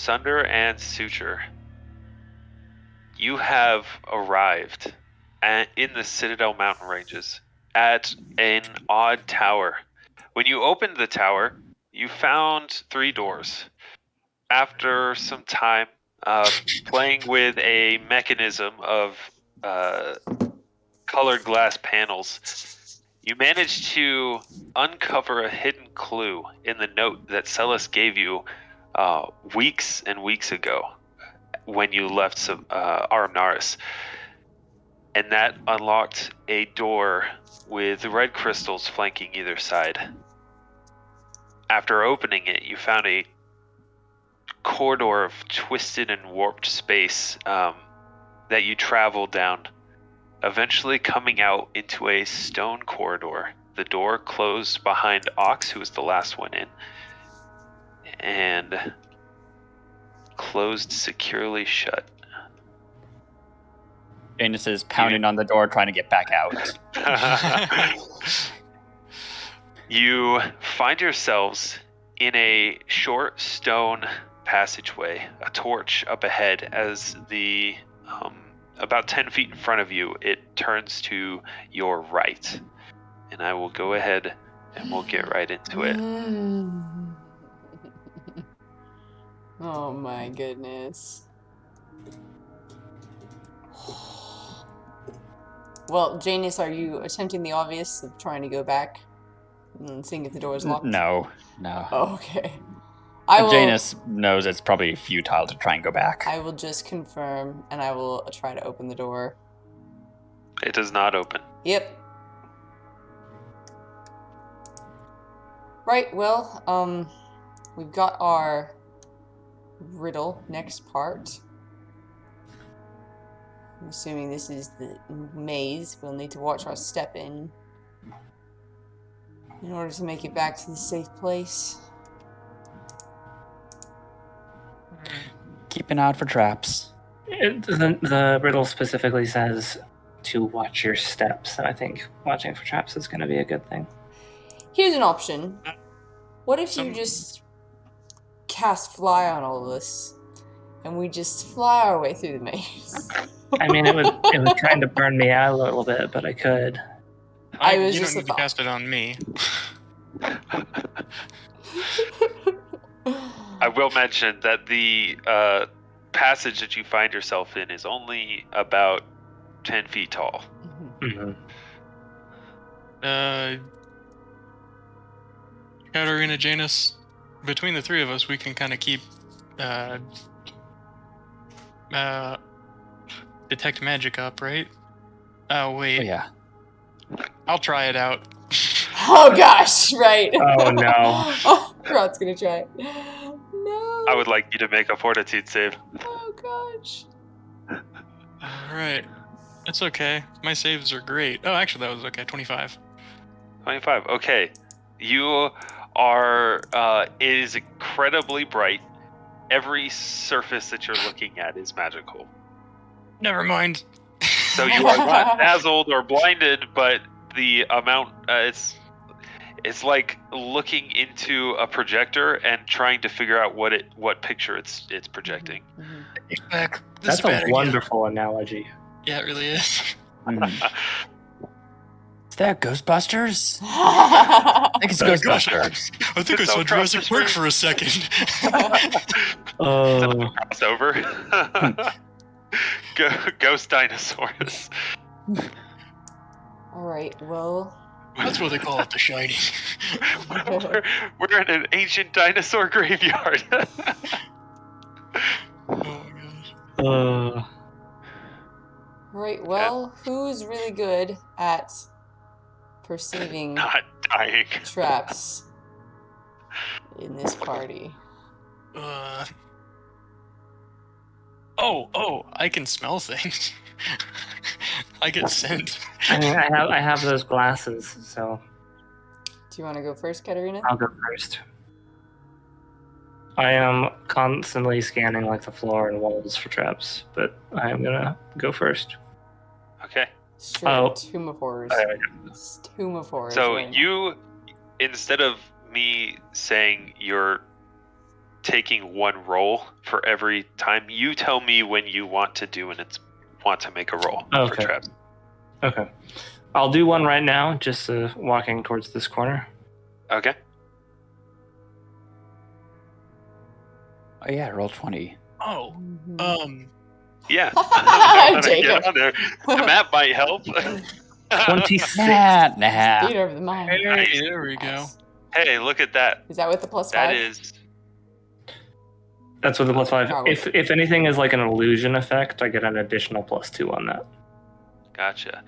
Sunder and Suture, you have arrived in the Citadel mountain ranges at an odd tower. When you opened the tower, you found 3 doors. After some time playing with a mechanism of colored glass panels, you managed to uncover a hidden clue in the note that Celis gave you weeks and weeks ago when you left Armnaris. And that unlocked a door with red crystals flanking either side. After opening it, you found a corridor of twisted and warped space that you traveled down, eventually coming out into a stone corridor. The door closed behind Aux, who was the last one in, and closed securely shut. Janus is pounding on the door, trying to get back out. You find yourselves in a short stone passageway, a torch up ahead. As the about 10 feet in front of you, it turns to your right. And I will go ahead and we'll get right into it. Oh my goodness. Well, Janus, are you attempting the obvious of trying to go back and seeing if the door is locked? No. Oh, okay. Janus knows it's probably futile to try and go back. I will just confirm, and I will try to open the door. It does not open. Yep. Right, well, we've got our riddle next part. I'm assuming this is the maze. We'll need to watch our step in order to make it back to the safe place. Keep an eye out for traps. The riddle specifically says to watch your steps, and I think watching for traps is going to be a good thing. Here's an option. What if you just cast fly on all of us, and we just fly our way through the maze? I mean, it would kind of burn me out a little bit, but I could. You don't need to cast it on me. I will mention that the passage that you find yourself in is only about 10 feet tall. Mm-hmm. Katarina, Janus, between the 3 of us, we can kind of keep detect magic up, right? Oh, wait. Oh, yeah. I'll try it out. Oh, gosh, right. Oh, no. Oh, Grott's gonna try it. No. I would like you to make a fortitude save. Oh, gosh. Alright. It's okay. My saves are great. Oh, actually, that was okay. 25. 25. Okay. You are, it is incredibly bright. Every surface that you're looking at is magical. Never mind. So you are not dazzled or blinded, but the amount, it's like looking into a projector and trying to figure out what picture it's projecting. Mm-hmm. That's a wonderful analogy. Yeah, it really is. Is that Ghostbusters? I think it's Ghostbusters. I think I saw Jurassic Park for a second. Crossover. Ghost dinosaurs. Alright, well... That's what they call it, The Shining. we're in an ancient dinosaur graveyard. Oh my gosh. Right, well, who's really good at perceiving Not dying. traps in this party? Oh, I can smell things. I get scent. I mean, I have those glasses, so Do you want to go first, Katarina? I'll go first. I am constantly scanning like the floor and walls for traps, but I am gonna go first. Okay. Straight Tomb of Horrors. Tomb of Horrors. So right now. you, instead of me saying your taking one roll for every time. You tell me when you want to do and want to make a roll for Okay. traps. Okay. I'll do one right now, just walking towards this corner. Okay. Oh yeah, roll 20. Oh, Yeah. Jacob. Get on there. The map might help. 26. Nah. Theater of the mind. hey, Nice. there we go. Hey, look at that. Is that with the +5? That is. That's with the +5. Probably. If anything is like an illusion effect, I get an additional +2 on that. Gotcha.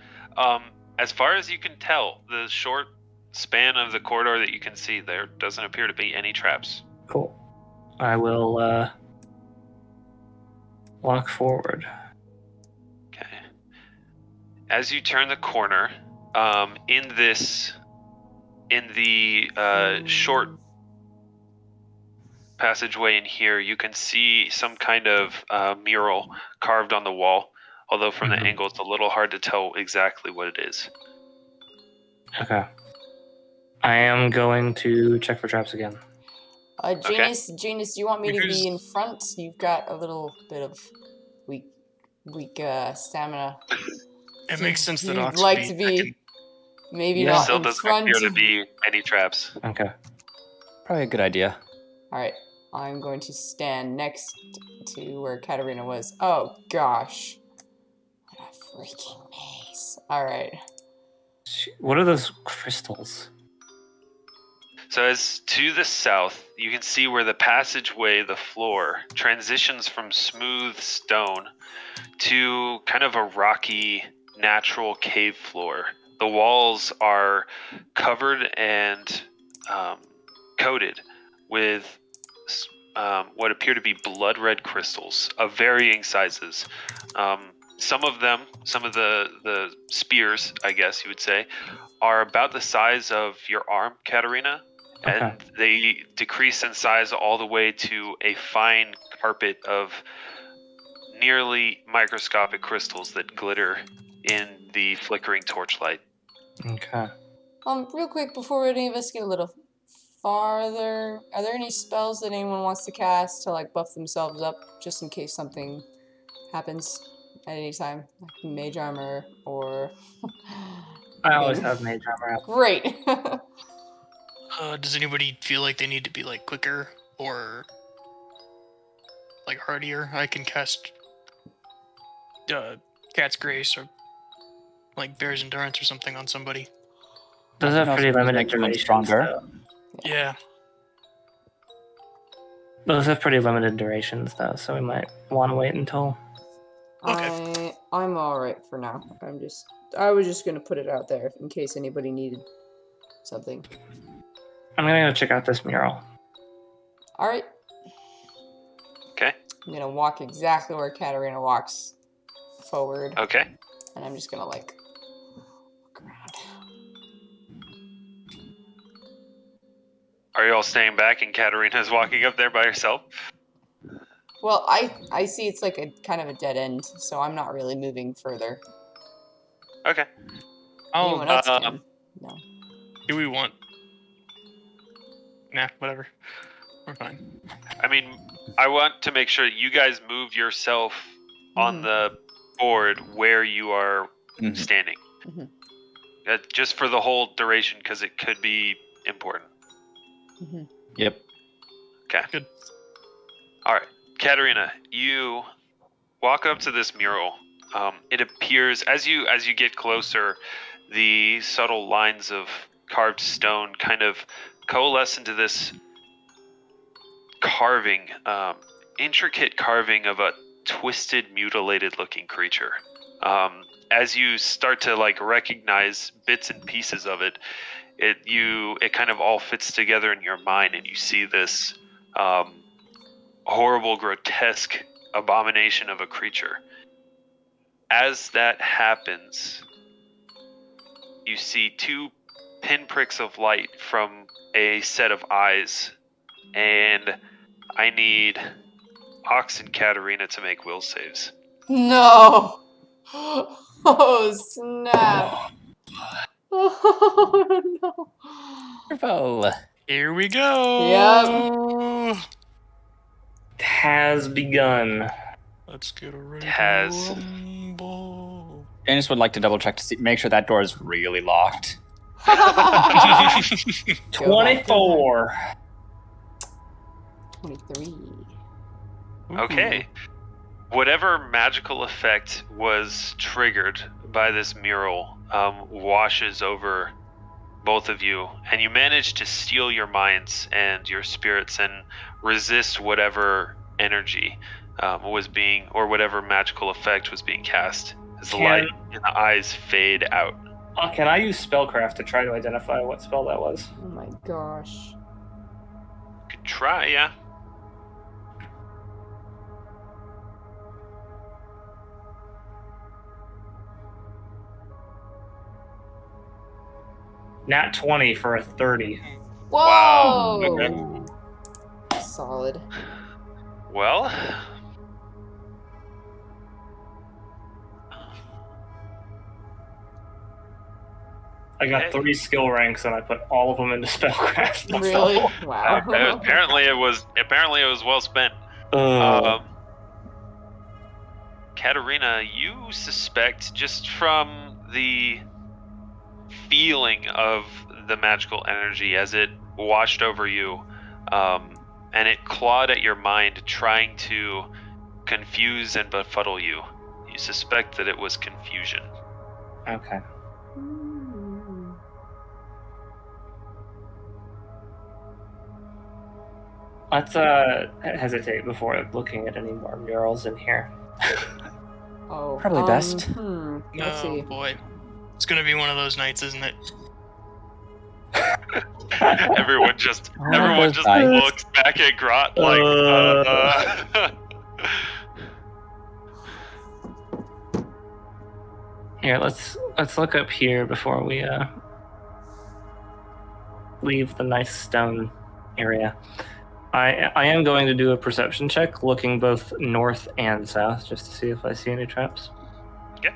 As far as you can tell, the short span of the corridor that you can see, there doesn't appear to be any traps. Cool. I will walk forward. Okay. As you turn the corner, in the short passageway in here, you can see some kind of mural carved on the wall. Although from the angle, it's a little hard to tell exactly what it is. Okay. I am going to check for traps again. Janus, do you want me to Who's- be in front? You've got a little bit of weak stamina. It makes sense that You'd Ox like would to be second. maybe Yeah. not Still in doesn't front. appear to be any traps. Okay. Probably a good idea. Alright, I'm going to stand next to where Katarina was. Oh gosh. What a freaking maze. Alright. What are those crystals? So as to the south, you can see where the passageway, the floor, transitions from smooth stone to kind of a rocky, natural cave floor. The walls are covered and coated with what appear to be blood red crystals of varying sizes. Some of the spears, I guess you would say, are about the size of your arm, Katarina. Okay. And they decrease in size all the way to a fine carpet of nearly microscopic crystals that glitter in the flickering torchlight. Okay. Real quick, before any of us get a little farther, are there any spells that anyone wants to cast to like buff themselves up, just in case something happens at any time, like mage armor or? I always have mage armor up. Great. Does anybody feel like they need to be like quicker or like hardier? I can cast Cat's Grace or like Bear's Endurance or something on somebody. Those have Can also pretty make limited everyone durations. stronger. Though. Yeah. Those have pretty limited durations, though, so we might want to wait until. Okay. I'm alright for now. I was just gonna put it out there in case anybody needed something. I'm gonna go check out this mural. Alright. Okay. I'm gonna walk exactly where Katarina walks forward. Okay. And I'm just gonna like look around. Are you all staying back and Katarina's walking up there by herself? Well, I see it's like a kind of a dead end, so I'm not really moving further. Okay. Anyone else can. No. Do we want? Nah, whatever. We're fine. I mean, I want to make sure you guys move yourself on the board where you are standing. Mhm. Just for the whole duration, because it could be important. Mhm. Yep. Okay. Good. All right. Katarina, you walk up to this mural. It appears, as you get closer, the subtle lines of carved stone kind of coalesce into this carving, intricate carving of a twisted, mutilated-looking creature. As you start to like recognize bits and pieces of it, it kind of all fits together in your mind, and you see this horrible, grotesque abomination of a creature. As that happens, you see two pinpricks of light from a set of eyes, and I need Ox and Katarina to make will saves. No! Oh, snap. Oh, no. Careful. Here we go. Yep. has begun. Let's get ready Has. to rumble. Janus would like to double check to make sure that door is really locked. Go back, go 24. 23. Okay. Whatever magical effect was triggered by this mural washes over both of you, and you manage to steal your minds and your spirits and resist whatever energy was being, or whatever magical effect was being cast, as the light in the eyes fade out. Can I use spellcraft to try to identify what spell that was? Oh my gosh. Could try, yeah. Nat 20 for a 30. Whoa! Wow. Okay. Solid. Well, I got Okay. 3 skill ranks and I put all of them into spellcraft. That's Really? all. Wow. apparently it was well spent. Katarina, you suspect, just from the feeling of the magical energy as it washed over you, and it clawed at your mind, trying to confuse and befuddle you. You suspect that it was confusion. Okay. Let's hesitate before looking at any more murals in here. Oh, Probably best. Let's see. Boy. It's gonna be one of those nights, isn't it? Everyone just those dice. looks back at Grot like Here, let's look up here before we leave the nice stone area. I am going to do a perception check, looking both north and south, just to see if I see any traps. Okay.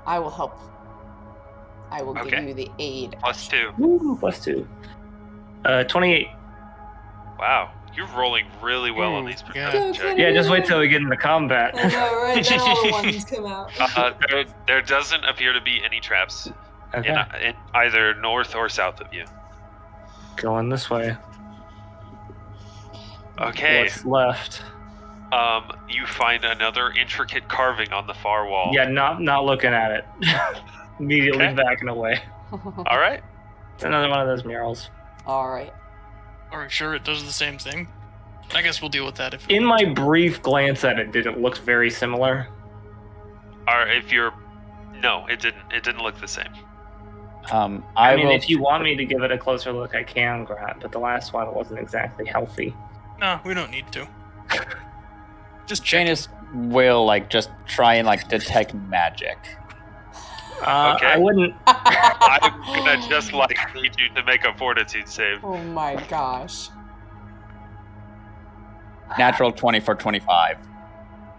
I will help. I will give Okay. you the aid. +2. Woo, +2. 28. Wow, you're rolling really well on these yeah. perception checks. Yeah, just wait till we get into combat. I know, right? Then all the ones come out. There doesn't appear to be any traps Okay, in either north or south of you. going this way. Okay. What's left? You find another intricate carving on the far wall. Yeah, not looking at it. Immediately Okay. backing away. All right. It's another one of those murals. All right. Are we sure it does the same thing? I guess we'll deal with that if In my brief glance at it, did it look very similar? Or if you're, no, it didn't. It didn't look the same. I mean, will if you want me to give it a closer look, I can, Grant, but the last one wasn't exactly healthy. No, we don't need to. Just check. Janus will just try and detect magic. Okay. I wouldn't. I'm gonna just need you to make a fortitude save. Oh my gosh. Natural 20 for 25.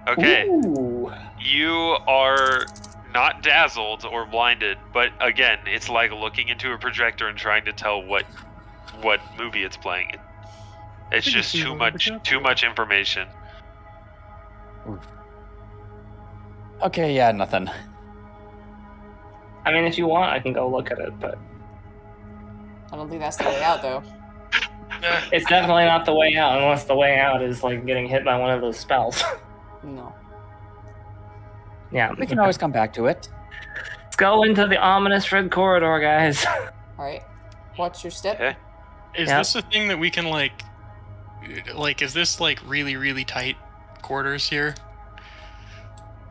Okay. Ooh. You are not dazzled or blinded, but again, it's like looking into a projector and trying to tell what movie it's playing in. It's just too much information. Okay, yeah, nothing. I mean, if you want, I can go look at it, but I don't think that's the way out, though. it's definitely not the way out, unless the way out is getting hit by one of those spells. No. Yeah. We can always come back to it. Let's go into the ominous red corridor, guys. All right. Watch your step. Okay. Is Yeah. this a thing that we can is this really, really tight quarters here?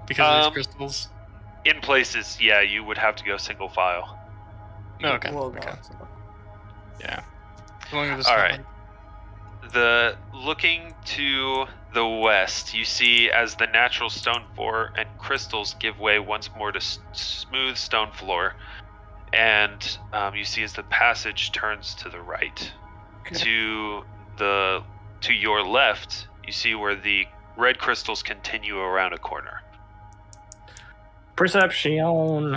Because of these crystals? In places, yeah, you would have to go single file. Oh, okay. We'll go. Okay. Yeah. As long as it's All not right. Looking to the west, you see as the natural stone floor and crystals give way once more to smooth stone floor, and you see as the passage turns to the right. To your left, you see where the red crystals continue around a corner. Perception.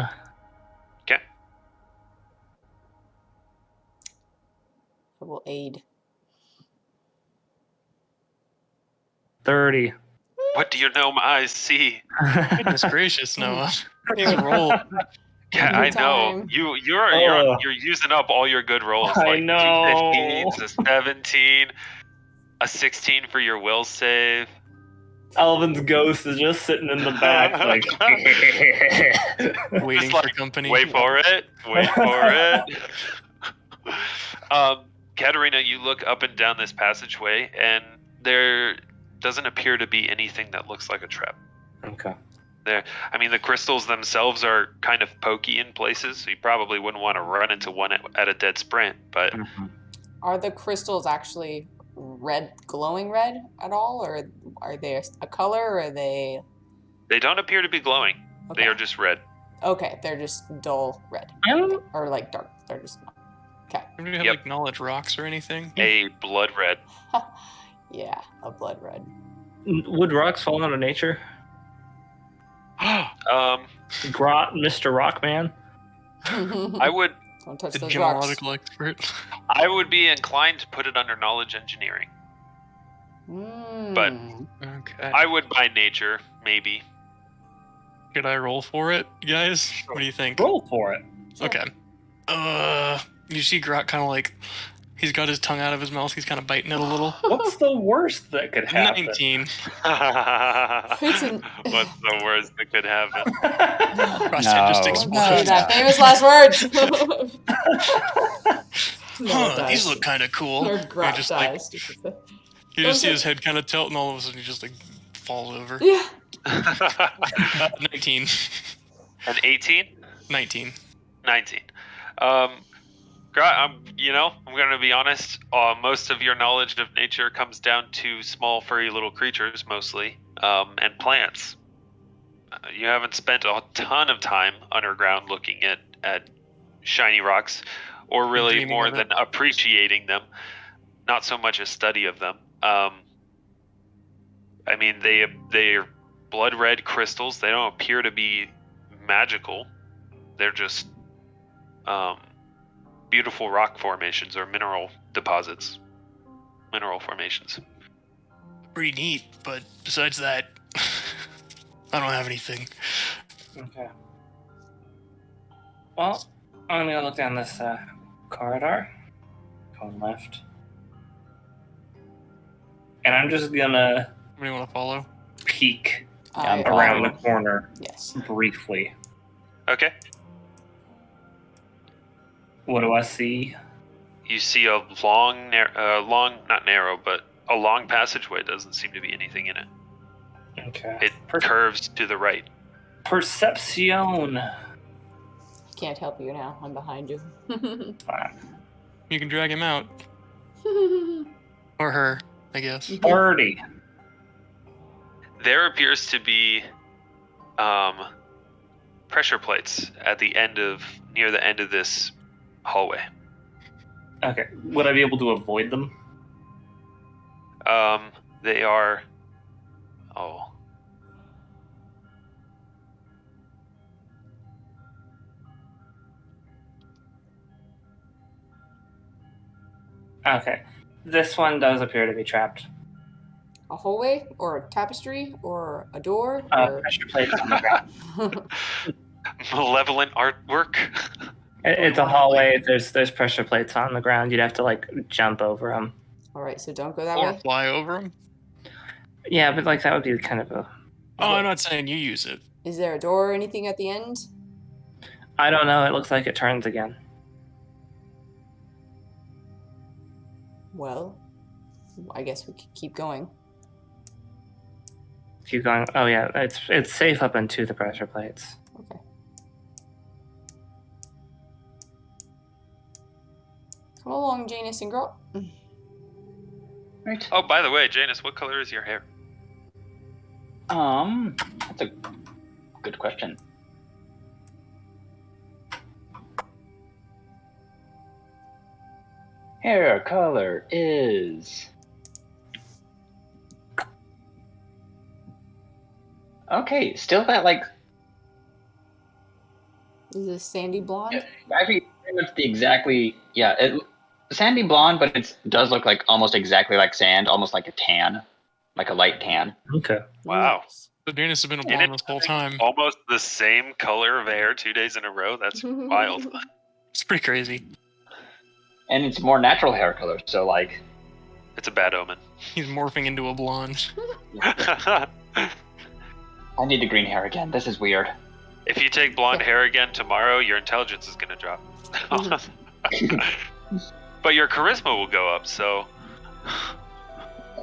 Okay. I will aid. 30. What do your gnome eyes see? Goodness gracious, Noah. Please roll. Yeah, I know. Time. You're using up all your good rolls. I Like know. 2 15s, a 17, a 16 for your will save. Alvin's ghost is just sitting in the back, like. Waiting Just for like, company. Wait for it. Wait for it. Katarina, you look up and down this passageway, and there doesn't appear to be anything that looks like a trap. Okay. I mean, the crystals themselves are kind of pokey in places, so you probably wouldn't want to run into one at a dead sprint, but Are the crystals actually red, glowing red at all, or are they a color, or are they? they don't appear to be glowing. Okay. They are just red. Okay, they're just dull red, or like dark. They're just okay. Do we have Yep. like knowledge rocks or anything? A blood red. Yeah, a blood red. Would rocks fall under nature? GROTT, Mr. Rockman? I would Don't touch The those rocks. gemological expert. I would be inclined to put it under knowledge engineering. But- Okay. I would by nature, maybe. Should I roll for it, guys? What do you think? Roll for it. Sure. Okay. You see Grot kind of like, he's got his tongue out of his mouth. He's kind of biting it a little. What's the worst that could happen? 19. What's the worst that could happen? Frosted just No. exploded. That famous last words. Huh, these look kind of cool. Or You Grot just like, dies. you just see his head kind of tilt, and all of a sudden he just like falls over. Yeah. 19. An 18? 19. 19. I'm going to be honest. Most of your knowledge of nature comes down to small, furry little creatures, mostly, and plants. You haven't spent a ton of time underground looking at shiny rocks, or really Dreaming more of it. than appreciating them. Not so much a study of them. I mean, they're blood red crystals. They don't appear to be magical. They're just beautiful rock formations or mineral deposits. Mineral formations. Pretty neat, but besides that, I don't have anything. Okay. Well, I'm gonna look down this corridor. Going left. And I'm just gonna Anybody want to follow? peek I around the follow. corner Yes. briefly. Okay. What do I see? You see a long, not narrow, but a long passageway. Doesn't seem to be anything in it. Okay. It curves to the right. Perception. Can't help you now. I'm behind you. Fine. You can drag him out. Or her, I guess. 30. There appears to be pressure plates at near the end of this hallway. Okay. Would I be able to avoid them? They are. Oh. Okay. This one does appear to be trapped. A hallway, or a tapestry, or a door, or Pressure plates on the ground. Malevolent artwork. It's a hallway. There's pressure plates on the ground. You'd have to like jump over them. all right. So don't go that Or way. fly over him. Yeah, but like that would be kind of a. Oh, I'm not saying you use it. Is there a door or anything at the end? I don't know. It looks like it turns again. Well, I guess we could keep going. Keep going. Oh yeah, it's safe up into the pressure plates. Okay. Come along, Janus and Grot. Right. Oh, by the way, Janus, what color is your hair? That's a good question. Hair color is... Okay, still that, like, Is this sandy blonde? actually pretty much the exactly, sandy blonde, but it does look like almost exactly like sand, almost like a tan. like a light tan. Okay. Wow. Nice. So Janus has been a And blonde it's this whole time. almost the same color of hair 2 days in a row. That's wild. It's pretty crazy. And it's more natural hair color, so like... It's a bad omen. He's morphing into a blonde. I need the green hair again. This is weird. If you take blonde hair again tomorrow, your intelligence is going to drop. But your charisma will go up, so...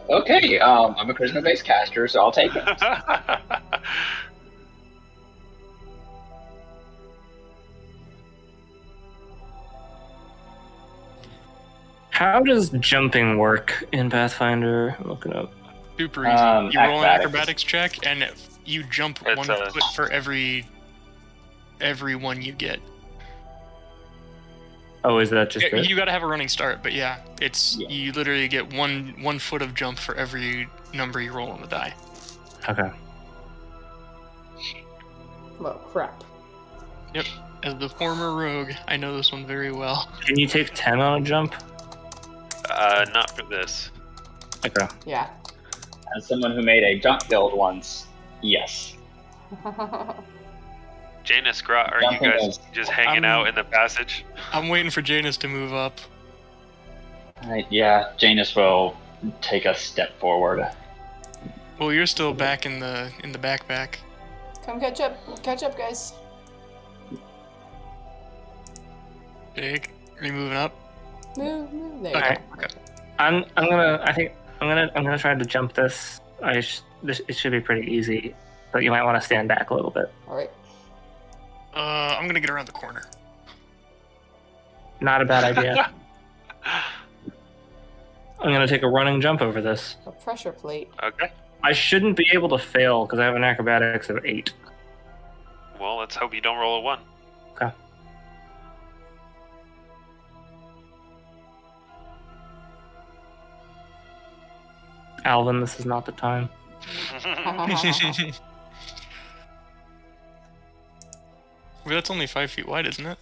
Okay, I'm a charisma-based caster, so I'll take it. How does jumping work in Pathfinder? I'm looking up. Super easy. You roll an acrobatics. acrobatics check, and you jump It's 1 foot for every one you get. Oh, is that just it? You gotta have a running start, but yeah, it's Yeah. you literally get one foot of jump for every number you roll on the die. Okay. Well, crap. As the former rogue, I know this one very well. Can you take 10 on a jump? Not for this. Okay. Yeah. As someone who made a jump build once, yes. Janus, Grot, are you Jumping guys is- just hanging out in the passage? I'm waiting for Janus to move up. Right, yeah, Janus will take a step forward. Well, you're still back in the backpack. Come catch up, guys. Paeg, are you moving up? Move. There you Okay. go. I'm gonna try to jump this. It should be pretty easy, but you might want to stand back a little bit. All right. I'm gonna get around the corner. Not a bad idea. I'm gonna take a running jump over this. A pressure plate. Okay. I shouldn't be able to fail because I have an acrobatics of 8. Well, let's hope you don't roll a 1. Okay. Alvyn, this is not the time. Well, that's only 5 feet wide, isn't it?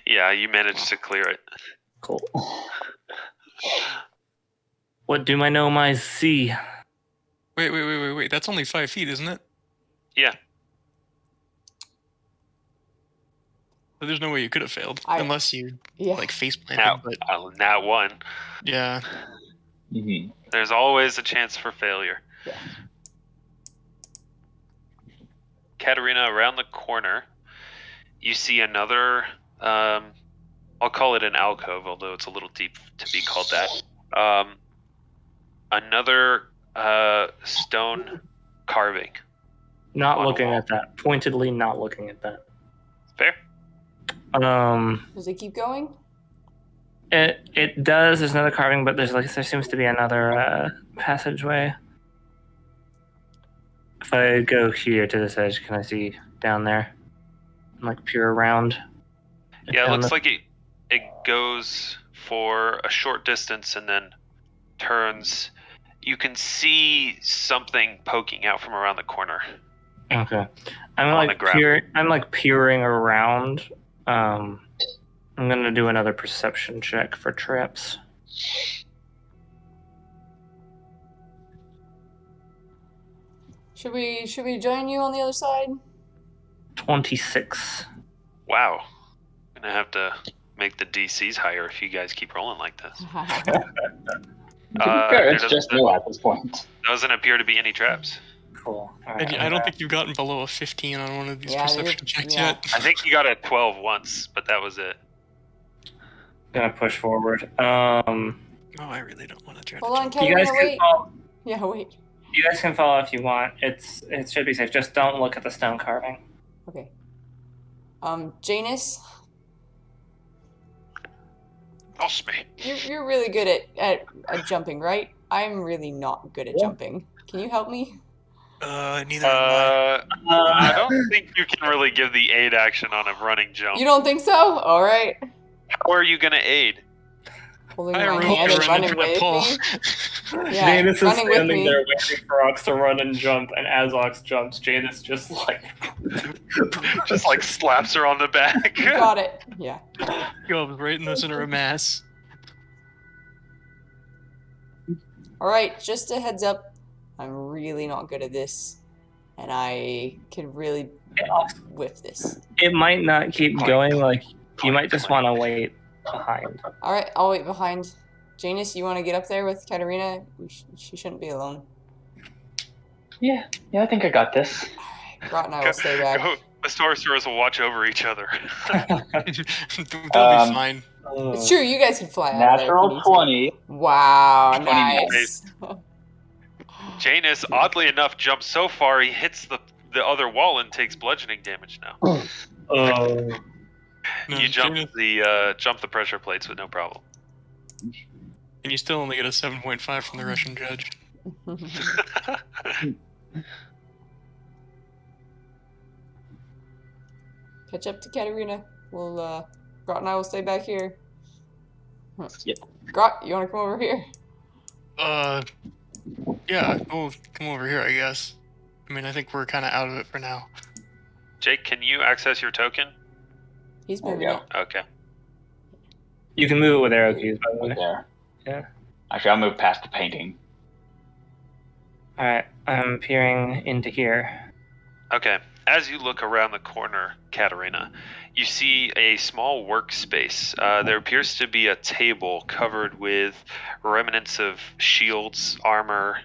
Yeah, you managed to clear it. Cool. What do my gnome eyes see? Wait. That's only 5 feet, isn't it? Yeah. But there's no way you could have failed unless you Yeah. like face planted. But Nat 1. yeah, Mm-hmm. There's always a chance for failure. Yeah. Katarina, around the corner, you see another, I'll call it an alcove, although it's a little deep to be called that. Another stone carving. Not On a looking wall. at that. Pointedly not looking at that. Fair? Does it keep going? It does. There's another carving, but there seems to be another passageway. If I go here to this edge, can I see down there? Like peer around. Yeah, it Down looks the- like it goes for a short distance and then turns. You can see something poking out from around the corner. Okay. I'm On the like ground. peering around. I'm gonna do another perception check for traps. Should we join you on the other side? 26. Wow. Gonna have to make the DCs higher if you guys keep rolling like this. To be There fair, it's just doesn't- new at this point. Doesn't appear to be any traps. Cool. and I don't think you've gotten below a 15 on one of these Yeah, perception checks yeah. yet. I think you got a 12 once, but that was it. Gonna push forward. Oh, I really don't want to try Hold on, to jump. You guys Katarina, can wait. follow. Yeah, wait. You guys can follow if you want. It should be safe. Just don't look at the stone carving. Okay. Janus, Boss me. you're really good at jumping, right? I'm really not good at jumping. Can you help me? Neither am I don't think you can really give the aid action on a running jump. You don't think so? All right. How are you gonna aid? Holding I my rolled hand and around running trying to with pull. me. Yeah, Janus is running with standing me. there waiting for Ox to run and jump, and as Ox jumps, Janus just like Just like slaps her on the back. You got it. Yeah. Goes right in the center of mass. Alright, just a heads up. I'm really not good at this. And I can really whiff this. It might not keep going. Like you might just want to wait behind. Alright, I'll wait behind. Janus, you want to get up there with Katarina? She shouldn't be alone. Yeah, I think I got this. Alright, GROTT and I will stay back. The sorcerers will watch over each other. They'll be fine. It's true, you guys can fly out of there if you Natural need to. 20. Wow, 20 nice. Janus, oddly enough, jumps so far he hits the other wall and takes bludgeoning damage now. Oh. No, You jump Janus- the pressure plates with no problem. And you still only get a 7.5 from the Russian judge. Catch up to Katarina. We'll, GROTT and I will stay back here. Yep. GROTT, you want to come over here? Yeah, we'll come over here, I guess. I mean, I think we're kind of out of it for now. Jake, can you access your token? He's There we moving go. it. Okay. You can move it with arrow keys, by the way. Right there. Yeah. Actually, I'll move past the painting. All right, I'm peering into here. Okay. As you look around the corner, Katarina, you see a small workspace. There appears to be a table covered with remnants of shields, armor,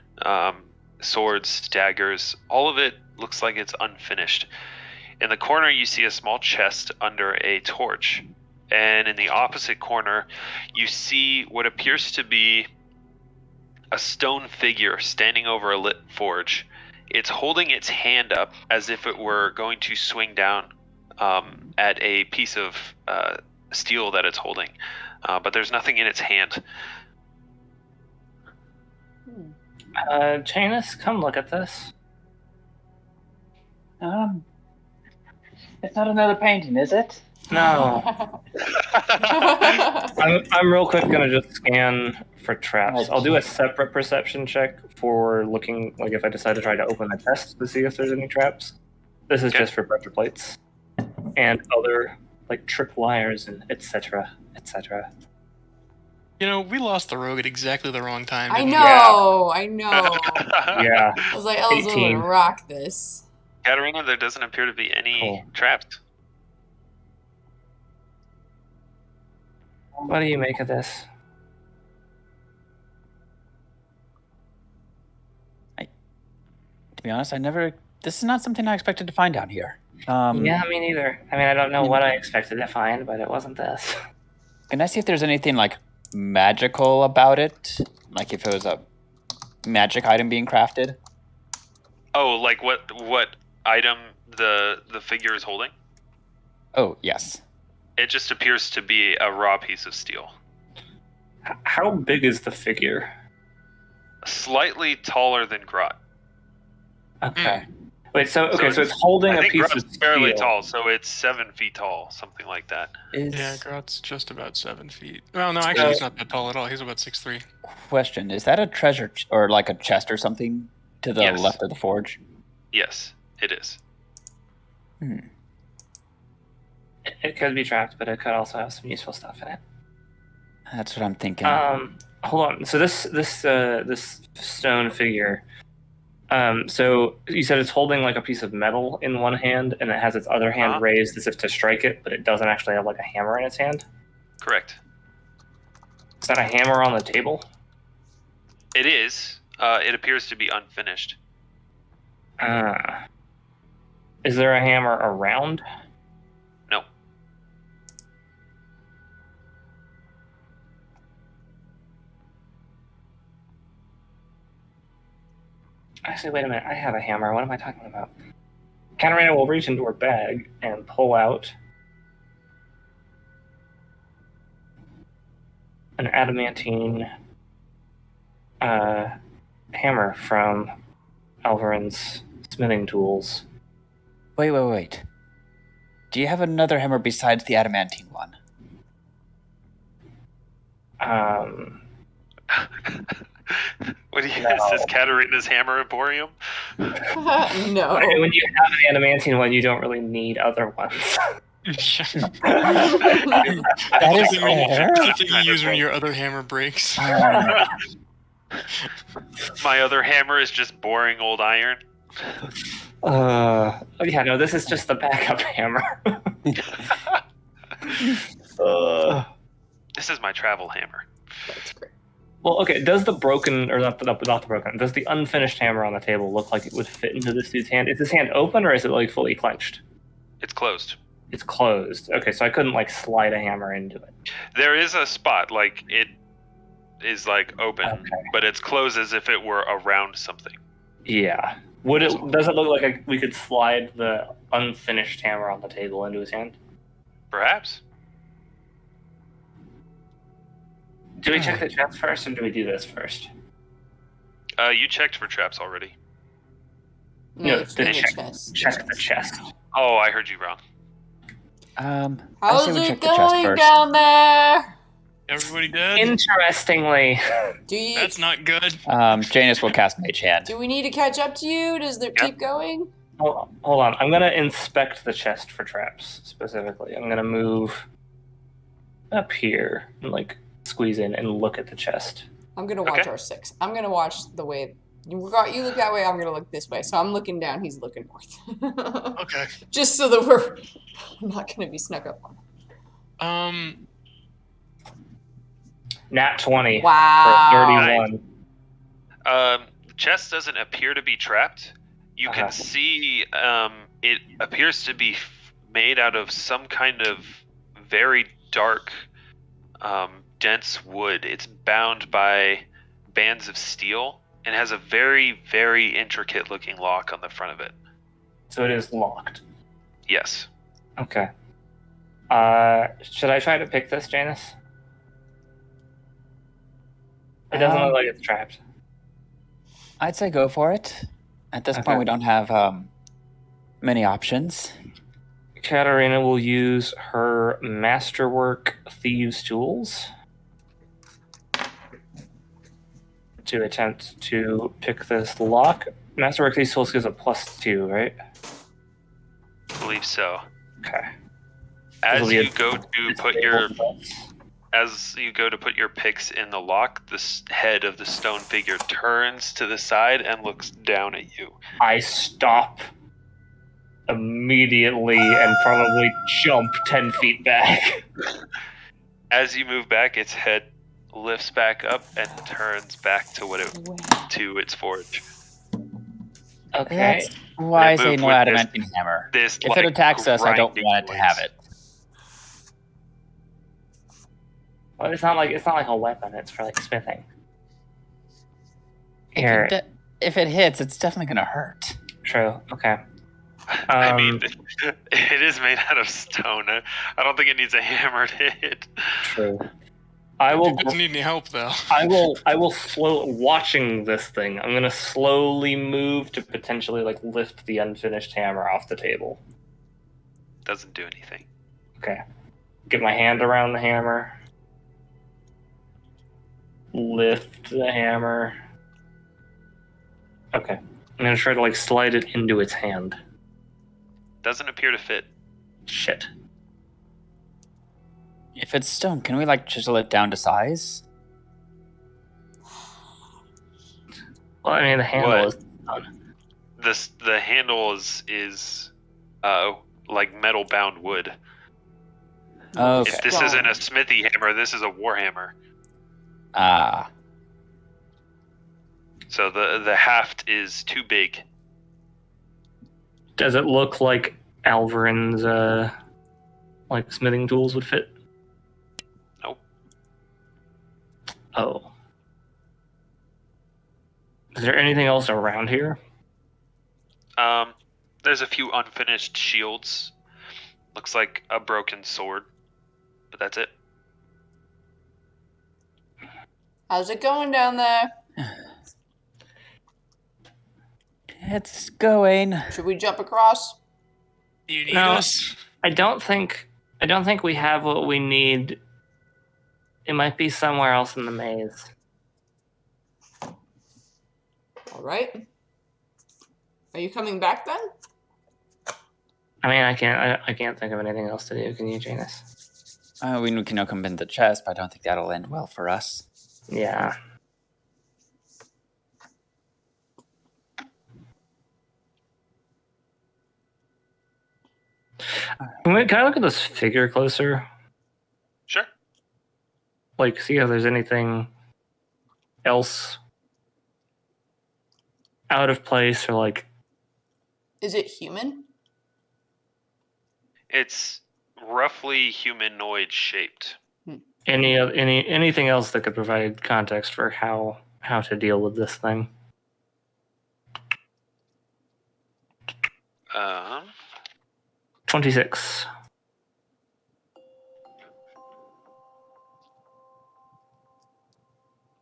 swords, daggers. All of it looks like it's unfinished. In the corner, you see a small chest under a torch. And in the opposite corner, you see what appears to be a stone figure standing over a lit forge. It's holding its hand up as if it were going to swing down at a piece of steel that it's holding. But there's nothing in its hand. Janus, come look at this. It's not another painting, is it? No. I'm real quick gonna just scan for traps. I'll do a separate perception check for looking, like if I decide to try to open the chest to see if there's any traps. This is Okay. just for pressure plates and other like tripwires and etc. etc. You know, we lost the rogue at exactly the wrong time. I didn't we? know, I know. Yeah. I was like, Elza 18. would rock this. Katarina, there doesn't appear to be any Cool. traps. What do you make of this? To be honest, this is not something I expected to find down here. Yeah, me neither. I mean, I don't know what I expected to find, but it wasn't this. Can I see if there's anything like magical about it? Like if it was a magic item being crafted? Oh, like what item the figure is holding? Oh, yes. It just appears to be a raw piece of steel. How big is the figure? Slightly taller than GROTT. Okay. Wait, so So it's holding I a think piece GROTT's of fairly steel. tall, so it's 7 feet tall, something like that. Yeah, Grott's just about 7 feet. Well, no, actually, he's not that tall at all. He's about 6'3". Question, is that a treasure or like a chest or something to the Yes. left of the forge? Yes, it is. It could be trapped, but it could also have some useful stuff in it. That's what I'm thinking. Hold on. So this stone figure. So you said it's holding like a piece of metal in one hand, and it has its other hand raised as if to strike it, but it doesn't actually have like a hammer in its hand. Correct. Is that a hammer on the table? It is. It appears to be unfinished. Is there a hammer around? No. Actually, wait a minute. I have a hammer. What am I talking about? Katarina will reach into her bag and pull out an adamantine hammer from Alveryn's smithing tools. Wait. Do you have another hammer besides the adamantine one? What do you? No. Is this Katarina's Hammer Emporium? No. When you have an adamantine one, you don't really need other ones. That That's is the thing fair. that's the thing you use when your other hammer breaks. My other hammer is just boring old iron. Yeah, no, this is just the backup hammer. This is my travel hammer. That's great. Well, okay, does the broken, or not the broken, does the unfinished hammer on the table look like it would fit into this dude's hand? Is his hand open, or is it, like, fully clenched? It's closed. It's closed. Okay, so I couldn't, like, slide a hammer into it. There is a spot, like, it is, like, open, Okay. but it's closed as if it were around something. Yeah. Does it look like we could slide the unfinished hammer on the table into his hand? Perhaps. Do we check the chest first, or do we do this first? You checked for traps already. No, it's did in it the chest. check the chest? Oh, I heard you wrong. I How's say we it check the chest going first. down there? Everybody dead? Interestingly, That's not good. Janus will cast Mage Hand. Do we need to catch up to you? Does there keep going? hold on. I'm gonna inspect the chest for traps specifically. I'm gonna move up here and like squeeze in and look at the chest. I'm gonna watch R6. I'm gonna watch the way you look that way. I'm gonna look this way. So I'm looking down. He's looking north. Okay. Just so that we're not gonna be snuck up on. Nat 20 Wow. for 31. The chest doesn't appear to be trapped. You can see it appears to be made out of some kind of very dark, dense wood. It's bound by bands of steel and has a very, very intricate looking lock on the front of it. So it is locked. Yes. Okay. Should I try to pick this, Janus? It doesn't look like it's trapped. I'd say go for it. At this Okay. point, we don't have many options. Katarina will use her Masterwork Thieves' Tools to attempt to pick this lock. Masterwork Thieves' Tools gives a +2, right? I believe so. Okay. As It'll be you go to put your picks in the lock, the head of the stone figure turns to the side and looks down at you. I stop immediately and probably jump 10 feet back. As you move back, its head lifts back up and turns back to its forge. Okay. That's why I It say moved no with adamantine hammer. This If it attacks us, I don't grinding want it to have noise. it. Well, it's not like a weapon. It's for like smithing. Here. If it hits, it's definitely gonna hurt. True. Okay. I mean, it is made out of stone. I don't think it needs a hammer to hit. True. I will. It doesn't need any help though. I will slow watching this thing. I'm gonna slowly move to potentially like lift the unfinished hammer off the table. Doesn't do anything. Okay. Get my hand around the hammer. Lift the hammer. Okay. I'm gonna try to like slide it into its hand. Doesn't appear to fit. Shit. If it's stone, can we like chisel it down to size? Well, I mean the handle What? is done. The handle is like metal bound wood. Okay. If this isn't a smithy hammer, this is a war hammer. Ah. So the haft is too big. Does it look like Alveryn's like smithing tools would fit? Nope. Oh. Is there anything else around here? There's a few unfinished shields. Looks like a broken sword, but that's it. How's it going down there? It's going. Should we jump across? Do you need No. us? I don't think we have what we need. It might be somewhere else in the maze. All right. Are you coming back then? I mean, I can't think of anything else to do. Can you, Janus? We can open the chest, but I don't think that'll end well for us. Yeah. Can I look at this figure closer? Sure. Like, see if there's anything else out of place or like. Is it human? It's roughly humanoid shaped. Anything else that could provide context for how to deal with this thing? 26.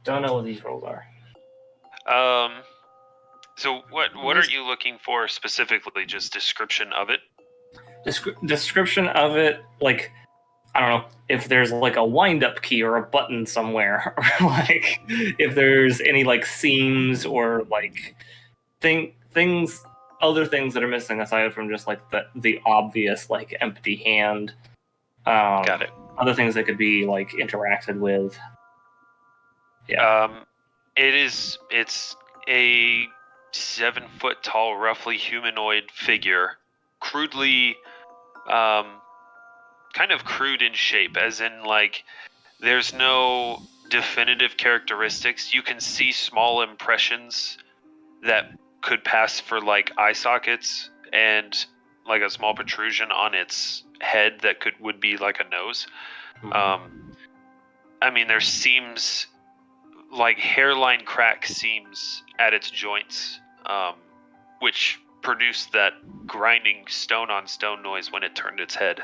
Don't know what these rolls are. So what are you looking for specifically? Just description of it? Description of it, like, I don't know, if there's like a wind-up key or a button somewhere, or like if there's any like seams or like other things that are missing aside from just like the obvious like empty hand. Got it. Other things that could be like interacted with. Yeah. It's a 7 foot tall, roughly humanoid figure, crudely, kind of crude in shape, as in like there's no definitive characteristics. You can see small impressions that could pass for like eye sockets and like a small protrusion on its head that would be like a nose. I mean, there seems like hairline crack seams at its joints, which produced that grinding stone on stone noise when it turned its head.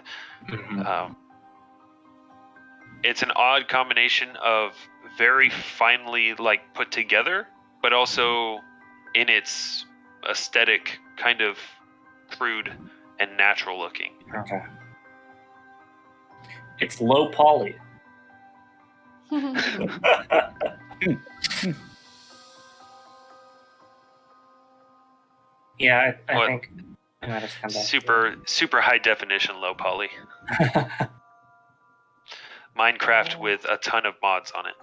It's an odd combination of very finely like put together, but also in its aesthetic kind of crude and natural looking. Okay. It's low poly. Yeah, I think I might have come back. Super high definition low poly. Minecraft with a ton of mods on it.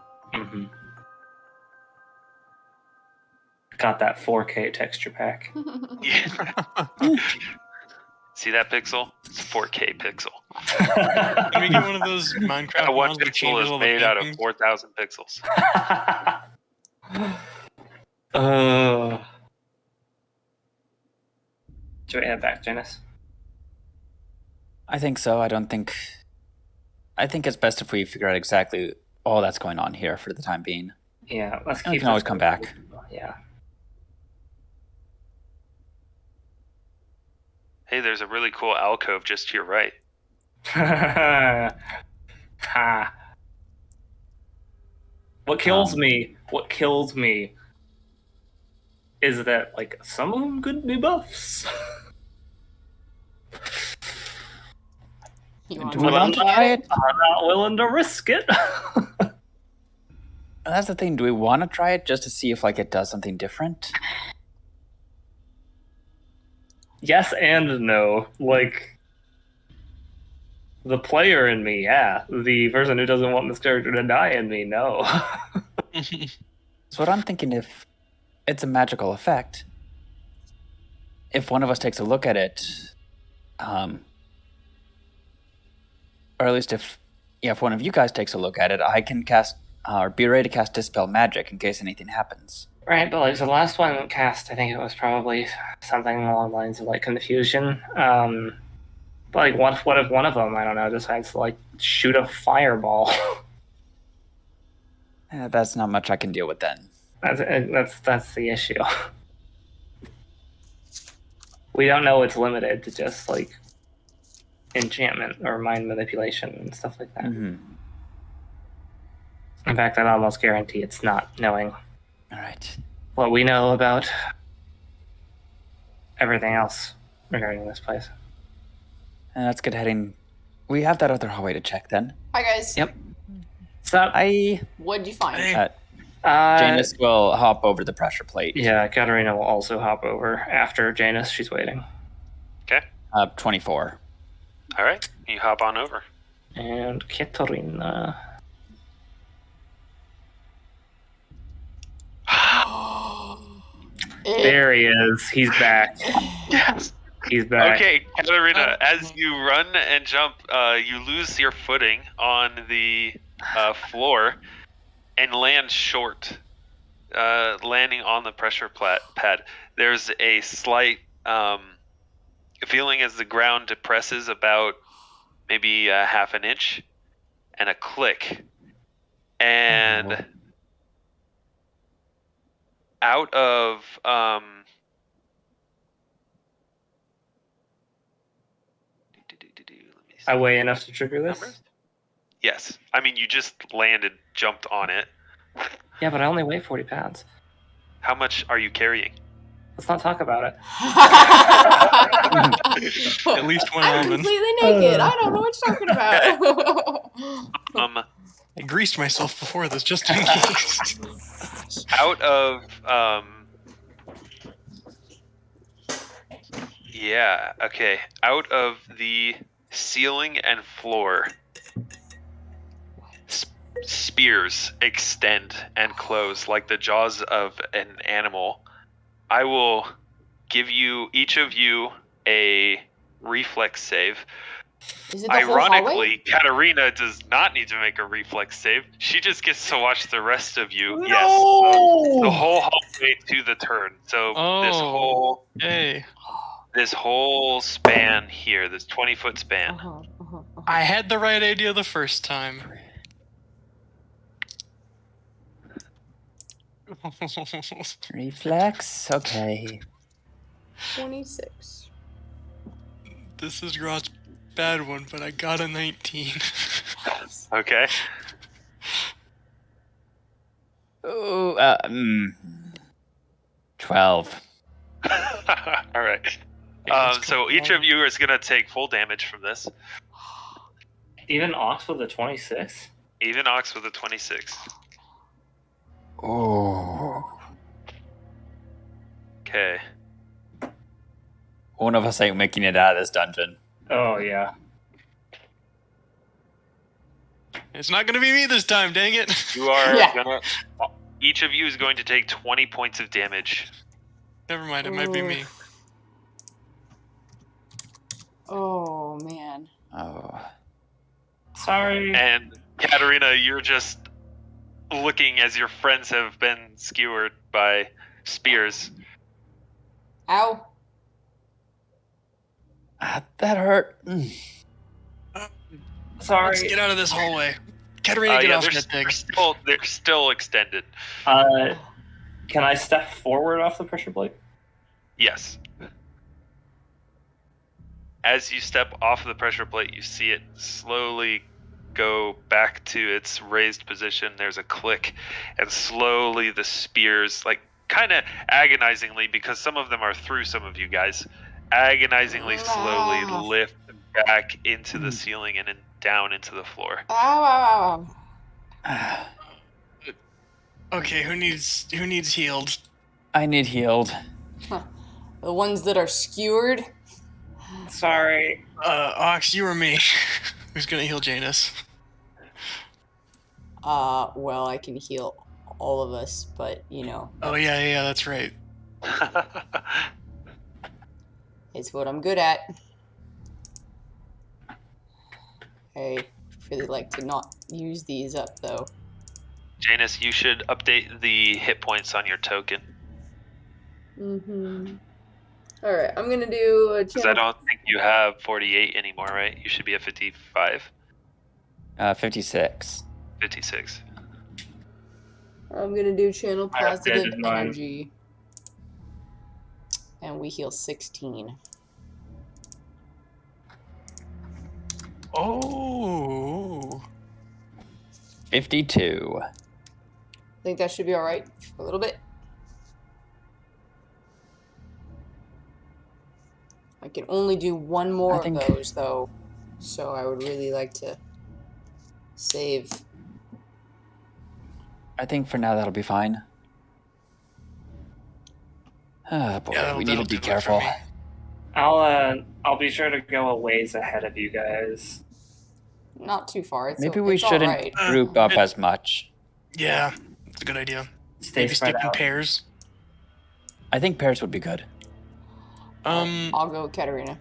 Got that 4K texture pack. Yeah. See that pixel? It's a 4K pixel. Can we get one of those Minecraft One mods that pixel changes is all the made out of paintings? 4,000 pixels. Should we head back, Janus? I think so. I think it's best if we figure out exactly all that's going on here for the time being. Yeah, let's keep. We can always come back. Yeah. Hey, there's a really cool alcove just to your right. Ha. What kills me is that like some of them could be buffs. Do we want to try it? I'm not willing to risk it. That's the thing. Do we want to try it just to see if like it does something different? Yes and no. Like, the player in me, yeah. The person who doesn't want this character to die in me, no. So what I'm thinking, if it's a magical effect, if one of us takes a look at it, or at least if one of you guys takes a look at it, I can cast or be ready to cast Dispel Magic in case anything happens. Right, but like, so the last one cast, I think it was probably something along the lines of like confusion. But like, what if one of them, I don't know, decides to like shoot a fireball? That's not much I can deal with then. That's the issue. We don't know it's limited to just like enchantment or mind manipulation and stuff like that. Mm-hmm. In fact, I'd almost guarantee it's not, knowing All right. what we know about everything else regarding this place. And let's get heading. We have that other hallway to check then. Hi guys. Yep. So What'd you find? Hey. Janus will hop over the pressure plate. Yeah, Katarina will also hop over after Janus. She's waiting. Okay. 24. All right. You hop on over. And Katarina. There he is. He's back. Yes. He's back. Okay, Katarina, as you run and jump, you lose your footing on the floor and land short, landing on the pressure pad. There's a slight feeling as the ground depresses about maybe half an inch, and a click. And out of I weigh enough to trigger this? numbers? Yes. I mean, you just landed, jumped on it. Yeah, but I only weigh 40 pounds. How much are you carrying? Let's not talk about it. At least one I'm Alvyn. completely naked. I don't know what you're talking about. I greased myself before this just in case. Out of yeah, okay. Out of the ceiling and floor, spears extend and close like the jaws of an animal. I will give you, each of you, a reflex save. Is it the whole hallway? Ironically, Katarina does not need to make a reflex save. She just gets to watch the rest of you. No! Yes, the whole hallway to the turn. So this whole span here, this 20-foot span. I had the right idea the first time. Reflex? Okay. 26. This is Grott's bad one, but I got a 19. Okay. Ooh, 12. All right. So each of you is going to take full damage from this. Even Ox with a 26? Even Ox with a 26. Oh. Okay. One of us ain't making it out of this dungeon. Oh, yeah. It's not gonna be me this time, dang it. You are Yeah. gonna. Each of you is going to take 20 points of damage. Never mind, it might be me. Oh, man. Oh. Sorry. And Katarina, you're just looking as your friends have been skewered by spears. Ow. That hurt. Sorry. Let's get out of this hallway. Katarina, get off that thing. They're still extended. Can I step forward off the pressure plate? Yes. As you step off the pressure plate, you see it slowly go back to its raised position. There's a click, and slowly the spears, like kind of agonizingly, because some of them are through some of you guys, agonizingly slowly lift back into the ceiling and down into the floor. Ow, ow, Okay, who needs healed? I need healed. ow. The ones that are skewered? Sorry. Ox, you or me? Who's gonna heal Janus? Well, I can heal all of us, but, you know. Oh, yeah, that's right. It's what I'm good at. I really like to not use these up, though. Janus, you should update the hit points on your token. Mm-hmm. Alright, I'm gonna do a Because I don't think you have 48 anymore, right? You should be at 55. 56. 56. I'm gonna do channel I positive updated mine. energy. And we heal 16. Oh. 52. I think that should be alright for a little bit. I can only do one more of those, though. So I would really like to save. I think for now that'll be fine. Oh boy, Yeah, we need to that'll be do it for careful. me. I'll be sure to go a ways ahead of you guys. Not too far. It's Maybe it's we shouldn't alright. group up as much. Yeah, it's a good idea. Stay Maybe spread stick in out. pairs. I think pairs would be good. I'll go with Katarina.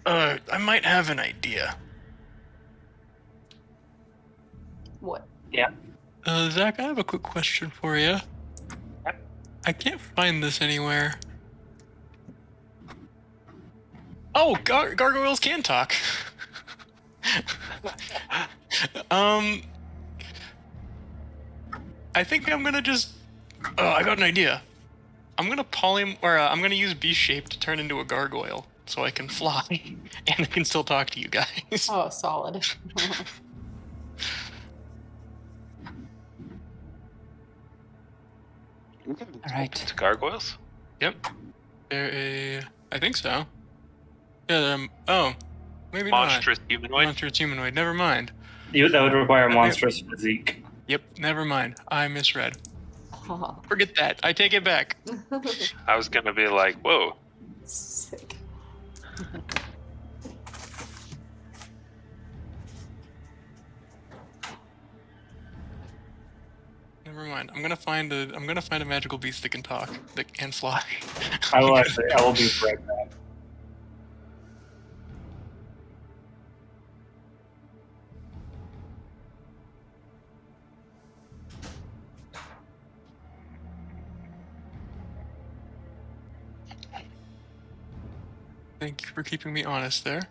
I might have an idea. What? Yeah. Zach, I have a quick question for you. Yep. I can't find this anywhere. Oh, gargoyles can talk. I think I'm gonna just. Oh, I got an idea. I'm gonna I'm gonna use Beast Shape to turn into a gargoyle so I can fly and I can still talk to you guys. Oh, solid. All right. It's gargoyles? Yep. I think so. Yeah, maybe Monstrous not. humanoid? Monstrous humanoid. Never mind. That would require monstrous physique. Yep, never mind. I misread. Forget that. I take it back. I was gonna be like, whoa. Sick. Never mind. I'm gonna find a magical beast that can talk, that can fly. I will be right back. Thank you for keeping me honest there.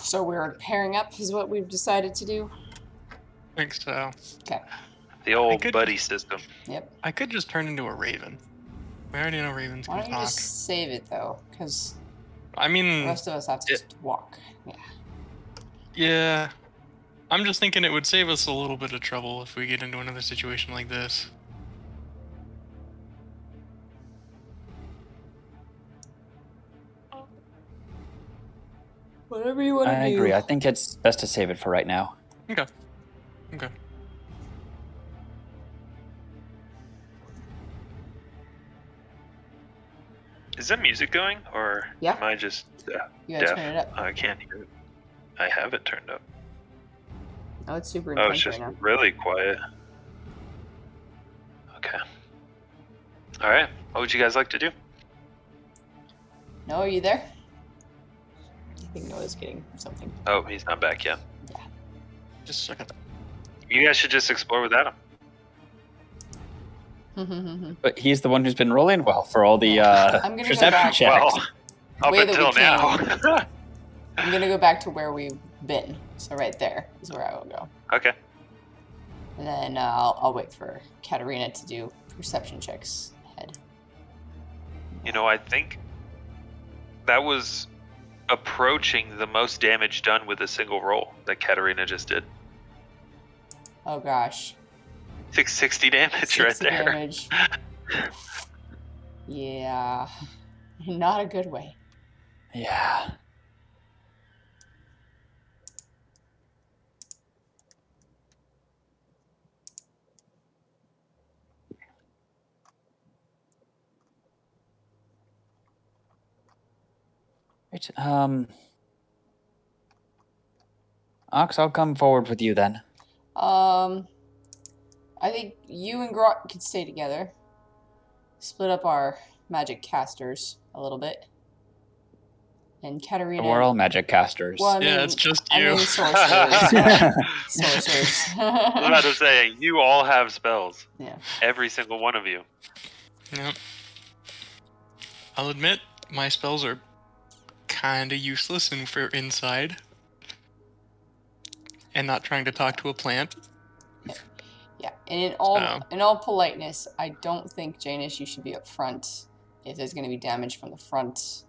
So we're pairing up is what we've decided to do? I think so. Okay. The old buddy system. Yep. I could just turn into a raven. We already know ravens Why can don't you talk. just save it, though? Because I the mean, rest of us have to just walk. Yeah. yeah. I'm just thinking it would save us a little bit of trouble if we get into another situation like this. Whatever you want to do. I agree. I think it's best to save it for right now. Okay. Okay. Is that music going, or Yeah. am I just You gotta deaf? turn it up. I can't hear it. I have it turned up. Oh, it's super Oh, it's intense just right now. really quiet. Okay. All right. What would you guys like to do? No, are you there? I think Noah's getting something. Oh, he's not back yet. Just a second. You guys should just explore with Adam. But he's the one who's been rolling well for all the I'm gonna go perception back. checks. Well, up Way that we until now. I'm gonna go back to where we've been. So right there is where I will go. Okay. And then I'll wait for Katarina to do perception checks ahead. You know, I think that was approaching the most damage done with a single roll that Katarina just did. Oh gosh. 660 damage right 60 there. damage. Yeah. Not a good way. Yeah. Right. Ox, I'll come forward with you then. I think you and GROTT could stay together. Split up our magic casters a little bit. And Katarina. We're all magic casters. Well, I mean, Yeah, it's just I you. mean sorcerers. Sorcerers. I was about to say, you all have spells. Yeah. Every single one of you. Yep. I'll admit, my spells are kind of useless and for inside. And not trying to talk to a plant. Yeah, and in all politeness, I don't think, Janus, you should be up front. If there's going to be damage from the front,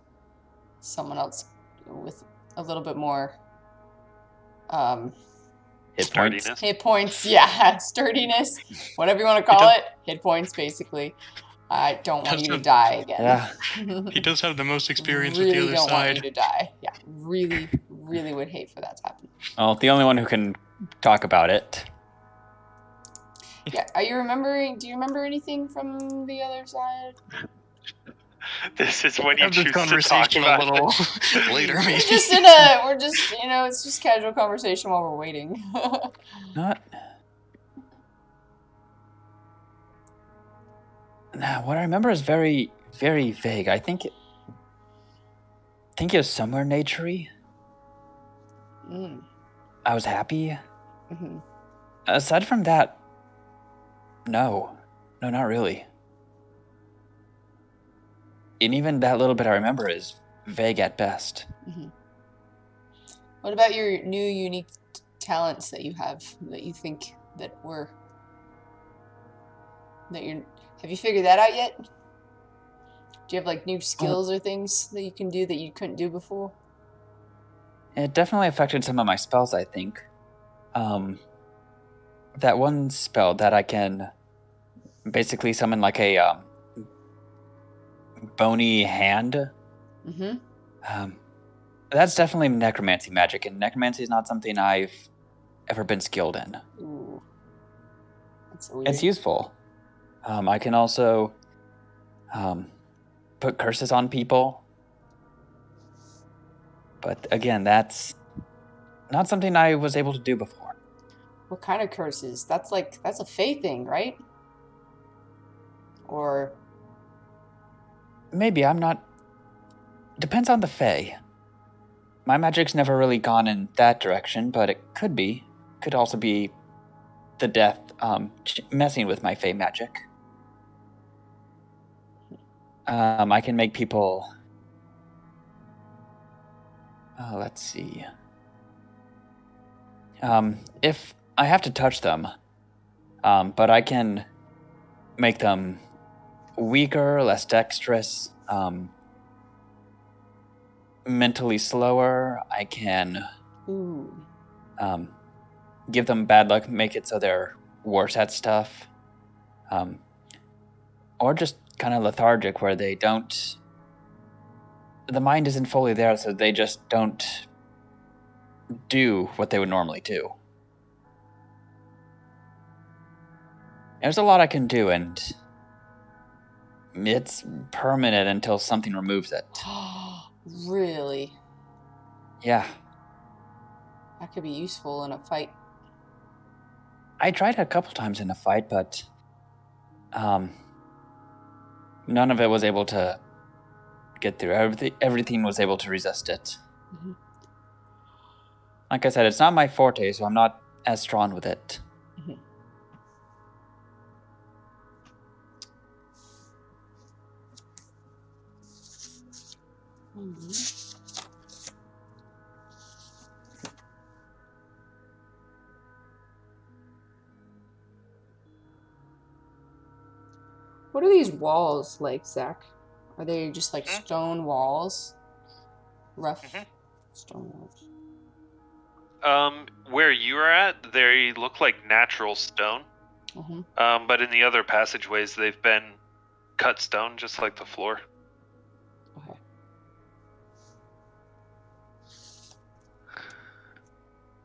someone else with a little bit more Sturdiness. hit points, yeah, sturdiness, whatever you want to call it, hit points, basically. I don't want you to die again. Yeah. He does have the most experience really with the other don't want side. you to die. Yeah, really, really would hate for that to happen. Well, the only one who can talk about it. Yeah, are you remembering? Do you remember anything from the other side? This is when you Have this choose to talk conversation about a little later, maybe. We're just, it's just casual conversation while we're waiting. Not. Nah, what I remember is very, very vague. I think it was somewhere naturey. I was happy. Mm-hmm. Aside from that, no, not really. And even that little bit I remember is vague at best. Mm-hmm. What about your new unique talents that you have that you think that were have you figured that out yet? Do you have like new skills or things that you can do that you couldn't do before? It definitely affected some of my spells, I think. That one spell that I can basically summon like a bony hand. Mm-hmm. That's definitely necromancy magic, and necromancy is not something I've ever been skilled in. Ooh. That's weird. It's useful. I can also put curses on people. But again, that's not something I was able to do before. What kind of curses? That's a fae thing, right? Or maybe I'm not. Depends on the fae. My magic's never really gone in that direction, but it could be. Could also be the death messing with my fae magic. I can make people. Let's see. If I have to touch them, but I can make them weaker, less dexterous, mentally slower. I can give them bad luck, make it so they're worse at stuff, or just kind of lethargic where they don't. The mind isn't fully there, so they just don't do what they would normally do. There's a lot I can do, and it's permanent until something removes it. Really? Yeah. That could be useful in a fight. I tried it a couple times in a fight, but none of it was able to get through. Everything was able to resist it. Mm-hmm. Like I said, it's not my forte, so I'm not as strong with it. Mm-hmm. Mm-hmm. What are these walls like, Zach? Are they just like stone walls? Rough stone walls. Where you are at, they look like natural stone. Mm-hmm. But in the other passageways, they've been cut stone, just like the floor. Okay.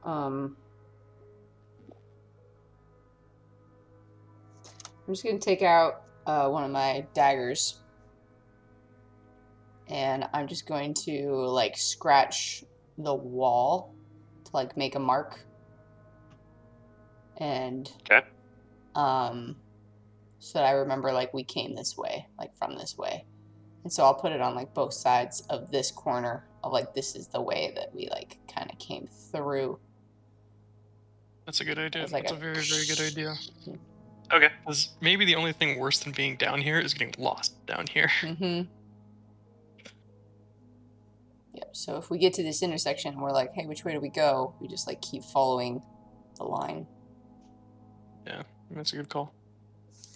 I'm just gonna take out one of my daggers, and I'm just going to like scratch the wall to like make a mark, and so that I remember like we came this way, like from this way, and so I'll put it on like both sides of this corner of like this is the way that we like kind of came through. That's a good idea. It's like That's a very, very good idea. Okay. Because maybe the only thing worse than being down here is getting lost down here. Mm-hmm. So if we get to this intersection and we're like, hey, which way do we go? We just like keep following the line. Yeah, that's a good call.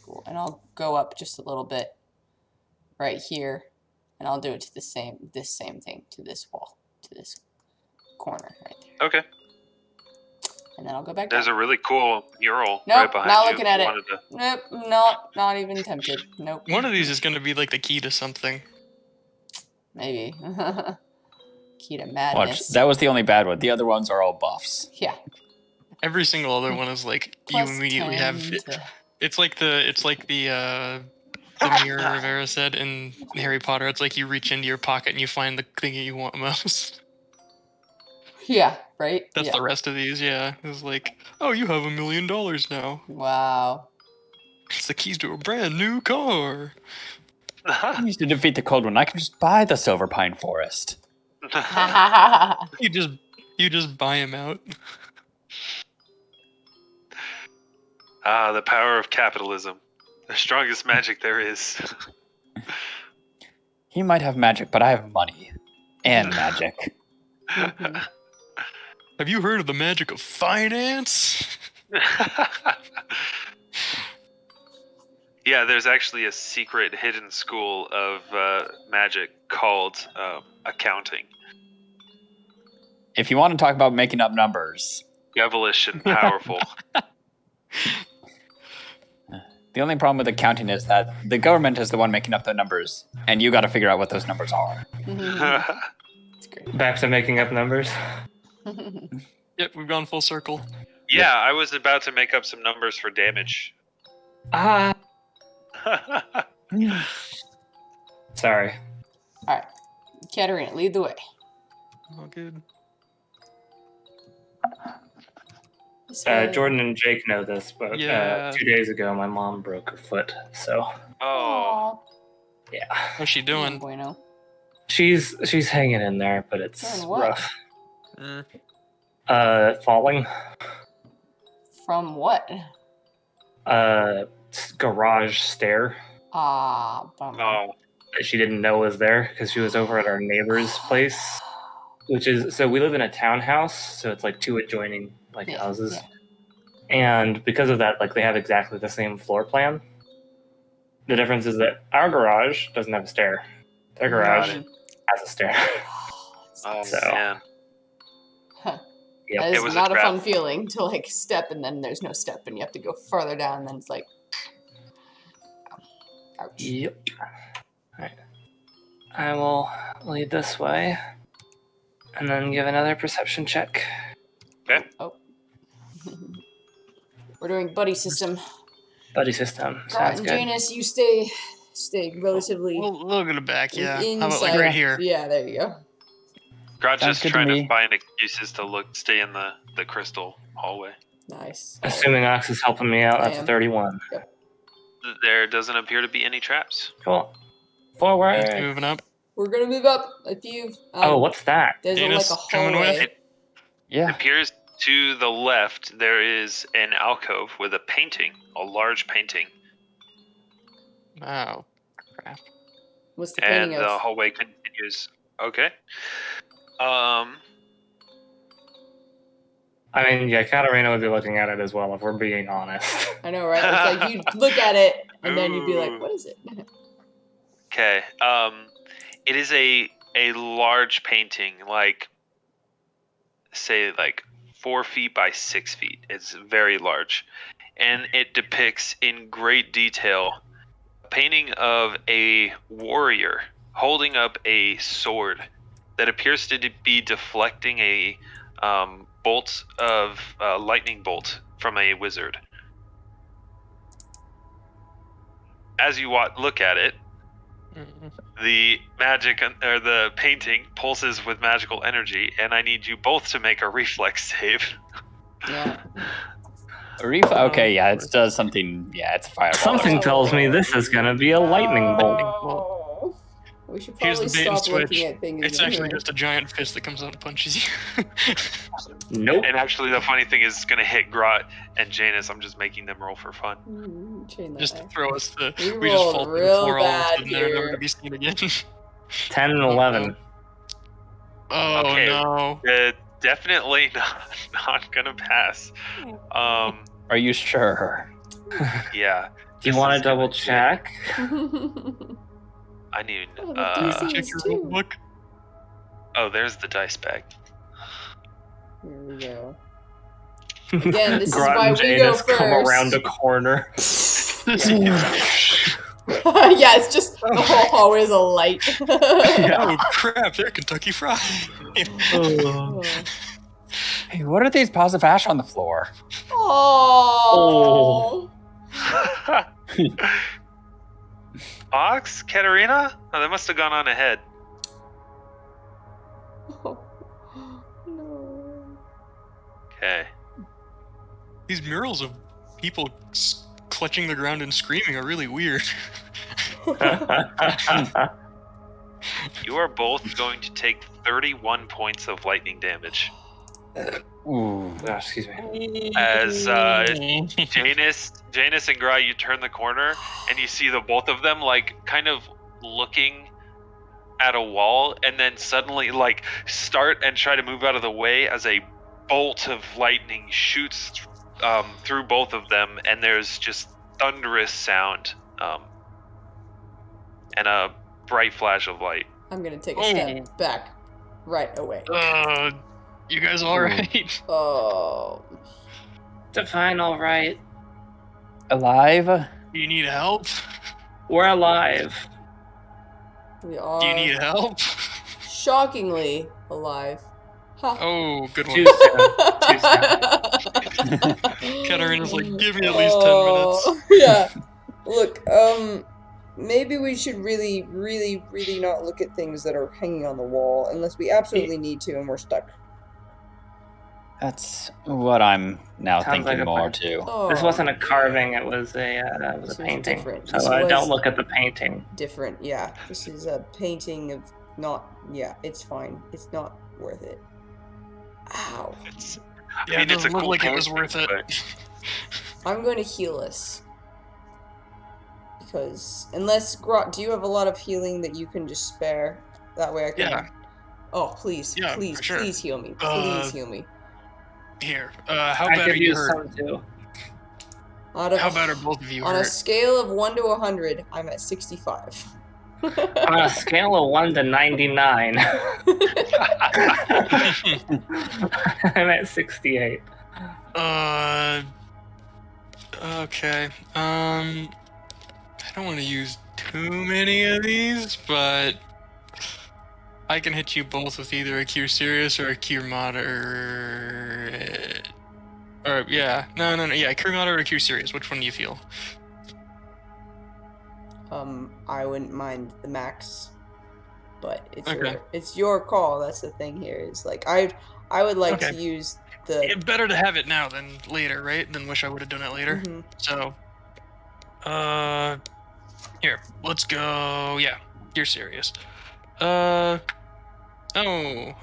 Cool. And I'll go up just a little bit right here, and I'll do it to this same thing, to this wall, to this corner right there. Okay. And then I'll go back There's down. a really cool mural Nope, right behind not you. looking at You it. wanted to- Nope, not even tempted. Nope. One of these is going to be like the key to something. Maybe. Key to Watch, madness. that was the only bad one. The other ones are all buffs. Yeah. Every single other one is like Plus you immediately 10 have. to- It's like the mirror Rivera said in Harry Potter. It's like you reach into your pocket and you find the thing that you want most. Yeah, right? That's Yeah. the rest of these, yeah. It's like, oh, you have $1 million now. Wow. It's the keys to a brand new car. I used to defeat the cold one. I can just buy the Silver Pine Forest. You just buy him out. Ah, the power of capitalism. The strongest magic there is. He might have magic, but I have money. And magic. Have you heard of the magic of finance? Yeah, there's actually a secret hidden school of magic called accounting. If you want to talk about making up numbers, Devilish and powerful. the only problem with accounting is that the government is the one making up the numbers, and you got to figure out what those numbers are. It's great. Back to making up numbers. Yep, we've gone full circle. Yeah, I was about to make up some numbers for damage. Ah. Sorry. Alright. Katarina, lead the way. Oh, good. This way. Jordan and Jake know this, but Yeah. 2 days ago my mom broke her foot, so Oh, Aw. yeah. How's she doing? Bueno. She's hanging in there, but it's Doing what? rough. Mm. Falling. From what? Garage stair Ah, bummer. oh. that she didn't know was there because she was over at our neighbor's place, which is, so we live in a townhouse, so it's like two adjoining like Yeah, houses. yeah. And because of that, like they have exactly the same floor plan. The difference is that our garage doesn't have a stair. Their garage Got it. has a stair. Oh, So- man. Huh. Yep. That It is was a not a trap. fun feeling to like step and then there's no step and you have to go further down and then it's like ouch. Yep. Alright. I will lead this way and then give another perception check. Oh. We're doing buddy system. Buddy system. Grot Sounds and good. Janus, you stay relatively A little bit of back, yeah. How about inside. like right here? Yeah, there you go. Grot's Sounds just good to trying to me. find excuses to stay in the crystal hallway. Nice. Assuming Ox is helping me out, I that's a am. 31. There doesn't appear to be any traps. Cool. Forward. Moving up. We're gonna move up a few. Oh, what's that? There's Janus like a coming with? hallway. It Yeah. appears to the left there is an alcove with a painting, a large painting, Wow. Crap. What's the and painting the of? hallway continues. Okay. I mean, yeah, Katarina would be looking at it as well if we're being honest. I know, right? It's like you look at it and then you'd be like, Ooh. "What is it?" Okay. It is a large painting, like say 4 feet by 6 feet. It's very large, and it depicts in great detail a painting of a warrior holding up a sword that appears to be deflecting a bolt of lightning bolt from a wizard. As you look at it, the magic or the painting pulses with magical energy, and I need you both to make a reflex save. Yeah. Okay, yeah, it does something. Yeah, it's a fireball. Something tells me this is going to be a lightning bolt. Oh. We should Here's probably the bait and stop looking switch. at things. It's in actually here. just a giant fist that comes out and punches you. Nope. And actually, the funny thing is, it's going to hit Grot and Janus. I'm just making them roll for fun. Chain that Just back. throw us the. We We just rolled fall to the real floor all of a bad sudden. They're never here. to be seen again. 10 and 11. Oh Okay. no. Definitely not gonna pass. Are you sure? Yeah. Do you want to double check? I need. Oh, the DC Check is your 2. book. Oh, there's the dice bag. Here we go. Again, this is Grot why and we go Janus come first. around a corner. Yeah, it's just the whole hallway is a light. Oh crap! They're Kentucky Fried. Oh. Hey, what are these piles of ash on the floor? Oh. Ox? Katarina? Oh, they must have gone on ahead. No. Okay. These murals of people clutching the ground and screaming are really weird. You are both going to take 31 points of lightning damage. Ooh. Oh, excuse me. As Janus and Gra, you turn the corner and you see the both of them like kind of looking at a wall, and then suddenly like start and try to move out of the way as a bolt of lightning shoots through both of them, and there's just thunderous sound and a bright flash of light. I'm gonna take a step back right away. You guys all right? Oh. Define all right. Alive? Do you need help? We're alive. We are Do you need help? shockingly alive. Ha. Oh, good one. Too soon. Katarina's like, give me at least 10 minutes. Yeah. Look, maybe we should really not look at things that are hanging on the wall unless we absolutely need to and we're stuck. That's what I'm now Sounds thinking like a more plan. too. Oh, This wasn't a carving, it was a This was painting. different. So This I was- don't look at the painting. different. Yeah, this is a painting of not. Yeah, it's fine. It's not worth it. Ow. It's, Yeah, it doesn't look like it was worth it. but I'm going to heal us. Because, unless, Grot, do you have a lot of healing that you can just spare? That way I can... Yeah. Oh, please, Yeah, please, for sure. please heal me. Please heal me. Here, how I bad are could you use hurt? some too. Out of, How bad are both of you on a hurt? scale of 1 to 100, I'm at 65. On a scale of 1 to 99, I'm at 68. Okay. I don't want to use too many of these, but I can hit you both with either a Cure Serious or a Cure Moderate. Or, yeah. No. Yeah, Cure Moderate or Cure Serious. Which one do you feel? I wouldn't mind the max, but Okay. it's your call. That's the thing here. Is like I would like to Okay. use the. It's better to have it now than later, right? Than wish I would have done it later. Mhm. So, here, let's go. Yeah, you're serious. Oh,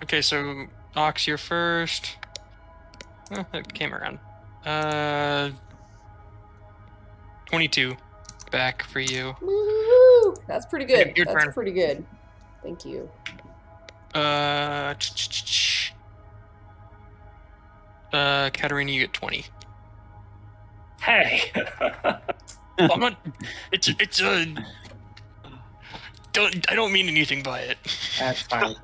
okay, so Ox, you're first. Oh, that came around. 22 back for you. Woo! That's pretty good. Your That's turn. pretty good. Thank you. Katarina, you get 20. Hey! I'm not. It's I don't mean anything by it. That's fine.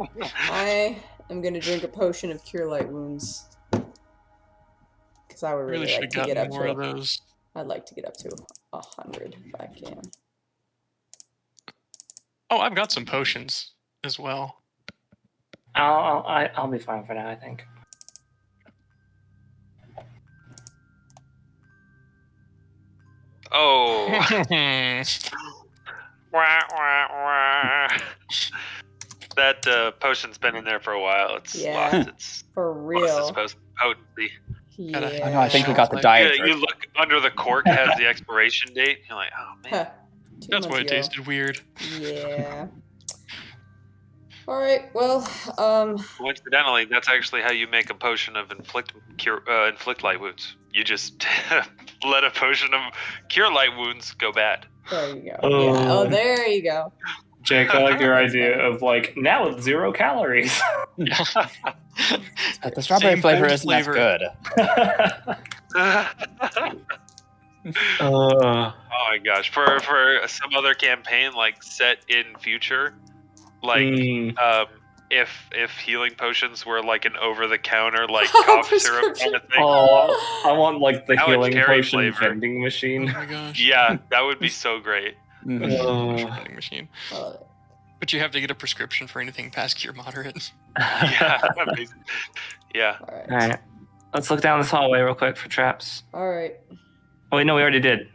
I am gonna drink a potion of cure light wounds because I would really Really should like have to get gotten up more of to. those. I'd like to get up to 100 if I can. Oh, I've got some potions as well. I'll be fine for now, I think. oh, wah, wah, wah. That potion's been in there for a while. It's Yeah. lost its For lost its real. potency. Yeah. Oh no, I think we got the Like, diet. You look under the cork, has the expiration date. You're like, oh man. Huh. 2 That's why it months ago. tasted weird. Yeah. All right. Well, Coincidentally, that's actually how you make a potion of inflict light wounds. You just let a potion of cure light wounds go bad. there you go. Oh. Yeah. Oh, there you go. Jake, I like your idea of like, now it's 0 calories. Yeah. The strawberry Same flavor old isn't flavor. as good. Oh my gosh! For some other campaign like set in future, like if healing potions were like an over the counter like cough syrup kind of thing. Oh, I want like the Now a healing cherry potion flavor. vending Oh machine. my gosh. Yeah, that would be so great. Vending machine. Uh, But you have to get a prescription for anything past cure moderate. Yeah, amazing. Yeah. all right. All right, let's look down this hallway real quick for traps. All right. Oh wait, no, we already did,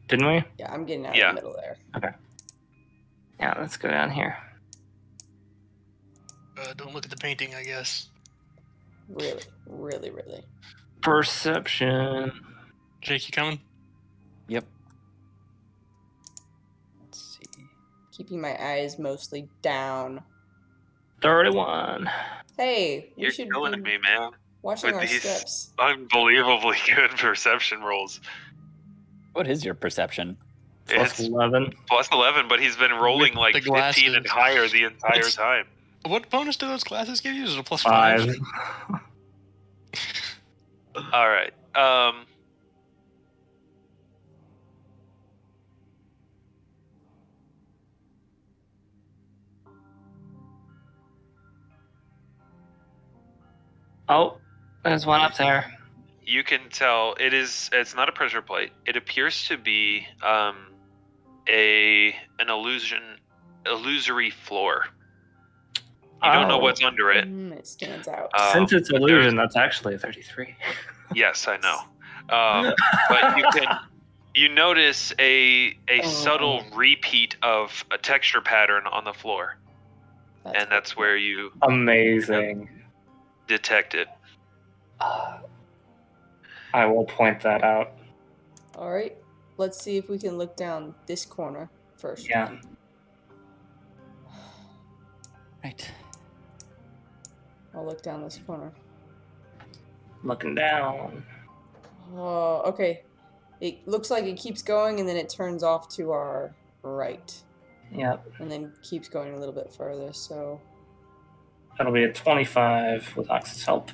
didn't we? Yeah, I'm getting out Yeah. of the middle there. Yeah, let's go down here. Don't look at the painting, I guess. Really, really, really. Perception. Jake, you coming? Yep. Let's see. Keeping my eyes mostly down. 31. Hey, we You're should killing be me, man. watching with our these- steps. Unbelievably good perception rolls. What is your perception? Plus It's 11. plus 11, but he's been rolling With like the 15 and glasses. higher the entire It's- time. What bonus do those classes give you? Is it a plus 5. 5? All right. Oh, there's one up there. You can tell it's not a pressure plate. It appears to be an illusory floor. You don't know Oh. what's under it. It stands out. Since it's but illusion, that's actually a 33. Yes, I know. But you notice a subtle repeat of a texture pattern on the floor, and that's where you Amazing. detect it. I will point that out. All right. Let's see if we can look down this corner first. Yeah. Right. I'll look down this corner. Looking down. Oh, okay. It looks like it keeps going and then it turns off to our right. Yep. And then keeps going a little bit further, so... That'll be a 25 with Ox's help.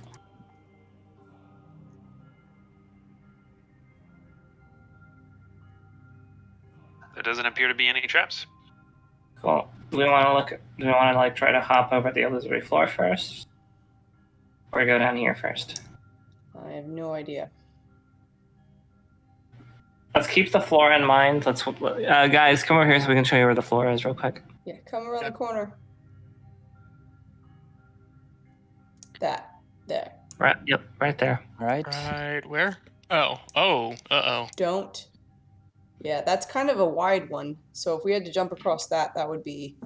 There doesn't appear to be any traps. Cool. Do we want to like try to hop over the illusory floor first? Or go down here first? I have no idea. Let's keep the floor in mind. Let's guys, come over here so we can show you where the floor is real quick. Yeah, come around the corner. That. There. Right. Yep. Right there. All right. Right, where? Oh. Don't. Yeah, that's kind of a wide one. So if we had to jump across that, that would be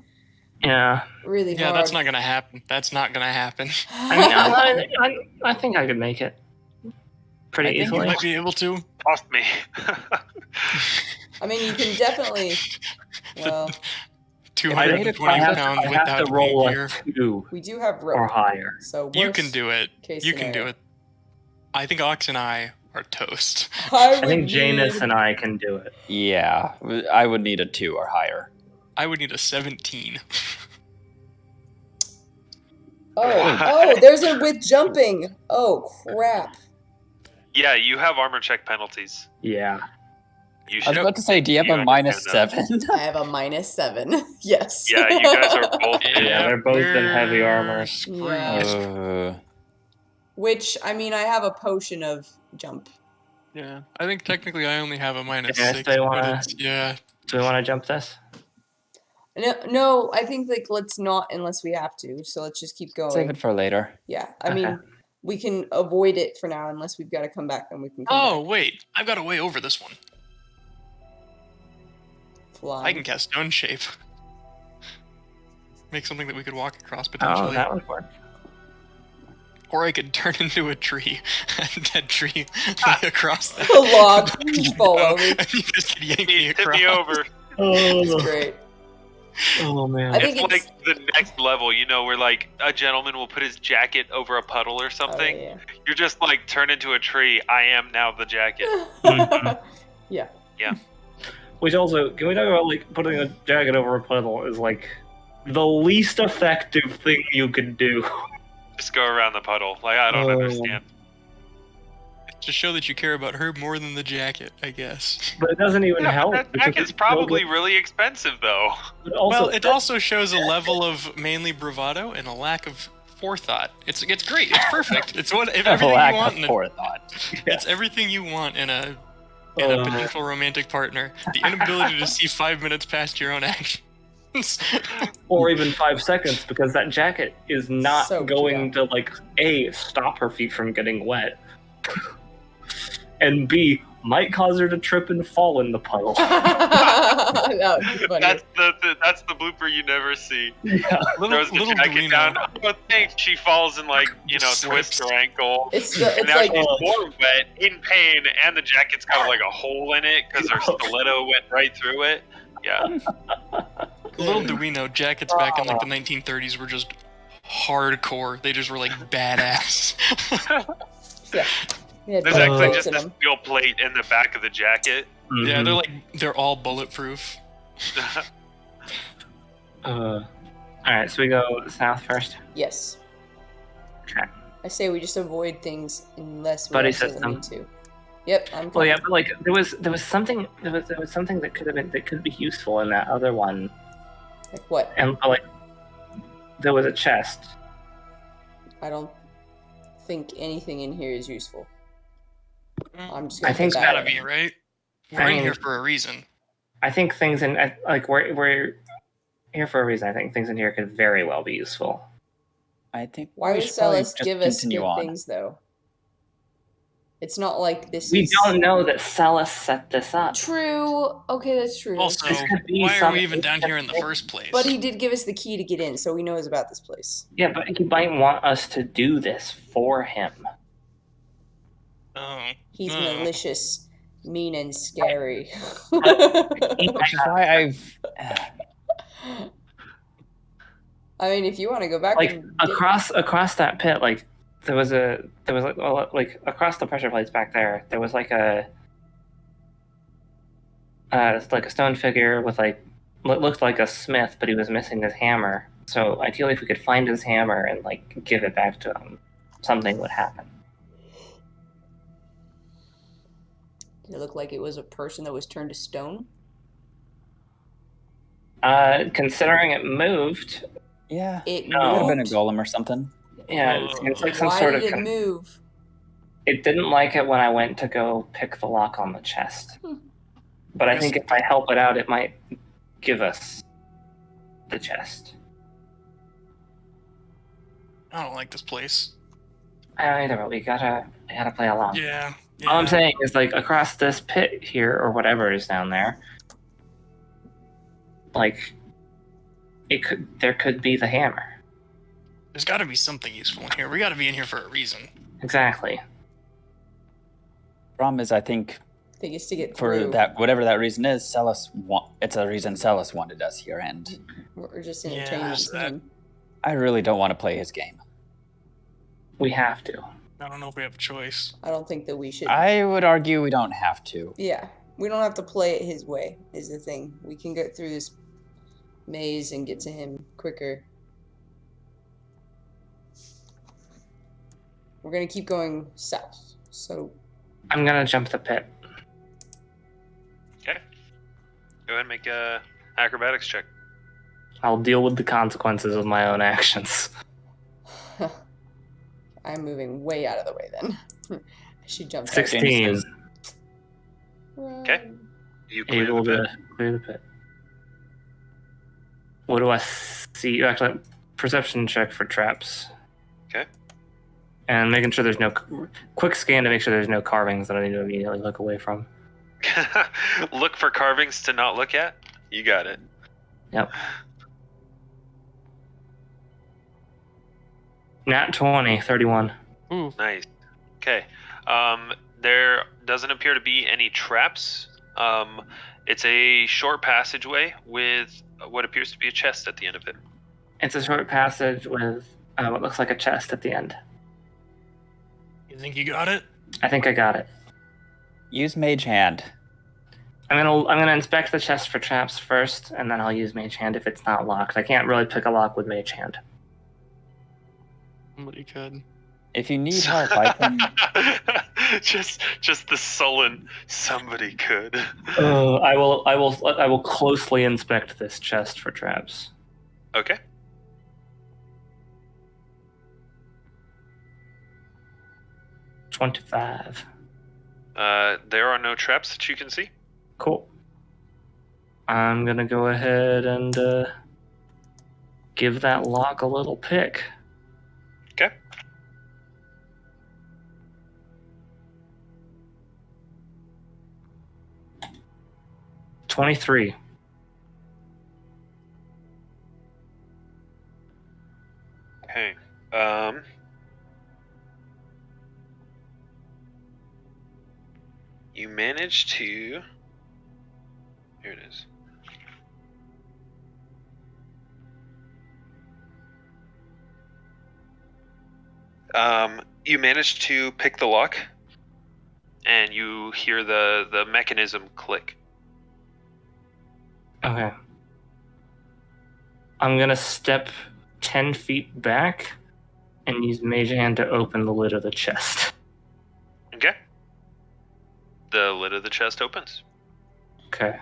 Yeah. really Yeah, hard. that's not gonna happen. That's not gonna happen. I mean, I think I could make it pretty I think You easily. might be able to. Tossed me. I mean, you can definitely... Well, 220 I pounds have without to roll gear. a 2 we do have or rope. higher. So You worst can do it. case You can do scenario. it. I think Ox and I are toast. I I think would Janus need- and I can do it. Yeah, I would need a 2 or higher. I would need a 17. Oh, there's a with jumping. Oh, crap. Yeah, you have armor check penalties. Yeah. You I was should. about to say, do you have You a minus understand 7? I have a -7. Yes. Yeah, you guys are both. Yeah, they're both in heavy armor. Yeah. Which, I mean, I have a potion of jump. Yeah, I think technically I only have a minus Yeah, 6. they but wanna- it's, yeah. Do we want to jump this? No, I think, like, let's not unless we have to. So let's just keep going. Save it for later. Yeah, I mean, we can avoid it for now unless we've got to come back, then we can come Oh, back. wait. I've got a way over this one. Fly. I can cast Stone Shape. Make something that we could walk across Oh, potentially. that would work. Or I could turn into a tree. A dead tree. Lay across the A log. Fall Oh, over. and you just yank me Hit across. me over. It's great. Oh man. I think It's it's... like the next level, you know, where like a gentleman will put his jacket over a puddle or Oh, something. yeah. You're just like turn into a tree. I am now the jacket. Yeah. Which also, can we talk about like putting a jacket over a puddle is like the least effective thing you could do. Just go around the puddle. Like, I don't understand. To show that you care about her more than the jacket, I guess. But it doesn't even help. That jacket's probably really expensive, though. Well, it also shows a level of mainly bravado and a lack of forethought. It's great. It's perfect. It's everything you want in forethought. It's everything you want in a potential romantic partner. The inability to see 5 minutes past your own actions. Or even 5 seconds, because that jacket is not So going to, like, A, stop her feet from getting wet, and B, might cause her to trip and fall in the puddle. That would be funny. That's the blooper you never see. Yeah. Throws the jacket down. Oh, thanks. She falls and, like, twists her ankle. It's And now like she's more wet, in pain, and the jacket's got like a hole in it because her stiletto went right through it. Yeah. Little do we know, jackets back in like the 1930s were just hardcore. They just were like badass. yeah. Yeah, There's actually bullets just in this them. steel plate in the back of the jacket. Yeah, they're all bulletproof. Alright, so we go south first. Yes. Okay. I say we just avoid things unless we Buddy absolutely system. need to. Yep, I'm Well, yeah, coming. but like there was something that could be useful in that other one, Like what? and like there was a chest. I don't think anything in here is useful. I'm just I gonna think put It's that gotta way. be, right? We're I in mean- here for a reason. I think things in like we're here for a reason. I think things in here could very well be useful. I think Why we would should probably Celis just give us continue good on. things though? It's not like this We is don't know that Celis set this up. true. Okay, that's true. Also, This could be why are some- we even down here in the first place? But he did give us the key to get in, so he knows about this place. Yeah, but he might want us to do this for him. Oh. He's Oh. malicious, mean, and scary. Which is why I've. I mean, if you want to go back Like and across that pit, like there was like across the pressure plates back there. There was like a stone figure with like what looked like a smith, but he was missing his hammer. So ideally, if we could find his hammer and like give it back to him, something would happen. Did it look like it was a person that was turned to stone? Considering it moved, Yeah. It No. Could have been a moved. golem or something. yeah, it's like some Why sort did of. it move? It didn't like it when I went to go pick the lock on the chest. But I think if I help it out, it might give us the chest. I don't like this place. I don't either, but we gotta play along. Yeah. All I'm saying is, like, across this pit here, or whatever is down there, like, there could be the hammer. There's got to be something useful in here. We got to be in here for a reason. Exactly. Problem is, I think Thing is to get for through. that, whatever that reason is, it's a reason Celis wanted us here, and We're just Yeah, entertaining there's that. him. I really don't want to play his game. We have to. I don't know if we have a choice. I don't think that we should. I would argue we don't have to. Yeah, we don't have to play it his way. Is the thing. We can get through this maze and get to him quicker. We're gonna keep going south. So I'm gonna jump the pit. Okay. Go ahead and make a acrobatics check. I'll deal with the consequences of my own actions. I'm moving way out of the way then. I should jump. 16. Okay. You clear Able the to pit. clear the pit. What do I see? Actually, perception check for traps. Okay. And making sure there's no quick scan to make sure there's no carvings that I need to immediately look away from. Look for carvings to not look at. You got it. Yep. Nat 20, 31. Nice. Okay. There doesn't appear to be any traps. It's a short passageway with what appears to be a chest at the end of it. It's a short passage with what looks like a chest at the end. You think you got it? I think I got it. Use Mage Hand. I'm gonna inspect the chest for traps first, and then I'll use Mage Hand if it's not locked. I can't really pick a lock with Mage Hand. Somebody could. If you need help, I can. just the sullen. Somebody could. I will closely inspect this chest for traps. Okay. $25. There are no traps that you can see. Cool. I'm gonna go ahead and give that lock a little pick. Okay. $23. Okay. You managed to. Here it is. You managed to pick the lock, and you hear the mechanism click. Okay. I'm gonna step 10 feet back and use Mage Hand to open the lid of the chest. Okay. The lid of the chest opens. Okay.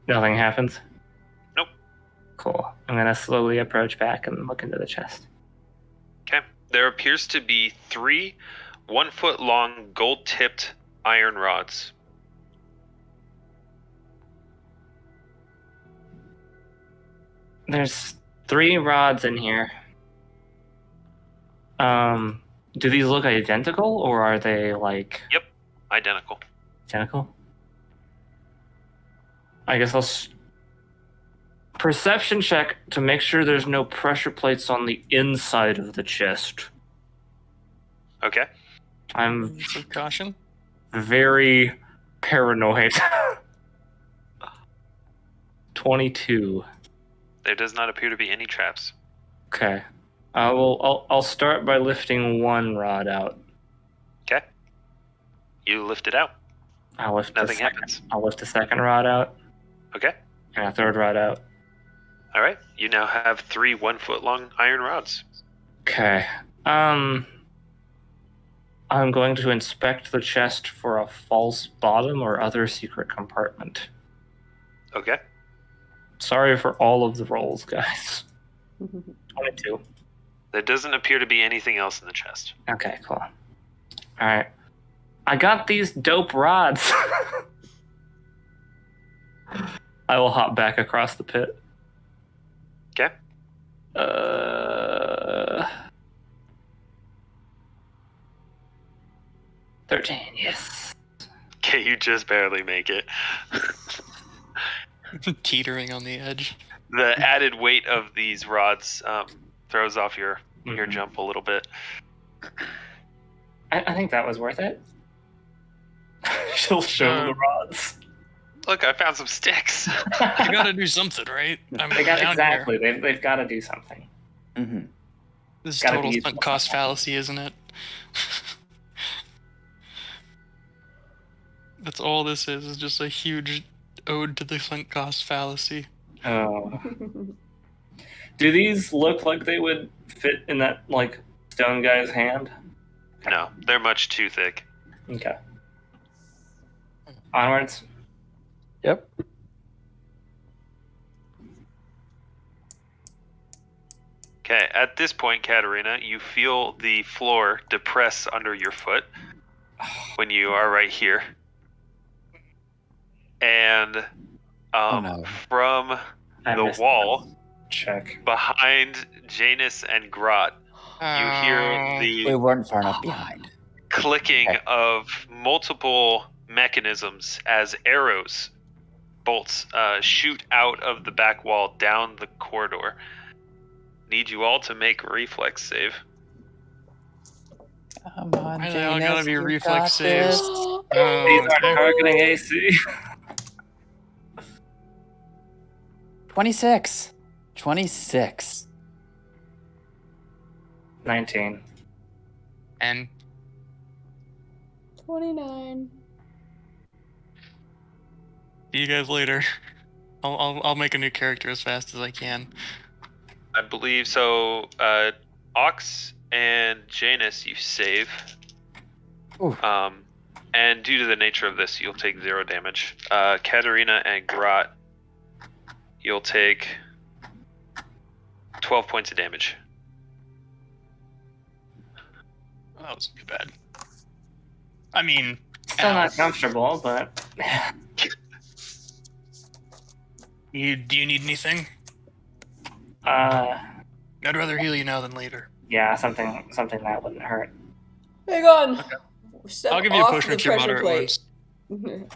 Nothing happens? Nope. Cool. I'm gonna slowly approach back and look into the chest. Okay. There appears to be 3 1-foot-long gold-tipped iron rods. There's 3 rods in here. Do these look identical, or are they like... Yep, identical. Identical? I guess I'll... Perception check to make sure there's no pressure plates on the inside of the chest. Okay. I'm Some caution. very paranoid. 22. There does not appear to be any traps. Okay. I'll start by lifting 1 rod out. Okay. You lift it out. I'll lift Nothing happens. I'll lift a 2nd rod out Okay. and a 3rd rod out. All right. You now have 3 1-foot-long iron rods. Okay. I'm going to inspect the chest for a false bottom or other secret compartment. Okay. Sorry for all of the rolls, guys. 22. There doesn't appear to be anything else in the chest. Okay, cool. Alright. I got these dope rods. I will hop back across the pit. Okay. 13, yes. Okay, you just barely make it. Teetering on the edge. The added weight of these rods throws off your Mhm. jump a little bit. I think that was worth it. She'll show the rods. Look, I found some sticks. You gotta do something, right? I'm They got down exactly. here. They've got to do something. Mm-hmm. This is Gotta total be used sunk for cost something. fallacy, isn't it? That's all this is just a huge ode to the sunk cost fallacy. Oh. Do these look like they would fit in that like stone guy's hand? No, they're much too thick. Okay. Onwards. Yep. Okay, at this point, Katarina, you feel the floor depress under your foot when you are right here. And no. from I the missed wall Check. behind Janus and GROTT, you hear We the weren't far enough behind. clicking Okay. of multiple mechanisms as arrows, bolts, shoot out of the back wall down the corridor. Need you all to make a reflex save. Come on, Why the hell Janus, gotta be you reflex got this. saves? These aren't targeting AC. 26. 26. 19. And 29. See you guys later. I'll make a new character as fast as I can. I believe so. Aux and Janus, you save. Ooh. And due to the nature of this, you'll take 0 damage. Katarina and GROTT, you'll take 12 points of damage. That wasn't too bad. I mean, Still not comfortable, but do you need anything? I'd rather heal you now than later. yeah, something that wouldn't hurt. Hang on. Okay. Step I'll give you a off push the with your pressure moderate plate. ones.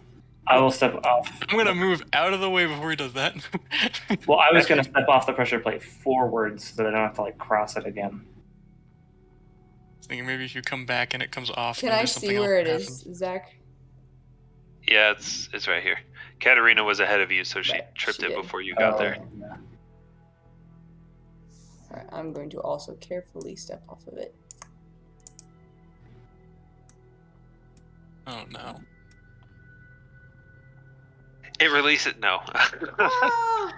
I will step off. I'm gonna move out of the way before he does that. Well, I was gonna step off the pressure plate forwards so that I don't have to like cross it again. Thinking maybe if you come back and it comes off. Can then I there's see something where it else is, that Zach? Yeah, it's right here. Katarina was ahead of you, so she Right, tripped she it did. before you got there. Yeah. Alright, I'm going to also carefully step off of it. happened. Oh no. It releases. No. Ah!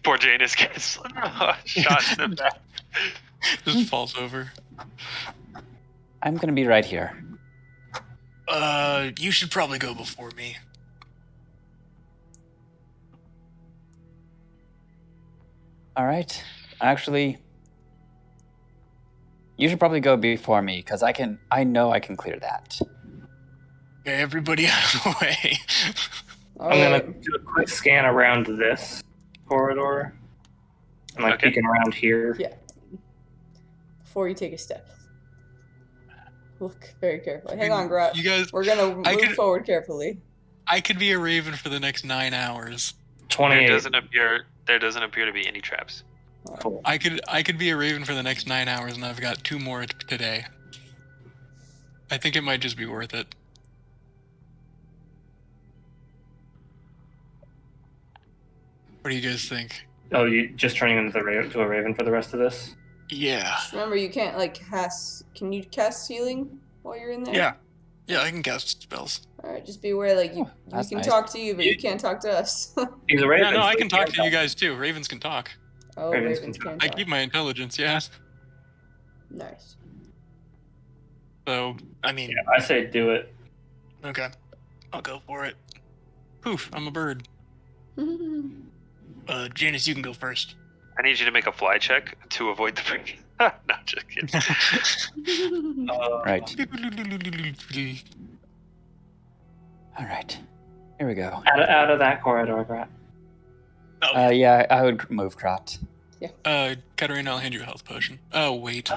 Poor Janus gets shot in the back. Just falls over. I'm gonna be right here. You should probably go before me. All right. Actually, you should probably go before me because I know I can clear that. Okay, everybody out of the way. I'm gonna Alright. do a quick scan around this corridor. I'm like Okay. peeking around here. Yeah. Before you take a step. Look very carefully. Hang on, GROTT. You guys, We're gonna move I could- forward carefully. I could be a raven for the next 9 hours. 28. There doesn't appear to be any traps. Cool. I could be a raven for the next 9 hours, and I've got 2 more today. I think it might just be worth it. What do you guys think? Oh, you just turning into a raven for the rest of this? Yeah. Just remember, you can't like cast. Can you cast healing while you're in there? Yeah, I can cast spells. All right, just be aware. Like we that's can nice. talk to you, but you can't talk to us. He's a raven. Yeah, no, I so can he talk can't to you guys too. Ravens can talk. Oh, Ravens ravens can can't I talk. keep my intelligence, yeah. Nice. So, I mean, Yeah, I say do it. okay. I'll go for it. Poof, I'm a bird. Janus, you can go first. I need you to make a fly check to avoid the freak. No, just kidding. Right. All right. Here we go. Out of that corridor, Grat. Yeah, I would move GROTT. Katarina, I'll hand you a health potion. Oh, wait.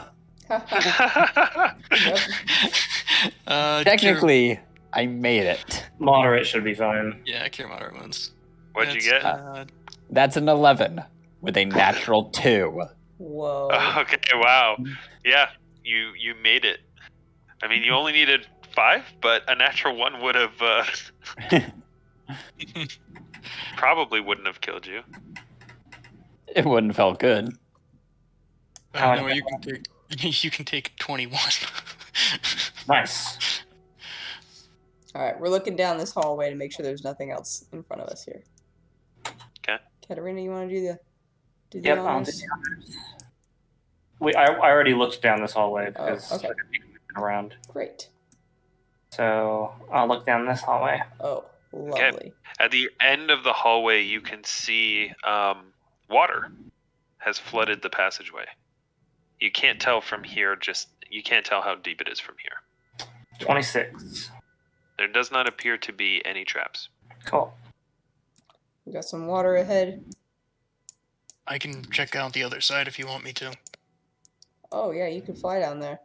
Technically, I made it. Moderate should be fine. Yeah, cure moderate wounds. What'd you That's, get? That's an 11 with a natural 2. Whoa. Okay, wow. Yeah, you made it. I mean, you only needed 5, but a natural 1 would have probably wouldn't have killed you. It wouldn't have felt good. no, you can take 21. Nice. All right, we're looking down this hallway to make sure there's nothing else in front of us here. Okay. Katarina, you want to do the Yep, I'll do honors? the honors. Wait, I already looked down this hallway because okay. I could peek around. Great. So I'll look down this hallway. Oh, lovely. At the end of the hallway, you can see water has flooded the passageway. You can't tell from here. You can't tell how deep it is from here. 26. There does not appear to be any traps. Cool. We got some water ahead. I can check out the other side if you want me to. Oh yeah, you can fly down there.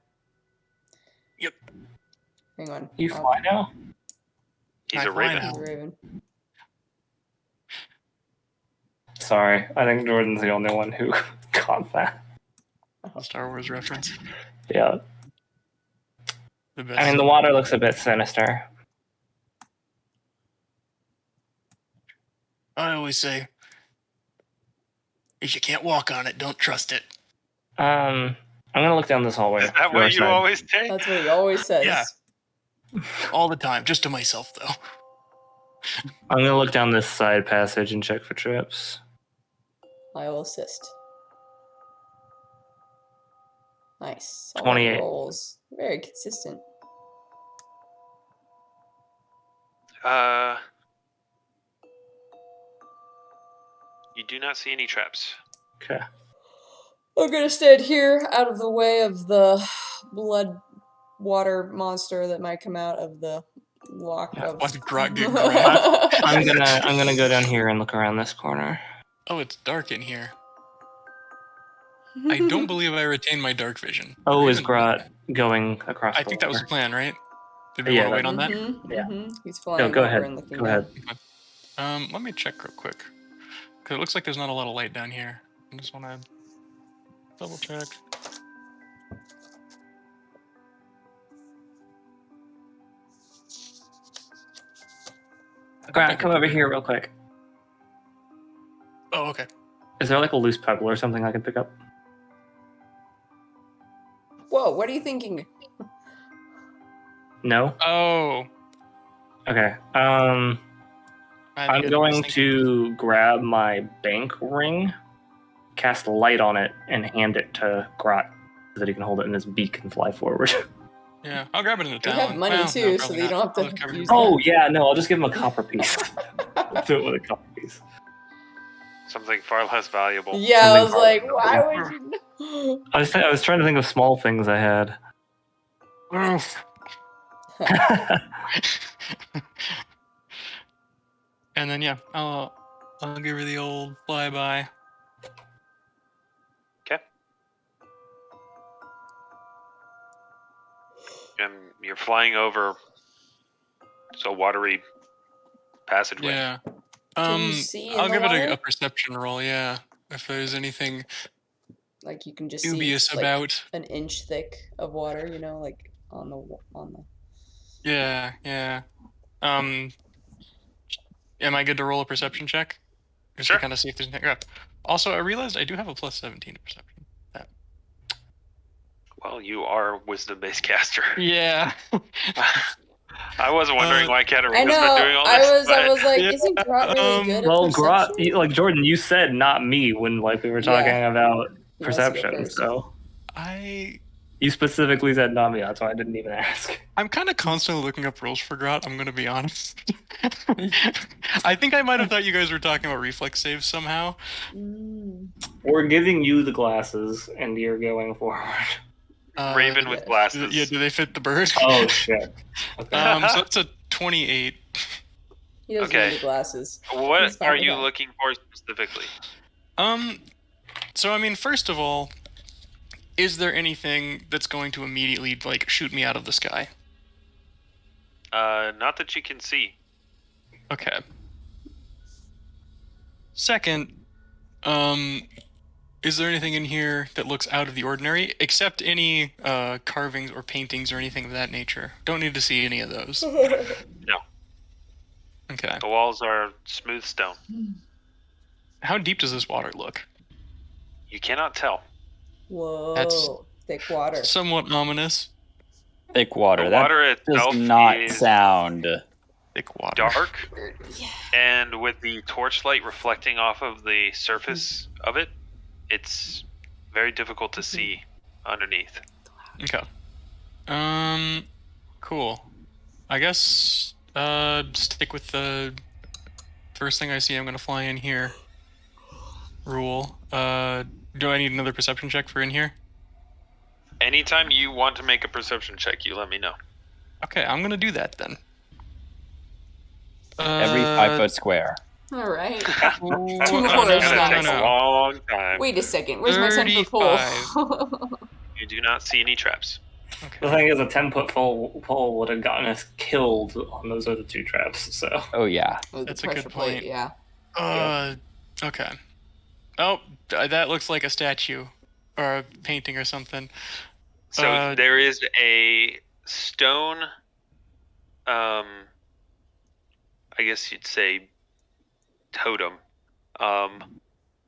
Yep. Hang on. You fly now? He's I a fly raven. now. He's a raven. Sorry, I think Jordan's the only one who caught that. Star Wars reference. Yeah. The best. I mean, the water looks a bit sinister. I always say, if you can't walk on it, don't trust it. I'm gonna look down this hallway. Is that Your what you side. always say? That's what he always says. Yeah. All the time, just to myself though. I'm gonna look down this side passage and check for traps. I will assist. Nice. All 28. rolls. Very consistent. You do not see any traps. Okay. I'm gonna stand here out of the way of the blood water monster that might come out of the lock of. Watch Grot get grabbed. I'm gonna go down here and look around this corner. Oh, it's dark in here. I don't believe I retained my dark vision. Oh, Or is even- Grot going across? I the think that was the water? plan, right? Did we Yeah, want to wait on that? Yeah. He's flying go over ahead. and looking Go down. ahead. Let me check real quick. Because it looks like there's not a lot of light down here. I just want to double check. Grant, come over here real quick. Oh, okay. Is there like a loose pebble or something I can pick up? Whoa, what are you thinking? No? Oh. Okay. I I'm think going I was thinking- to grab my bank ring, cast light on it, and hand it to Grot so that he can hold it in his beak and fly forward. Yeah, I'll grab it in the You talon. have money Well, too, no, so probably that you don't not. have I'll to just cover use it. Oh, yeah, no, I'll just give him a copper piece. Do it with a copper piece. Something far less valuable. Yeah, I was Something like, far- why would you know? I was trying to think of small things I had. And then yeah, I'll give her the old flyby. Okay. And you're flying over. It's a watery passageway. Yeah. Can you see in I'll the give it water? a perception roll. Yeah, if there's anything Like you can just dubious see like, about. an inch thick of water, you know, like on the. Yeah, yeah. Am I good to roll a perception check? Just Sure. to kind of see if there's anything. Yeah. Also, I realized I do have a plus 17 to perception. Well, you are a wisdom-based caster. Yeah. I was wondering why I Katarina's know. been doing all this. I was like, Yeah, isn't Grot really good at Well, Grot, perception? like Jordan, you said not me when like we were talking Yeah. about He wants to go perception, first. so I you specifically said not me. That's why I didn't even ask. I'm kind of constantly looking up rules for Grot, I'm going to be honest. I think I might have thought you guys were talking about reflex saves somehow. Mm. We're giving you the glasses, and you're going forward. Raven with glasses. Yeah, do they fit the bird? Oh shit. Okay. So that's a 28. He doesn't Okay. need the glasses. What He's fine are with you that. looking for specifically? So I mean, first of all, is there anything that's going to immediately like shoot me out of the sky? Not that you can see. Okay. Second, is there anything in here that looks out of the ordinary, except any carvings or paintings or anything of that nature? Don't need to see any of those. No. Okay. The walls are smooth stone. How deep does this water look? You cannot tell. Whoa. That's- Thick water. Somewhat ominous. Thick water. The That water does itself not is sound. Thick water. dark, Yeah. and with the torchlight reflecting off of the surface of it, it's very difficult to see underneath. Okay. Cool. I guess stick with the first thing I see. I'm gonna fly in here. Rule. Do I need another perception check for in here? Anytime you want to make a perception check, you let me know. Okay, I'm gonna do that then. Every 5 foot square. All right. No, It's Two no, quarters no, gonna now. no, take a no. long time. Wait a second. Where's my 10-foot pole? You do not see any traps. The Okay. thing is, a 10-foot pole would have gotten us killed on those other two traps. So Oh yeah. With That's the a good pressure plate, point. yeah. Okay. Oh, that looks like a statue or a painting or something. So there is a stone, I guess you'd say totem,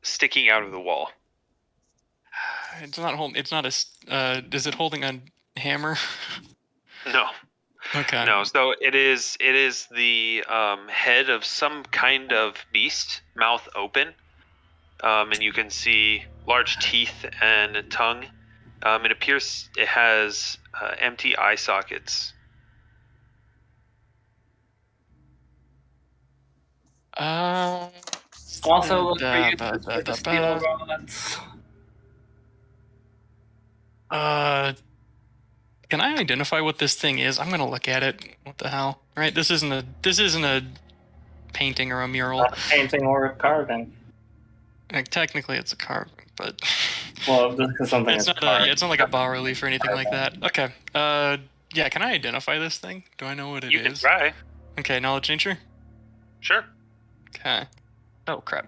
sticking out of the wall. It's not holding. It's not a. Is it holding a hammer? No. Okay. No, so it is the head of some kind of beast, mouth open, and you can see large teeth and a tongue. It appears it has empty eye sockets. Also, look for uses for the steel rods. Can I identify what this thing is? I'm gonna look at it. What the hell? Right? This isn't a painting or a mural. Not a painting or a carving. Like, technically, it's a carving, but Well, because something it's is not carved. it's not like a bas relief or anything like that. Okay. Yeah. Can I identify this thing? Do I know what it is? You can try. Okay. Knowledge nature. Sure. Okay. Oh crap.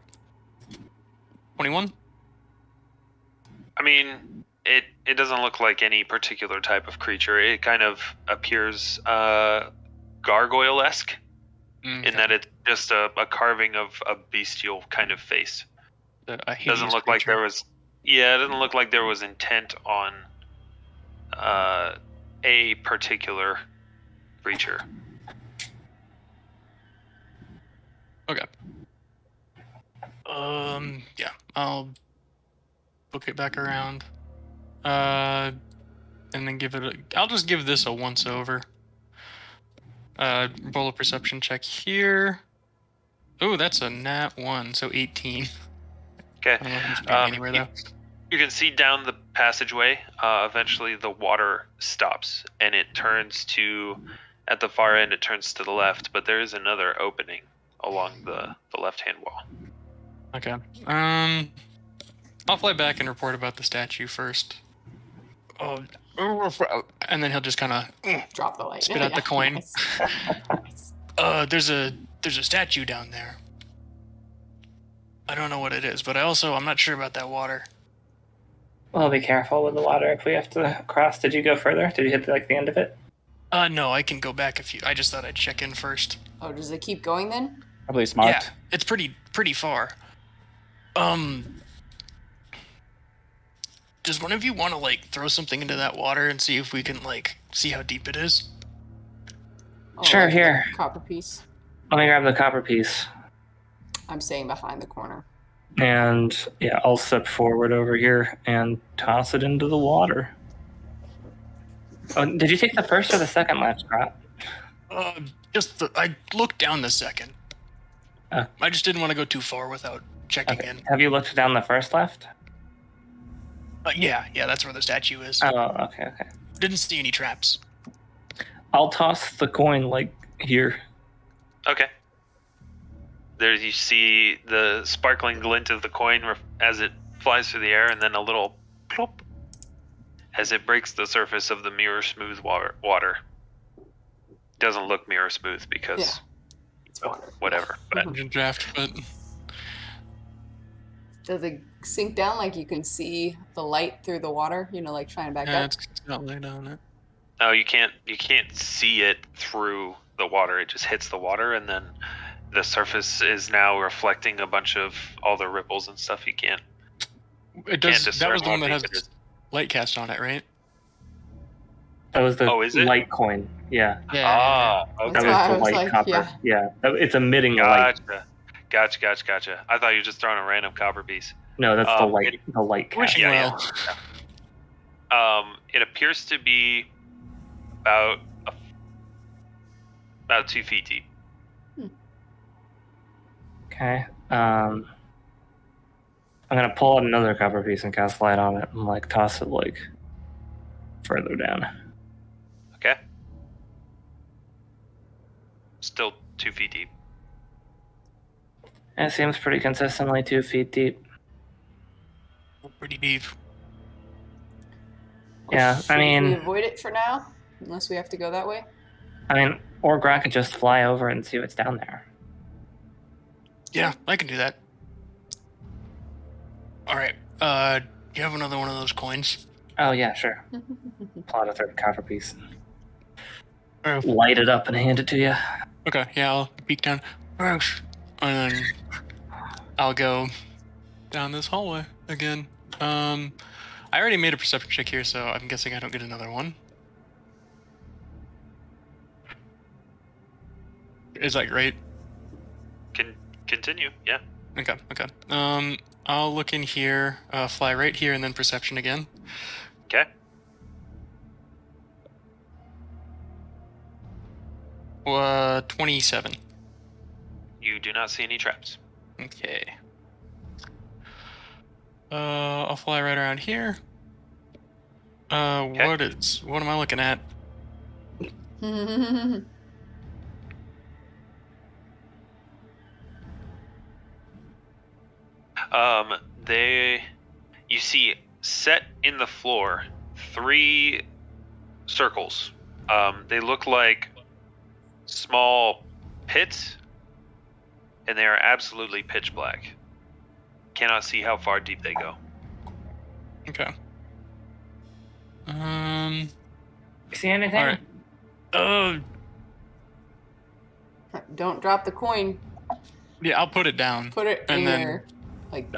21. I mean, it doesn't look like any particular type of creature. It kind of appears gargoyle-esque in that it's just a carving of a bestial kind of face. Doesn't look like there was. Yeah, it doesn't look like there was intent on a particular creature. Okay. Yeah, I'll book it back around. And then I'll just give this a once over. Roll a perception check here. Oh, that's a nat 1, so 18. Okay. I don't know if it's going anywhere though. You can see down the passageway. Eventually, the water stops, and it turns to, at the far end, it turns to the left. But there is another opening along the left-hand wall. Okay. I'll fly back and report about the statue first. Oh, and then he'll just kind of Drop the light. spit out the coin. Nice. There's a statue down there. I don't know what it is, but I'm not sure about that water. Well, be careful with the water if we have to cross. Did you go further? Did you hit the end of it? No, I can go back I just thought I'd check in first. Oh, does it keep going then? Probably smart. Yeah, it's pretty far. Does one of you want to throw something into that water and see if we can see how deep it is? Oh, Sure, like here. the copper piece. Let me grab the copper piece. I'm staying behind the corner. And yeah, I'll step forward over here and toss it into the water. Oh, did you take the first or the second left, GROTT? I looked down the second. Oh. I just didn't want to go too far without checking in. Have you looked down the first left? Yeah, that's where the statue is. Oh, okay. Didn't see any traps. I'll toss the coin here. Okay. There you see the sparkling glint of the coin as it flies through the air, and then a little plop as it breaks the surface of the mirror smooth water. Doesn't look mirror smooth because it's water. Whatever. But Draft, but Does it sink down you can see the light through the water? Shining back up. it's got light on it. no, you can't see it through the water. It just hits the water, and then the surface is now reflecting a bunch of all the ripples and stuff. You can't. It does. Can't That was the one that discern has what it light cast on it, right? That was the is it? light coin. Yeah. Yeah. Okay. That's That why I was the was light like, copper. Yeah. It's emitting light. Gotcha. I thought you were just throwing a random copper piece. No, that's the light cast. Wishing well. It appears to be about 2 feet deep. Okay. I'm gonna pull out another copper piece and cast light on it and toss it further down. Okay. Still 2 feet deep. It seems pretty consistently 2 feet deep. Pretty deep. Yeah, Should I mean, we avoid it for now, unless we have to go that way. or GROTT could just fly over and see what's down there. Yeah, I can do that. All right. You have another one of those coins? Oh yeah, sure. Pull out a third copper piece. Oh. Light it up and hand it to you. Okay. Yeah, I'll peek down. And then I'll go down this hallway again. I already made a perception check here, so I'm guessing I don't get another one. Is that great? Continue. Yeah. Okay. I'll look in here, fly right here, and then perception again. Okay. Uh, 27. You do not see any traps. Okay. I'll fly right around here. Okay. What am I looking at? You see set in the floor 3 circles. They look like small pits, and they are absolutely pitch black. Cannot see how far deep they go. Okay. You see anything? All right. Don't drop the coin. Yeah, I'll put it down. Put it And in then your,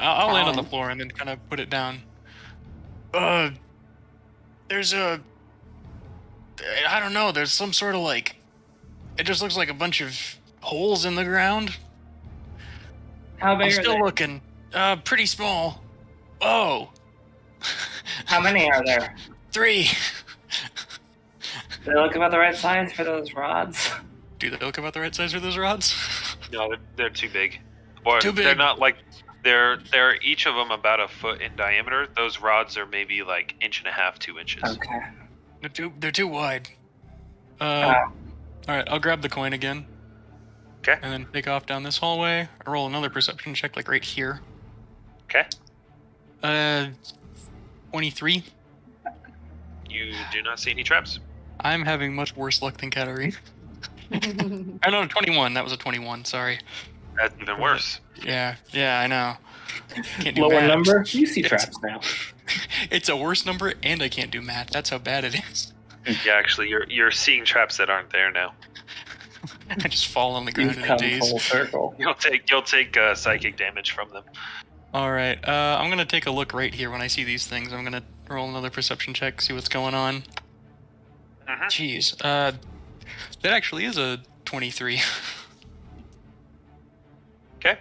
I'll land on the talon. floor and then kind of put it down. There's I don't know. There's some sort of like. It just looks like a bunch of holes in the ground. How big I'm are still they? looking. Pretty small. Oh. How many are there? 3. Do they look about the right size for those rods? Do they look about the right size for those rods? No, they're too big. Or Too big. they're not like they're each of them about a foot in diameter. Those rods are maybe like 1.5 to 2 inches. Okay. They're too wide. All right, I'll grab the coin again. Okay. And then take off down this hallway. I roll another perception check, like right here. Okay. 23. You do not see any traps. I'm having much worse luck than Katarina. Oh no, 21. That was a 21. Sorry. That's even worse. Yeah, I know. Can't do Lower math. number? You see traps now. It's a worse number, and I can't do math. That's how bad it is. Yeah, actually, you're seeing traps that aren't there now. I just fall on the ground You've in a come daze. full circle. You'll take psychic damage from them. All right, I'm gonna take a look right here when I see these things. I'm gonna roll another perception check, see what's going on. Mhm. Jeez, that actually is a 23. Okay.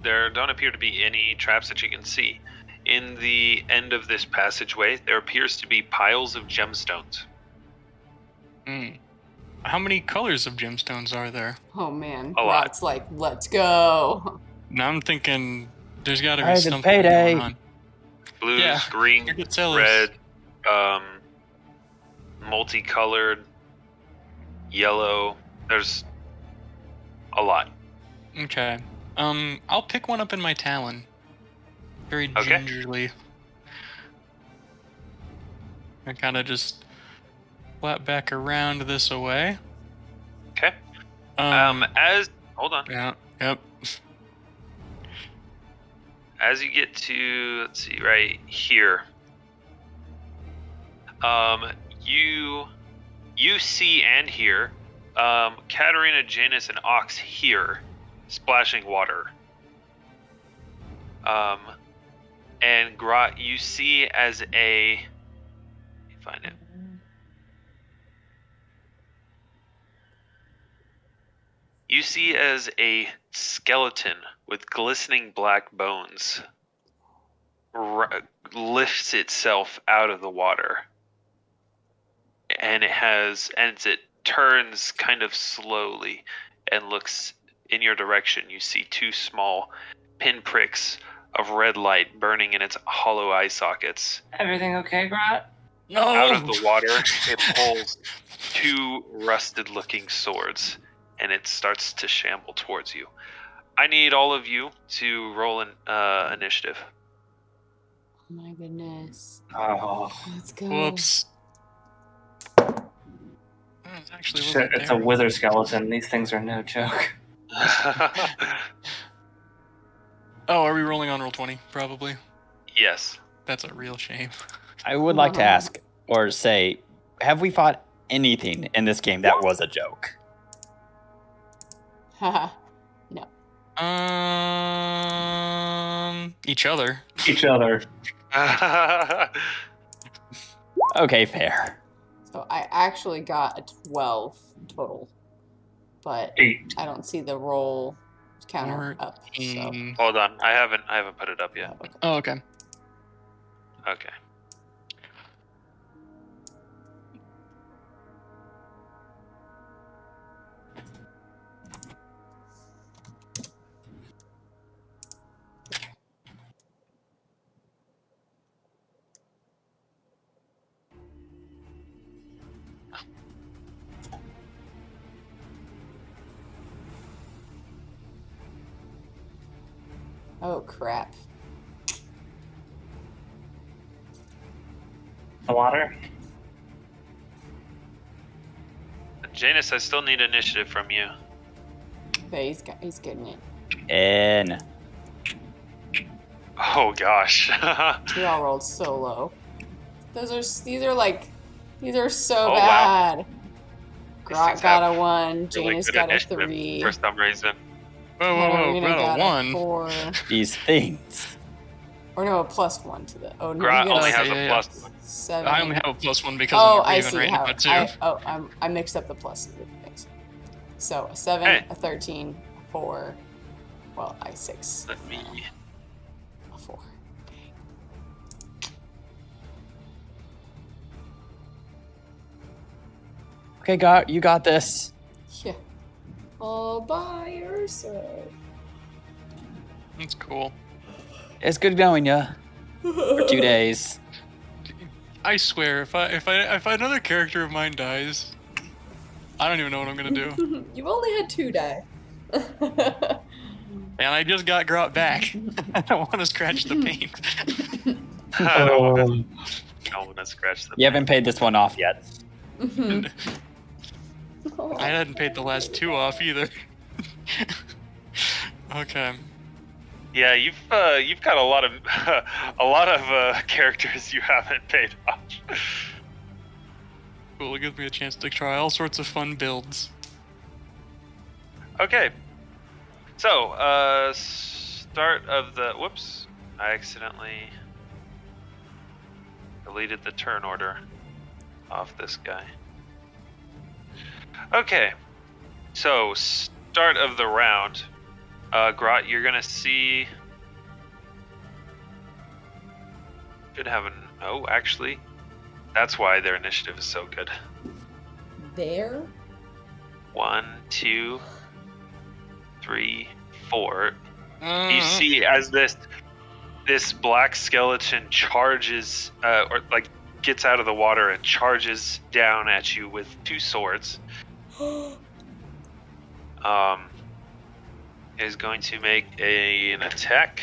There don't appear to be any traps that you can see. In the end of this passageway, there appears to be piles of gemstones. How many colors of gemstones are there? Oh man, A lot. Grott's like, let's go. Now I'm thinking there's got to be Alright, it's something payday. going on. Blues, Yeah, green, you're good sellers. red, multicolored, yellow. There's a lot. Okay. I'll pick one up in my talon. Very Okay. gingerly. I kind of just flap back around this away. Okay. Hold on. Yeah. Yep. As you get to, let's see, right here, you see and hear Katarina, Janus, and Auxsonia here splashing water. And GROTT, you see as a, let me find it. You see as a skeleton with glistening black bones lifts itself out of the water, and it turns kind of slowly and looks in your direction. You see 2 small pinpricks of red light burning in its hollow eye sockets. Everything okay, Grot? No. Out of the water, it pulls 2 rusted-looking swords, and it starts to shamble towards you. I need all of you to roll an initiative. Oh my goodness. Oh, Let's go. Whoops. Actually, shit, it's a wither skeleton. These things are no joke. Oh, are we rolling on roll 20? Probably. Yes. That's a real shame. I would like to ask, or say, have we fought anything in this game that was a joke? Haha. No. Each other. Each other. Okay, fair. So I actually got a 12 total but 8. I don't see the roll counter up. So. 14. Hold on, I haven't put it up yet. Okay. Oh, okay. Okay. Oh crap. The water. Janus, I still need initiative from you. Okay, he's getting it. N. Oh gosh. We all rolled so low. These are so Oh, wow. bad. Grot things got have a 1, really Janus good got a initiative 3, for some reason. Whoa, Katarina got a 1. 4. These things. Or no, a +1 to the. Oh no, Grot you got only a has yeah, a yeah. plus one. 7. I only have a +1 because Oh, of I Raven see right how. now, too. I mixed up the pluses with things. So a 7, Hey. a 13, a 4. Well, I 6. Let me. A 4. Okay, you got this. Yeah. All by yourself. That's cool. It's good knowing you for 2 days. I swear, if another character of mine dies, I don't even know what I'm gonna do. You've only had 2 die. And I just got Grot back. I don't want to scratch the paint. I don't want to scratch the. You haven't paid this one off yet. I hadn't paid the last 2 off either. Okay. Yeah, you've got a lot of characters you haven't paid off. Cool, it gives me a chance to try all sorts of fun builds. Okay. So, start of the. Whoops! I accidentally deleted the turn order off this guy. Okay. So, start of the round. Grot, you're gonna see. Should have an. Oh, actually, that's why their initiative is so good. There? 1, 2, 3, 4. Uh, You see as this black skeleton charges, or like gets out of the water and charges down at you with 2 swords. Is going to make an attack.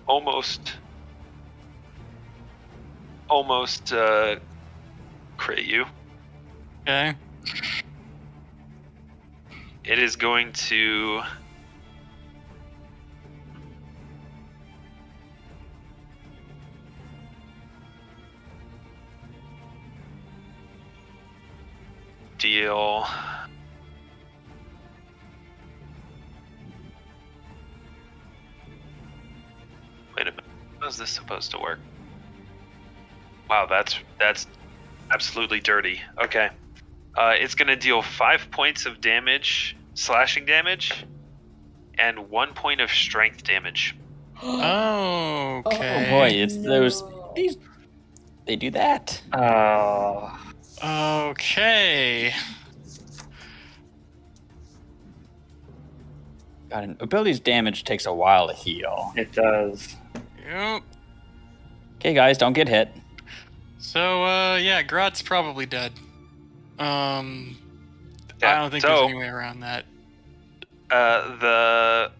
Almost crit you. Okay. It is going to deal wait a minute. How is this supposed to work? Wow, that's absolutely dirty. Okay. It's going to deal 5 points of damage, slashing damage, and 1 point of strength damage. Oh, okay. Oh boy, it's those. They do that. Oh. Okay. God, an ability's damage takes a while to heal. It does. Yep. Okay, guys, don't get hit. So, yeah, Grot's probably dead. I don't think so, there's any way around that. The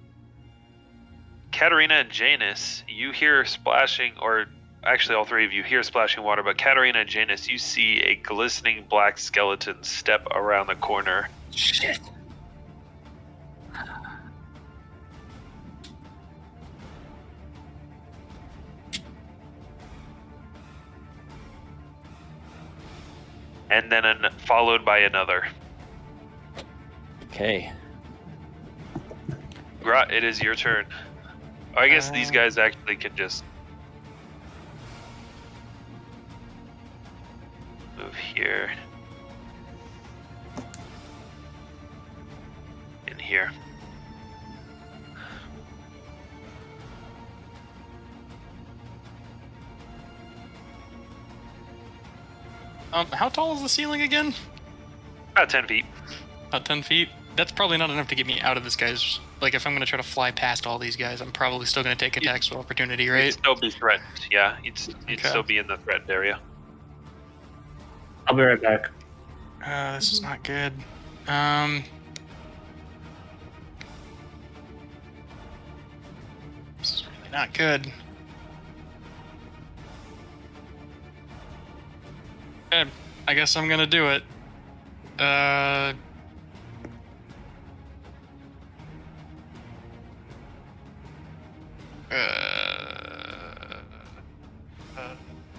Katarina and Janus, you hear splashing, or actually all 3 of you hear splashing water, but Katarina and Janus, you see a glistening black skeleton step around the corner. Shit. And then followed by another. Okay. Grot, it is your turn. Oh, I guess these guys actually can just move here. here. How tall is the ceiling again? About 10 feet. About 10 feet? That's probably not enough to get me out of this guy's... Like, if I'm going to try to fly past all these guys, I'm probably still going to take attacks of opportunity, right? You'd still be threatened, yeah. You'd still be in the threatened area. I'll be right back. This is not good. This is really not good. Okay, I guess I'm gonna do it.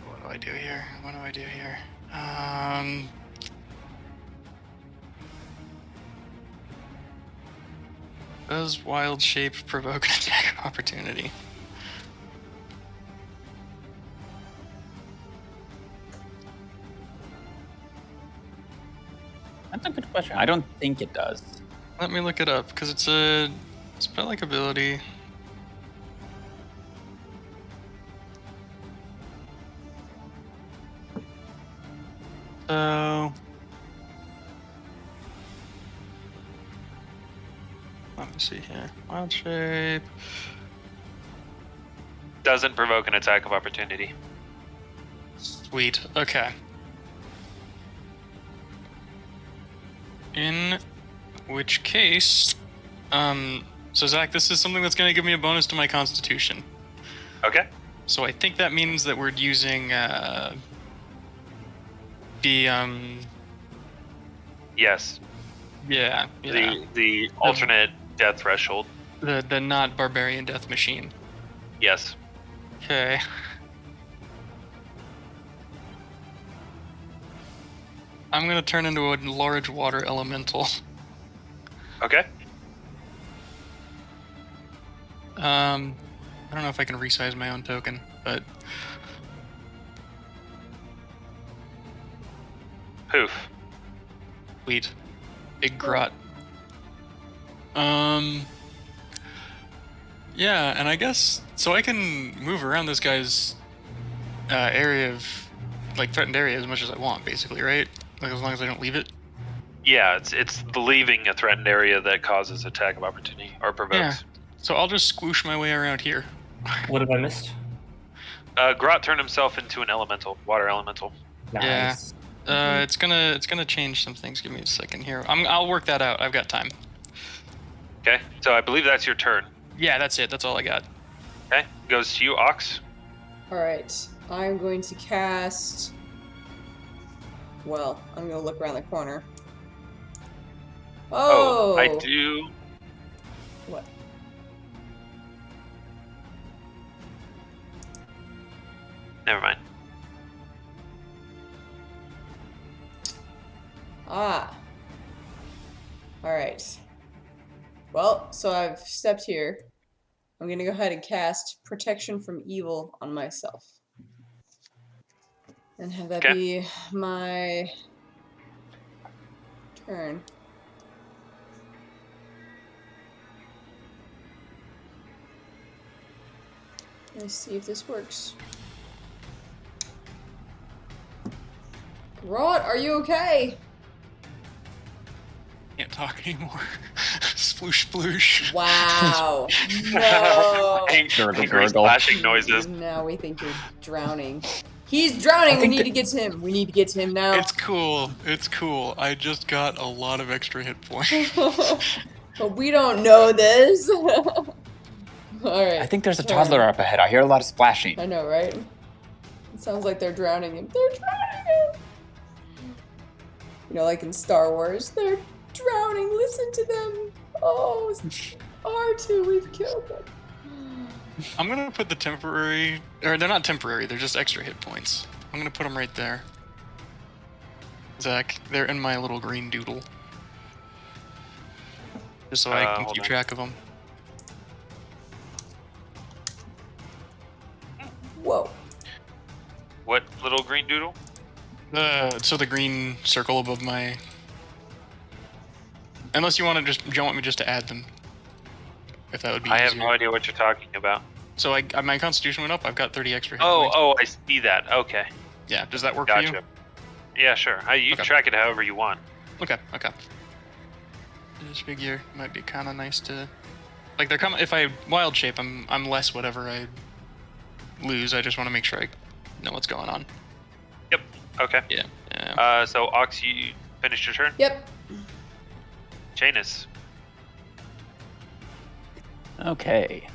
What do I do here? What do I do here? Does wild shape provoke an attack of opportunity? That's a good question. I don't think it does. Let me look it up, because it's a spell-like ability. So... let me see here. Wild shape... Doesn't provoke an attack of opportunity. Sweet. Okay. In which case, so Zach, this is something that's going to give me a bonus to my Constitution. Okay. So I think that means that we're using Yes. Yeah. The alternate death threshold. The not barbarian death machine. Yes. Okay. I'm gonna turn into a large water elemental. Okay. I don't know if I can resize my own token, but Poof. sweet. Big grot. Yeah, and I guess so I can move around this guy's area of threatened area as much as I want, basically, right? Like as long as I don't leave it. Yeah, it's the leaving a threatened area that causes attack of opportunity or provokes. Yeah. So I'll just squoosh my way around here. What have I missed? GROTT turned himself into an elemental, water elemental. Nice. Yeah. It's gonna change some things. Give me a second here. I'll work that out. I've got time. Okay, so I believe that's your turn. Yeah, that's it. That's all I got. Okay, goes to you, Aux. Alright, I'm going to cast... Well, I'm going to look around the corner. Oh! I do... What? Never mind. Ah. Alright. Well, so I've stepped here. I'm gonna go ahead and cast Protection from Evil on myself. And have that be my turn. Let's see if this works. GROTT, are you okay? Can't talk anymore. Sploosh, sploosh. Wow. No. Angry splashing noises. Now we think you're drowning. He's drowning. We need to get to him. We need to get to him now. It's cool. It's cool. I just got a lot of extra hit points. But we don't know this. Alright. I think there's a toddler up ahead. I hear a lot of splashing. I know, right? It sounds like they're drowning him. They're drowning him! You know, like in Star Wars, they're drowning. Listen to them. Oh, R2, we've killed them. I'm gonna put the temporary, or they're not temporary, they're just extra hit points. I'm gonna put them right there. Zach, they're in my little green doodle. Just so I can keep track of them. Whoa. What little green doodle? So the green circle above my Unless you want me just to add them. If that would be I easier. have no idea what you're talking about. So my constitution went up. I've got 30 extra hit points. Oh, I see that. Okay. Yeah, does that work Gotcha. for you? Yeah, sure. You can track it however you want. Okay. This figure might be kind of nice to... Like, they're coming... If I wild shape, I'm less whatever I lose. I just want to make sure I know what's going on. Yep. Okay. Yeah. So, Aux, you finished your turn? Yep. Janus. Okay.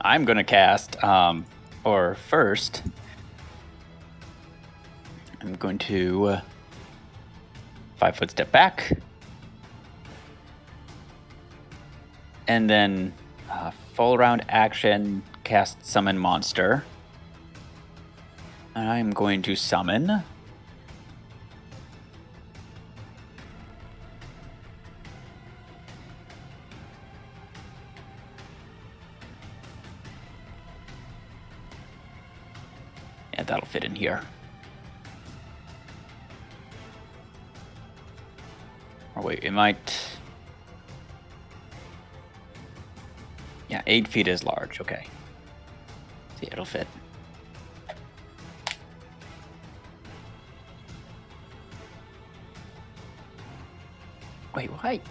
I'm gonna cast, or first, I'm going to 5-foot step back, and then full round action, cast summon monster. And I'm going to summon yeah, that'll fit in here. Or wait, it might... Yeah, 8 feet is large, okay. See, it'll fit. Wait, why?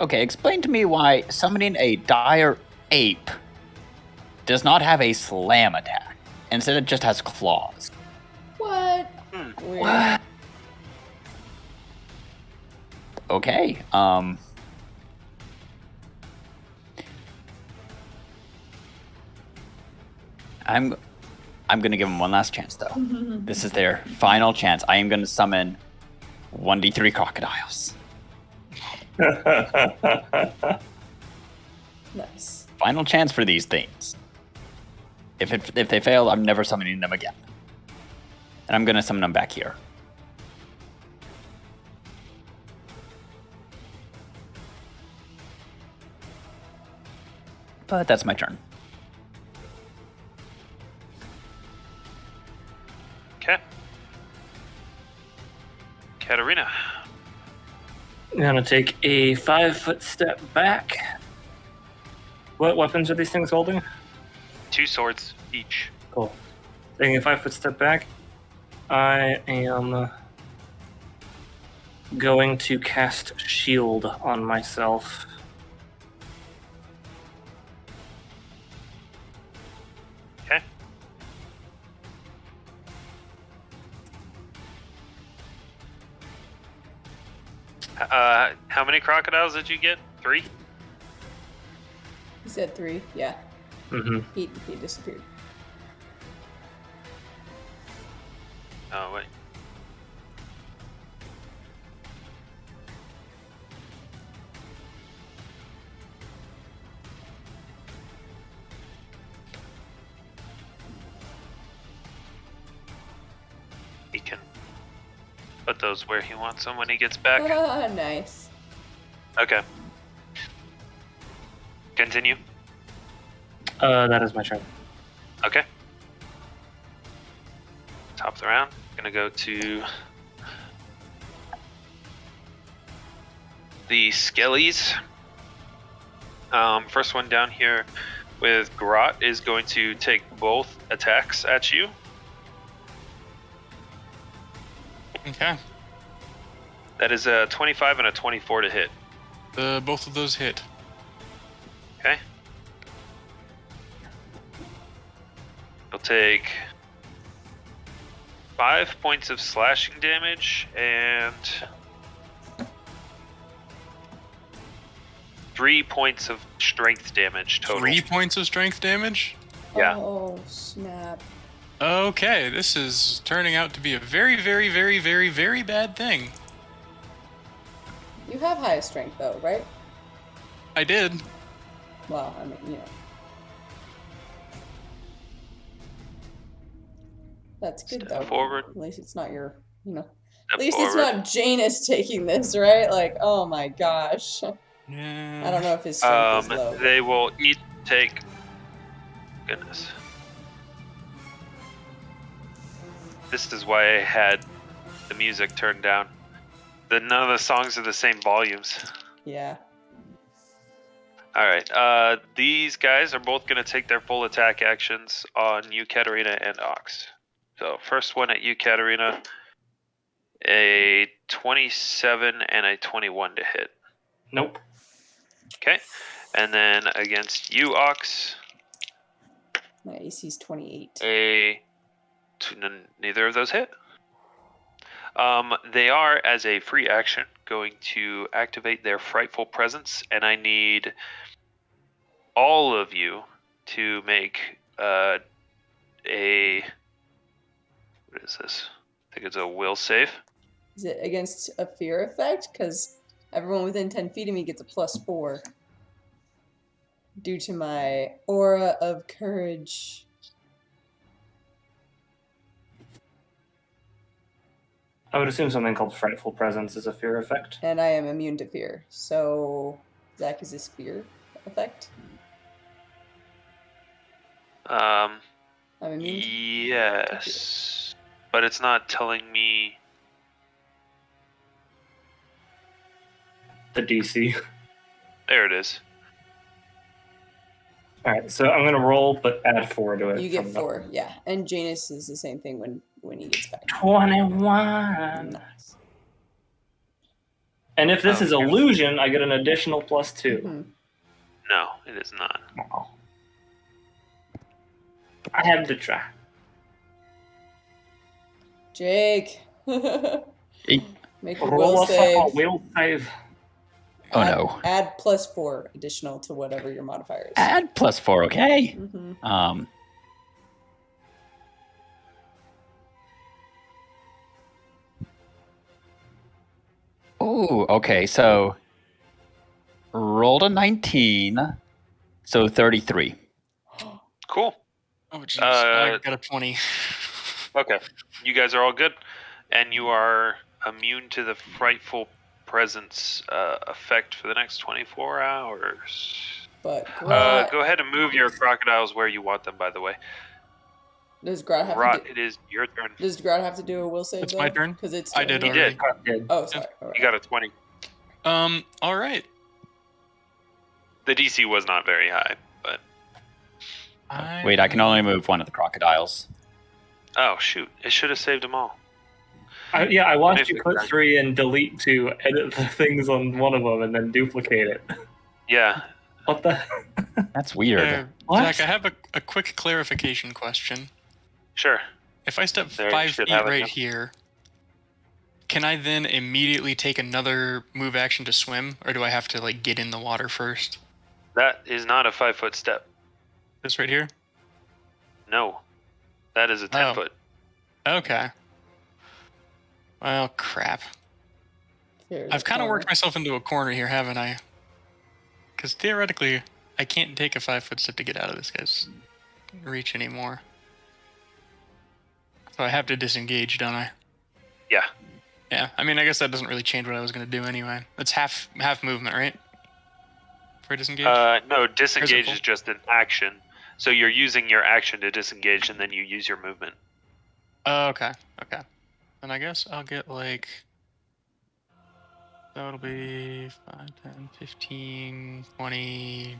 Okay, explain to me why summoning a dire ape does not have a slam attack. Instead, it just has claws. What? Weird. What? Okay, I'm gonna give him one last chance, though. This is their final chance. I am gonna summon 1d3 crocodiles. Nice. Final chance for these things. If they fail, I'm never summoning them again. And I'm gonna summon them back here. But that's my turn. Okay. Katarina. I'm gonna take a 5-foot step back. What weapons are these things holding? 2 swords each. Cool. Taking a 5-foot step back, I am going to cast Shield on myself. Okay. How many crocodiles did you get? 3? He said 3, yeah. Mm-hmm. He disappeared. Oh, wait. He can put those where he wants them when he gets back. Nice. Okay. Continue. That is my turn. Okay. Top of the round. Gonna go to the Skellies. First one down here with GROTT is going to take both attacks at you. Okay. That is a 25 and a 24 to hit. Both of those hit. Okay. He'll take 5 points of slashing damage and 3 points of strength damage total. 3 points of strength damage? Yeah. Oh, snap. Okay, this is turning out to be a very, very, very, very, very bad thing. You have high strength, though, right? I did. Well, I mean, you know. That's good, Step though. forward. At least it's not your, you know. Step At least forward. it's not Janus taking this, right? Like, oh my gosh. Yeah. I don't know if his strength is low. They will each take. Goodness. This is why I had the music turned down. None of the songs are the same volumes. Yeah. All right. These guys are both going to take their full attack actions on you, Katarina, and Ox. So first one at you, Katarina, a 27 and a 21 to hit. Nope. Okay. And then against you, Ox, My AC's 28. neither of those hit. They are, as a free action, going to activate their frightful presence, and I need all of you to make what is this? I think it's a will save. Is it against a fear effect? Because everyone within 10 feet of me gets a +4. Due to my aura of courage. I would assume something called frightful presence is a fear effect. And I am immune to fear. So, Zach, is this fear effect? I'm immune to Yes. But it's not telling me. The DC. There it is. All right, so I'm gonna roll, but add 4 to it. You get 4, yeah. And Janus is the same thing when he gets back. 21. Nice. And if this is Okay. illusion, I get an additional +2. Mhm. No, it is not. Oh. I had to try. Jake. Eight. Make a Roll will a save. will save. Oh no. Add +4 additional to whatever your modifier is. Add +4, okay? Mm-hmm. Oh, okay, so rolled a 19, so 33. Cool. Oh, jeez. I got a 20. Okay. You guys are all good. And you are immune to the frightful presence effect for the next 24 hours. But GROTT, Go ahead and move your crocodiles where you want them, by the way. does GROTT have GROTT, to it is your turn. does GROTT have to do a will save? It's my turn? Because it's I did He already. did. Oh, sorry. All right. You got a 20. All right. The DC was not very high, but... Wait, I can only move one of the crocodiles. Oh, shoot. It should have saved them all. I watched you put Exactly. 3 and delete to edit the things on one of them and then duplicate it. Yeah. What the? That's weird. What? Zach, I have a quick clarification question. Sure. If I step There, you 5 should feet have it right now. here, can I then immediately take another move action to swim, or do I have to like get in the water first? That is not a 5-foot step. This right here? No. That is a 10-foot. Okay. Well, crap. Here's I've a kind of corner. worked myself into a corner here, haven't I? Because theoretically, I can't take a 5-foot step to get out of this guy's reach anymore. So I have to disengage, don't I? Yeah. Yeah. I mean, I guess that doesn't really change what I was going to do anyway. It's half movement, right? For disengage? No, disengage full? is just an action. So you're using your action to disengage, and then you use your movement. Okay. Okay. Then I guess I'll get like... That'll be 5, 10, 15, 20...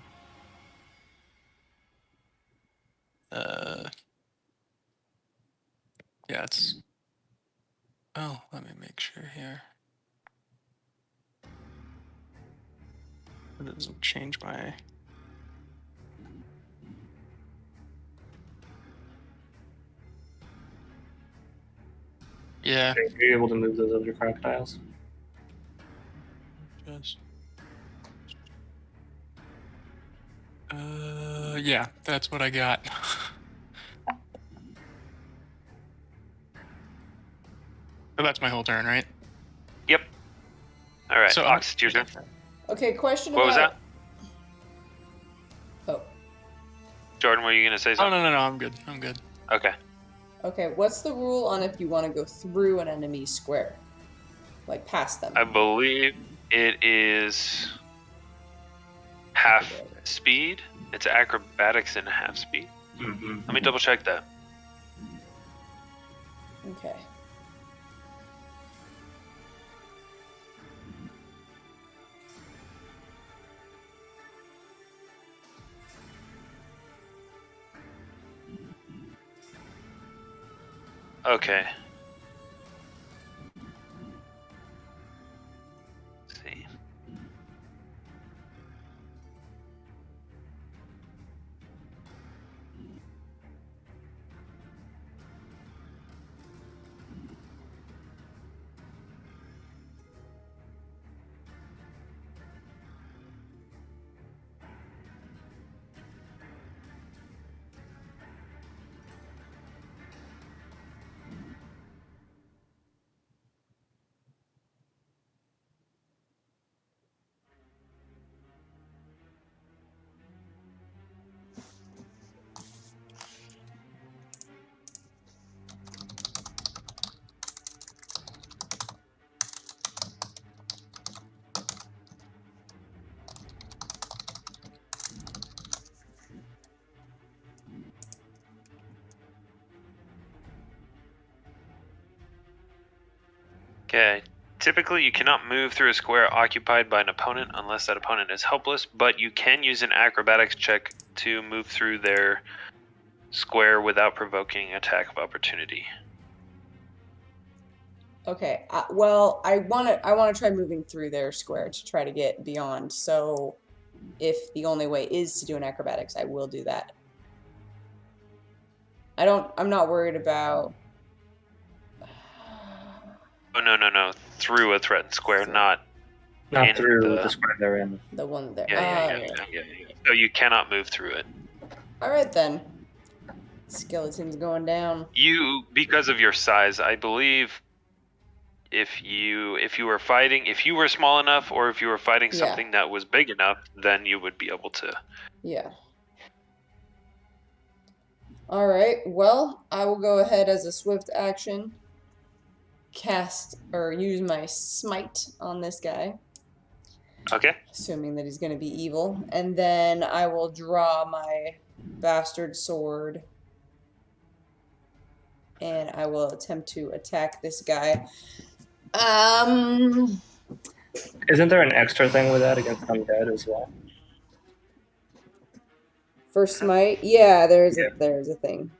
Yeah, it's... Oh, let me make sure here. It doesn't change my... Yeah, Are you able to move those other crocodiles? just... yeah, that's what I got. So that's my whole turn, right? Yep. All right, So, Ox, it's your turn. Okay, question What was about... that? Oh, Jordan, were you going to say Oh, something? no, I'm good. I'm good. Okay. okay. What's the rule on if you want to go through an enemy square? Like past them? I believe it is half speed. It's acrobatics and half speed. Mm-hmm. Let me double check that. Okay. Okay. Let's see. Okay. Typically, you cannot move through a square occupied by an opponent unless that opponent is helpless, but you can use an acrobatics check to move through their square without provoking attack of opportunity. Okay. Well, I want to try moving through their square to try to get beyond. So, if the only way is to do an acrobatics, I will do that. I'm not worried about. Oh, no. Through a threatened square, not in through the square they're in. The one there. Yeah. So you cannot move through it. All right then. Skeleton's going down. You, because of your size, I believe, if you were small enough, or if you were fighting something that was big enough, then you would be able to. Yeah. All right. Well, I will go ahead as a swift action. Cast or use my smite on this guy. Okay. Assuming that he's going to be evil. And then I will draw my bastard sword. And I will attempt to attack this guy. Isn't there an extra thing with that against undead as well? For smite? Yeah, there's a thing.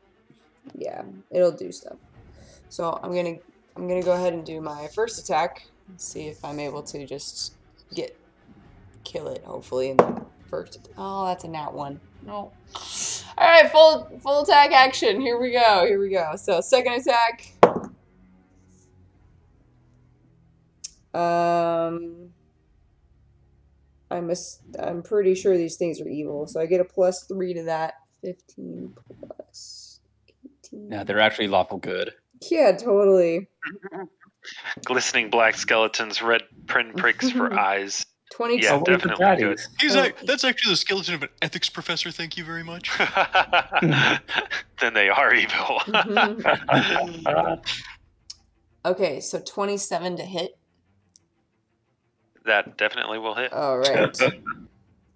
Yeah, it'll do stuff. So I'm gonna go ahead and do my first attack. See if I'm able to just kill it, hopefully, in the first. Oh, that's a nat one. No. Alright, full attack action. Here we go. So second attack. I'm pretty sure these things are evil, so I get a +3 to that. 15 plus 18. No, they're actually lawful good. Yeah, totally. Glistening black skeletons, red pinpricks for eyes. 22. Yeah, definitely good. That's actually the skeleton of an ethics professor. Thank you very much. Then they are evil. Okay, so 27 to hit. That definitely will hit. All right.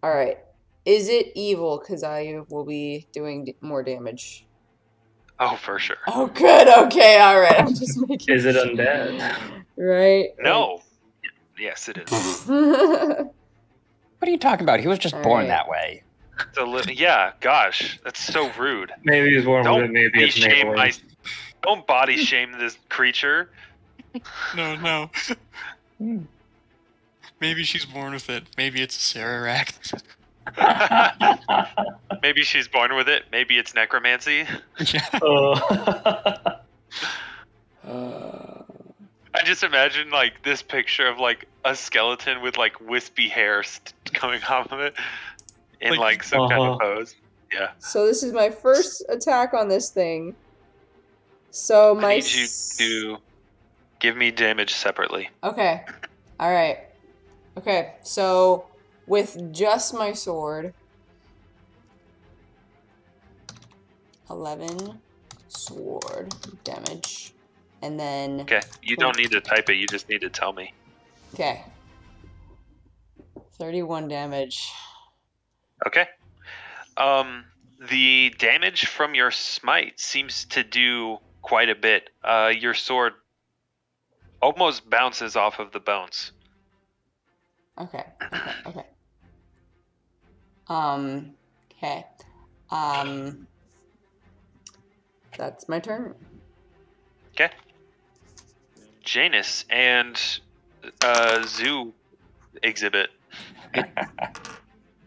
All right. Is it evil? Because I will be doing more damage. Oh, for sure. Oh, good. Okay. All right. I'm just making. Is it undead? Right. No. Yes, it is. What are you talking about? He was just born Alright. that way. Yeah, gosh, that's so rude. Maybe he's born with Don't it. Maybe body it's shame neighborhood. Don't body shame this creature. No. Maybe she's born with it. Maybe it's a Sararact. Maybe she's born with it. Maybe it's necromancy. Yeah. I just imagine like this picture of like a skeleton with like wispy hair coming off of it in like some kind of pose. Yeah. So this is my first attack on this thing. So my. I need you to give me damage separately. Okay. All right. Okay. So with just my sword, 11 sword damage. And then... Okay, you don't need to type it, you just need to tell me. Okay. 31 damage. Okay. The damage from your smite seems to do quite a bit. Your sword almost bounces off of the bones. Okay. Okay. That's my turn. Okay. Janus and Zoo exhibit.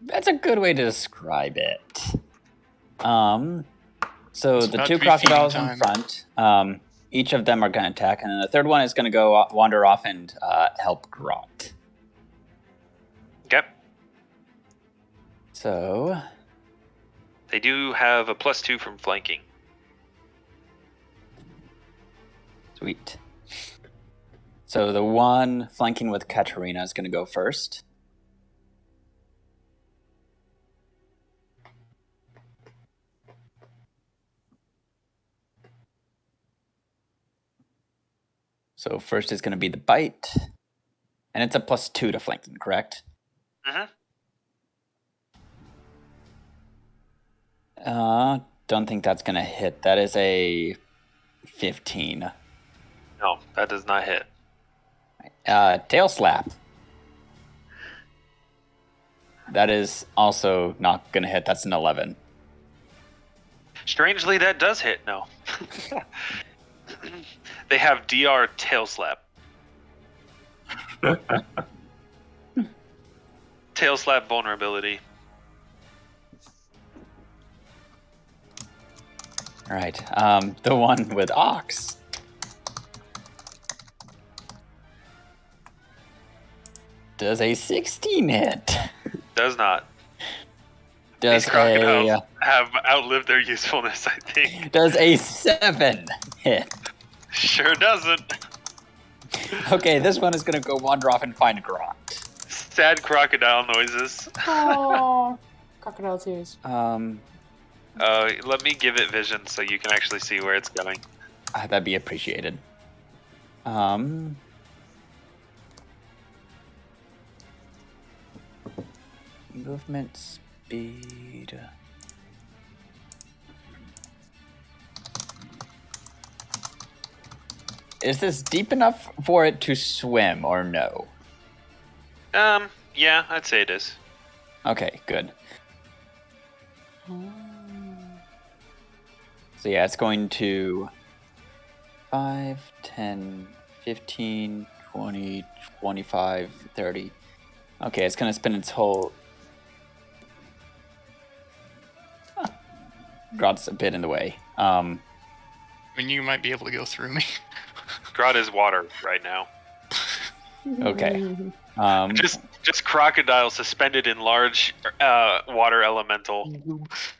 That's a good way to describe it. So It's the about two to be crocodiles feeding in front, each of them are going to attack, and then the third one is going to go wander off and help GROTT. Okay. So They do have a +2 from flanking. sweet. So the one flanking with Katarina is going to go first. So first is going to be the bite, and it's a +2 to flanking, correct? Don't think that's going to hit. That is a 15. No, that does not hit. Tail slap. That is also not going to hit. That's an 11. Strangely, that does hit. No. They have DR tail slap. Tail slap vulnerability. All right. The one with Ox. Does a 16 hit? Does not. Does These crocodiles a have outlived their usefulness, I think. does a 7 hit? Sure doesn't. Okay, this one is gonna go wander off and find GROTT. Sad crocodile noises. Oh, crocodile tears. Let me give it vision so you can actually see where it's going. That'd be appreciated. Movement speed. Is this deep enough for it to swim or no? Yeah, I'd say it is. Okay, good. So yeah, it's going to 5, 10, 15, 20, 25, 30. Okay, it's going to spin its whole... GROTT's a bit in the way. I mean, you might be able to go through me. GROTT is water right now. Okay. Just crocodile suspended in large water elemental.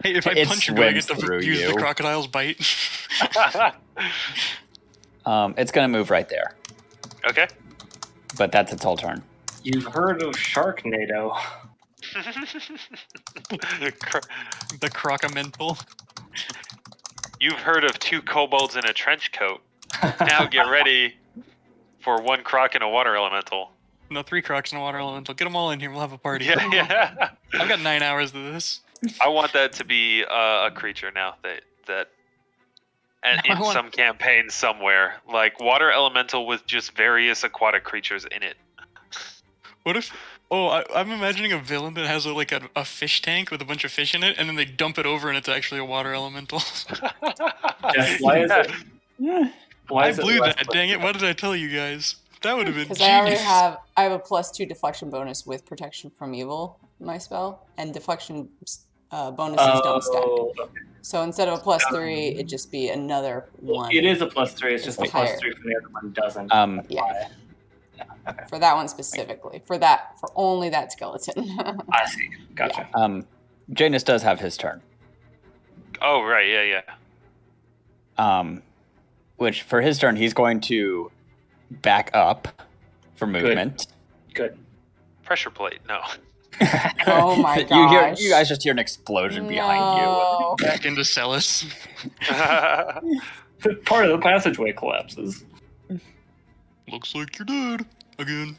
Hey, if I It punch you, do I get swims to through use you. the crocodile's bite? It's going to move right there. Okay. But that's its whole turn. You've heard of Sharknado. The crocamental. You've heard of 2 kobolds in a trench coat. Now get ready for 1 croc and a water elemental. No, 3 crocs and a water elemental. Get them all in here. We'll have a party. Yeah. I've got 9 hours of this. I want that to be a creature now that and in some campaign somewhere, like water elemental with just various aquatic creatures in it. What if... Oh, I'm imagining a villain that has a fish tank with a bunch of fish in it, and then they dump it over and it's actually a water elemental. Yes, why is it? I blew that, dang it. What did I tell you guys? That would have been Because genius. I have a +2 deflection bonus with protection from evil in my spell, and deflection bonuses don't stack. Okay. So instead of a +3, it'd just be another 1. It is a +3. It's just the higher. +3 from the other one doesn't. Yeah. Okay. For that one specifically. For only that skeleton. I see. Gotcha. Janus does have his turn. Oh right, yeah. Which for his turn, he's going to back up for movement. Good. Pressure plate. No. Oh my gosh. You guys just hear an explosion behind No. Back into Celis. Part of the passageway collapses. Looks like you're dead. Again.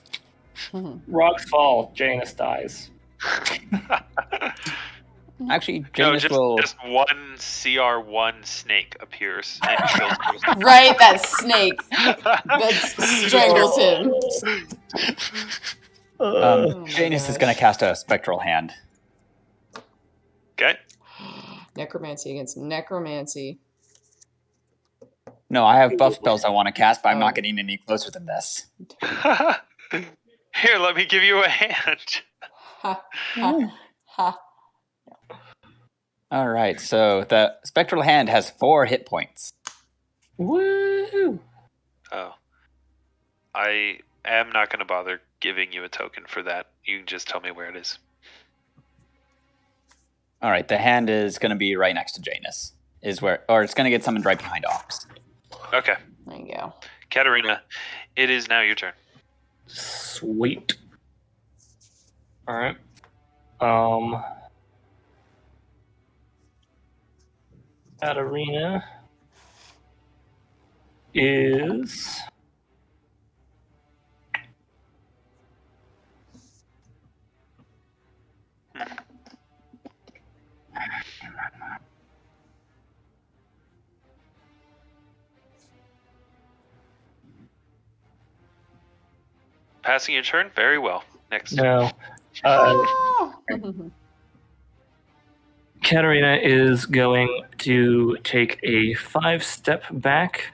Rocks fall. Janus dies. you. Actually, No, Janus will. just 1 CR1 snake appears and kills you. Right, that snake that strangles him. Oh my Janus is gosh. going to cast a spectral hand. Okay. Necromancy against necromancy. No, I have buff spells I want to cast, but I'm Oh. not getting any closer than this. Here, let me give you a hand. Ha ha ha. All right, so the spectral hand has 4 hit points. Woo! Oh. I am not going to bother giving you a token for that. You can just tell me where it is. All right, the hand is going to be right next to Janus. Or it's going to get summoned right behind Aux. Okay. There you go. Katarina, it is now your turn. Sweet. All right. Katarina is Passing your turn? Very well. Next. no. Katarina is going to take a 5-step back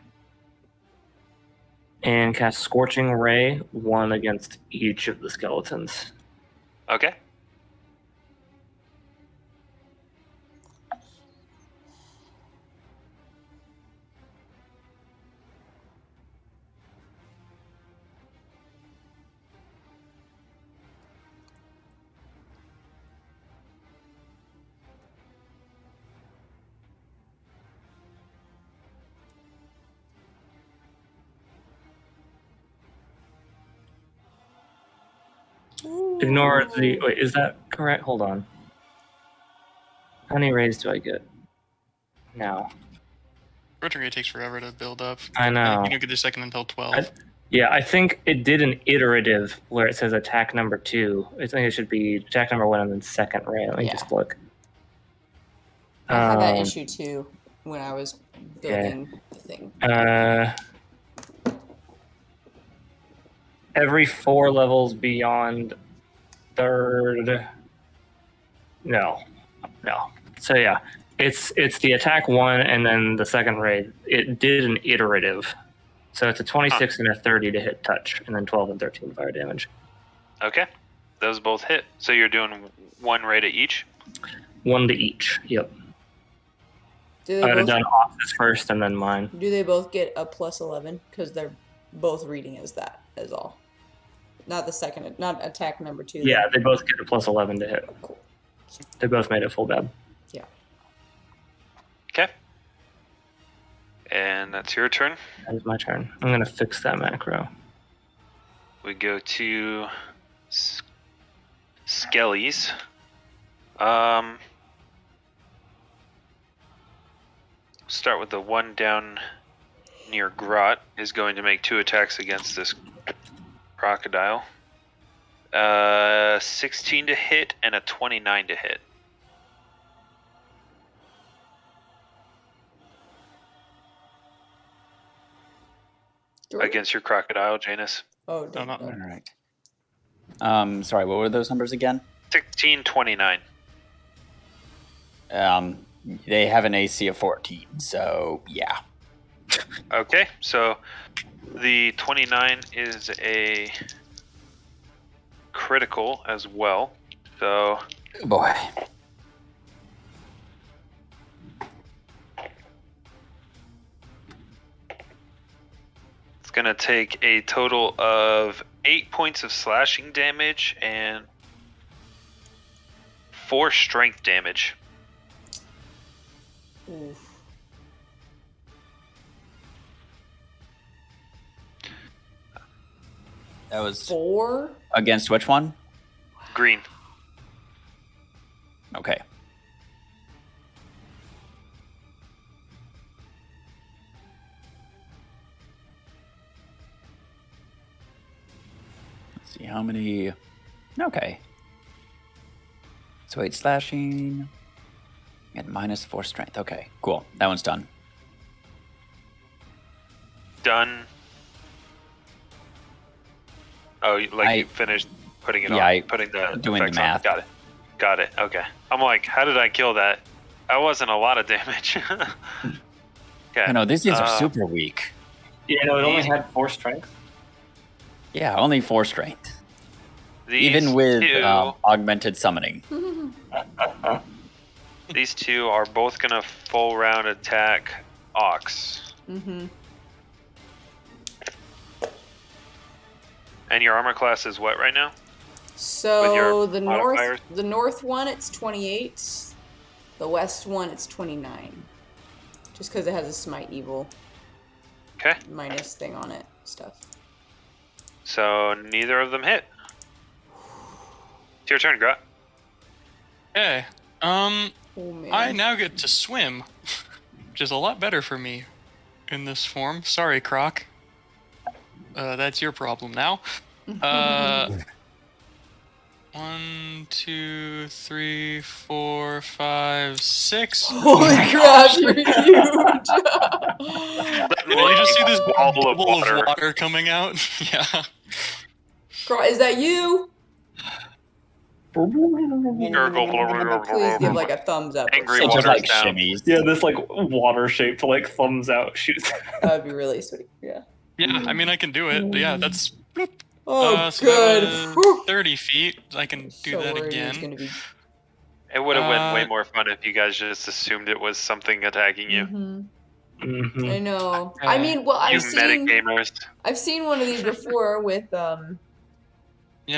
and cast Scorching Ray, 1 against each of the skeletons. Okay. Ignore the... Wait, is that correct? Hold on. How many rays do I get? Now. Retrograde takes forever to build up. I know. You don't get the second until 12. Yeah, I think it did an iterative where it says attack number 2. I think it should be attack number 1 and then second ray. Let me just look. I had that issue too when I was building the thing. Every 4 levels beyond 3rd. No. So yeah, it's the attack 1 and then the second ray. It did an iterative. So it's a 26 and a 30 to hit touch, and then 12 and 13 fire damage. Okay. Those both hit. So you're doing 1 ray to each? 1 to each, yep. Do I they would have both, done Ox's first and then mine. do they both get a plus 11? Because they're both reading as that, as all. Not the second, not attack number 2. Yeah, they both get a plus 11 to hit. Cool. They both made it full deb. Yeah. Okay. And that's your turn. That is my turn. I'm going to fix that macro. We go to Skellies. Start with the one down near GROTT is going to make 2 attacks against this crocodile. 16 to hit and a 29 to hit. Against your crocodile, Janus. Oh, No, damn. not All right. Sorry, what were those numbers again? 16, 29. They have an AC of 14, so yeah. Okay, so the 29 is a critical as well. So Oh boy. it's going to take a total of 8 points of slashing damage and 4 strength damage. Oof. That was 4? against which one? Green. Okay. Let's see how many. Okay. So 8 slashing and minus 4 strength. Okay, cool. That one's done. Done. Oh, you finished putting it on. Putting the doing the effects on. math. Got it. Okay. I'm like, how did I kill that? That wasn't a lot of damage. Okay. I know these things are super weak. Yeah, no, it only had 4 strength. Yeah, only 4 strength. These Even with two, augmented summoning. these two are both gonna full round attack Aux. Mm-hmm. And your armor class is what right now? So your the modifiers? north one it's 28. The west one it's 29. Just because it has a smite evil Okay. minus thing on it stuff. So neither of them hit. It's your turn, Grot. Okay. Oh man. I now get to swim, which is a lot better for me in this form. Sorry, Croc. That's your problem now. 1, 2, 3, 4, 5, 6. Holy crap, you're huge! Well, you just see this Ball bubble of of water. water coming out. Yeah. Is that you? Gurgle. Please give like a thumbs up. or Angry It something. just like Water's down. shimmies. Yeah, this like water-shaped like thumbs out shoots. That would be really sweet. Yeah. Yeah, I mean, I can do it. Yeah, that's... bloop. Oh, So good. that was Whew. 30 feet. I can do So that worried it was again. gonna be. It would have been way Uh, more fun if you guys just assumed it was something attacking you. Mm-hmm. I know. I Okay. mean, well, You I've seen one of these before with Yeah,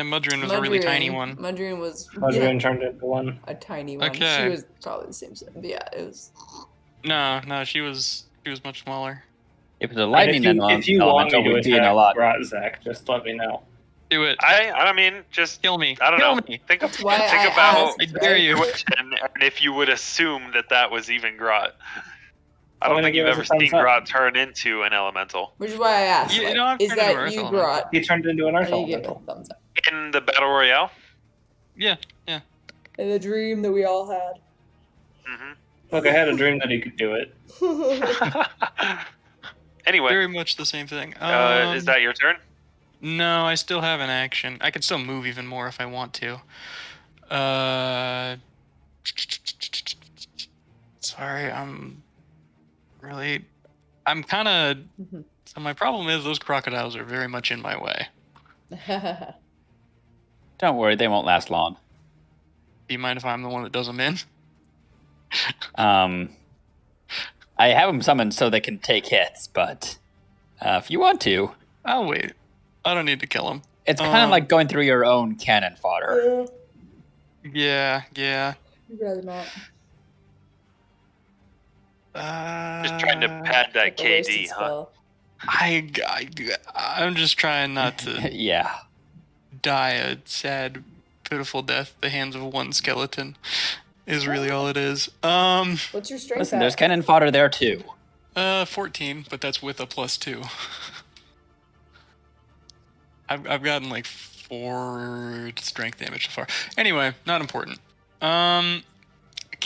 Mudrun was a really tiny one. Mudrun was Adrian turned into one. a tiny one. She Okay. was probably the same size. But yeah, it was. No, she was much smaller. If the lightning if you want elemental me to would be in a attack lot. Grot, Zach, just let me know. Do it. I mean, just Kill me. I don't Kill know. me. Think That's why I about asked, I dare right? you. and if you would assume that was even Grot. I I'm don't gonna think you've give ever us a thumbs seen up. Grot turn into an elemental. Which is why I asked. You like, know, I've is turned into that Earth you, Elemental. Grot? He turned into an earth And you get a elemental. thumbs up. In the battle royale. Yeah. In the dream that we all had. Look, I had a dream that he could do it. Anyway, Very much the same thing. is that your turn? No, I still have an action. I can still move even more if I want to. Sorry, I'm kind of... So my problem is those crocodiles are very much in my way. Don't worry, they won't last long. Do you mind if I'm the one that does them in? I have them summoned so they can take hits, but if you want to, I'll wait. I don't need to kill them. it's kind of like going through your own cannon fodder. Yeah. You'd rather not. Just trying to pad that Like a wasted KD, huh? spell. I'm just trying not to Yeah. die a sad, pitiful death at the hands of one skeleton. Is really all it is. What's your strength Listen, at? there's cannon fodder there too. 14, but that's with a +2. I've gotten like 4 strength damage so far. Anyway, not important. Can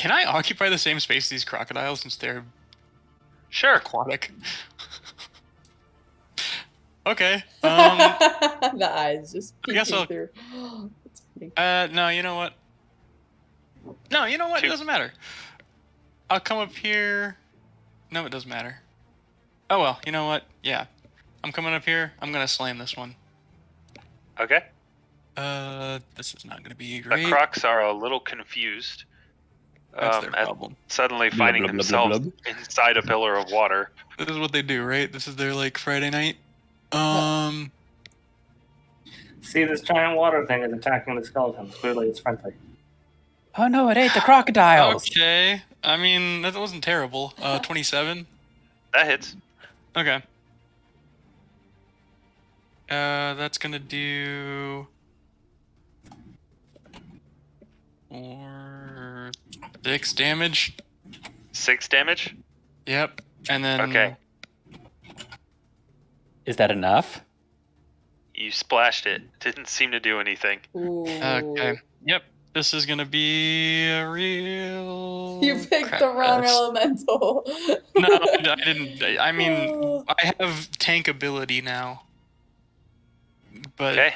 I occupy the same space as these crocodiles since they're Sure. aquatic? Okay. The eyes just I guess peeking I'll- through. That's funny. No, you know what? No, you know what? It Shoot. doesn't matter. I'll come up here. No, it doesn't matter. Oh well, you know what? Yeah. I'm coming up here. I'm gonna slam this one. Okay. This is not gonna be The great. crocs are a little confused. That's their At problem. suddenly Blub, finding blub, blub, themselves blub, inside a pillar of water. This is what they do, right? This is their like Friday night. See, this giant water thing is attacking the skeletons. Clearly, it's friendly. Oh no, it ate the crocodiles. Okay. I mean, that wasn't terrible. 27. That hits. Okay. That's gonna do 6 damage. 6 damage. Yep. And then Okay. Is that enough? You splashed it. Didn't seem to do anything. Ooh. Okay. Yep. This is gonna be a real. You picked the wrong crap elemental. No, I didn't. I mean, I have tank ability now. But Okay.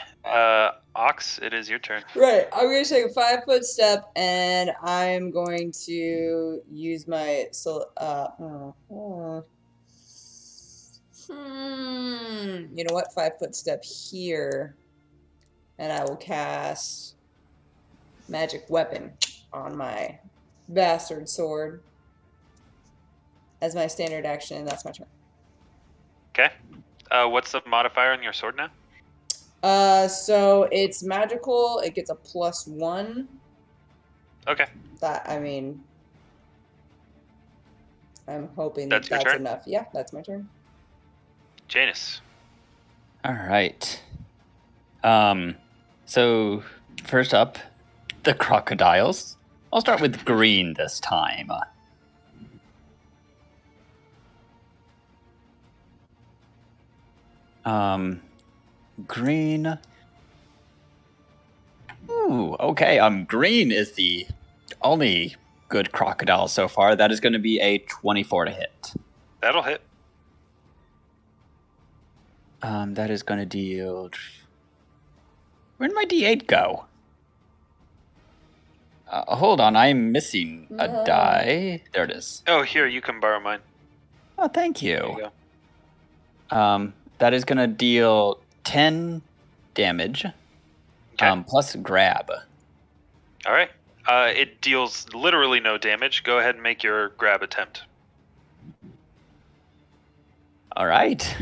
Ox, it is your turn. Right, I'm going to take a 5-foot step, and I'm going to use my You know what? 5-foot step here. And I will cast magic weapon on my bastard sword. As my standard action, that's my turn. Okay. What's the modifier on your sword now? So it's magical. It gets a +1. Okay. I'm hoping That's your that's turn? enough. Yeah, that's my turn. Janus. All right. So first up, the crocodiles. I'll start with green this time. Green. Ooh, okay. Green is the only good crocodile so far. That is going to be a 24 to hit. That'll hit. That is going to deal. Where did my D8 go? Hold on, I'm missing a die. There it is. Oh, here, you can borrow mine. Oh, thank There you. you go. That is going to deal 10 damage. Okay. Plus grab. All right. It deals literally no damage. Go ahead and make your grab attempt. All right.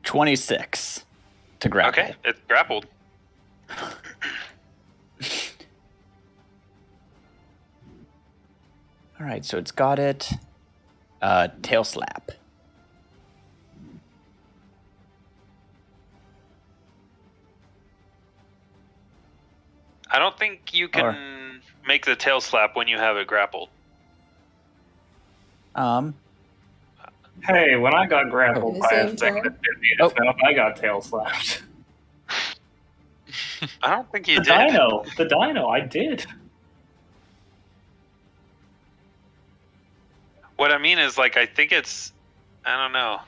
$26 to grapple. Okay, it's grappled. All right, so it's got it. Tail slap. I don't think you can make the tail slap when you have it grappled. Hey, when I got grappled In the by a same thing turn? that bit me in the mouth, I got tail slapped. I don't think you The did. dino, I did. What I mean is, like, I think it's... I don't know.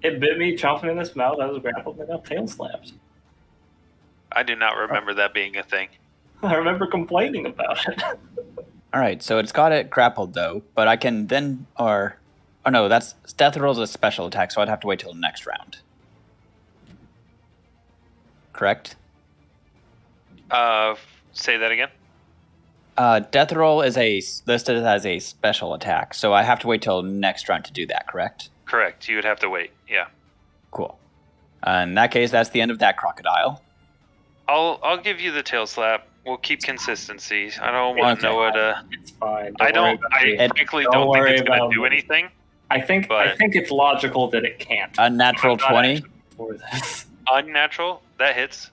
It bit me, chomping in his mouth. I was grappled and I got tail slapped. I do not remember that being a thing. I remember complaining about it. All right, so it's got it grappled though, but I can then oh no, that's death roll's a special attack, so I'd have to wait till the next round. Correct? Say that again? Death roll is listed as a special attack, so I have to wait till next round to do that. Correct? Correct. You would have to wait. Yeah. Cool. In that case, that's the end of that crocodile. I'll give you the tail slap. We'll keep consistency. I don't want to know what. It's fine. I frankly don't think it's going to do anything. I think it's logical that it can't. A natural 20. For this. Unnatural. That hits.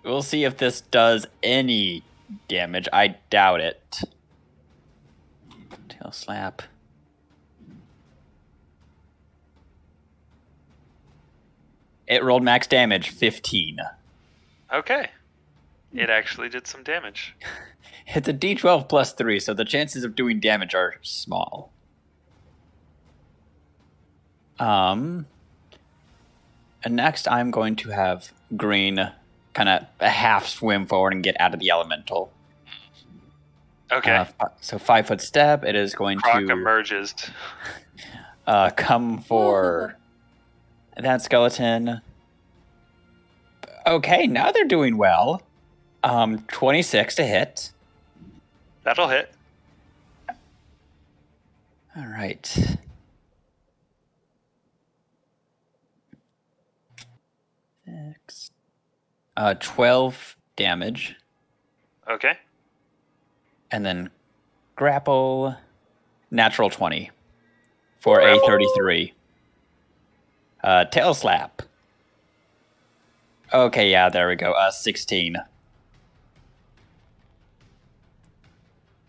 We'll see if this does any damage. I doubt it. Tail slap. It rolled max damage, 15. Okay. It actually did some damage. It's a d12 plus 3, so the chances of doing damage are small. And next I'm going to have green kind of a half swim forward and get out of the elemental. Okay. So 5-foot step. It is going Croc to emerges. Come for that skeleton. Okay, now they're doing well. 26 to hit. That'll hit. All right. Six. 12 damage. Okay. And then grapple. Natural 20 for a 33. Tail slap. Okay, yeah, there we go. 16.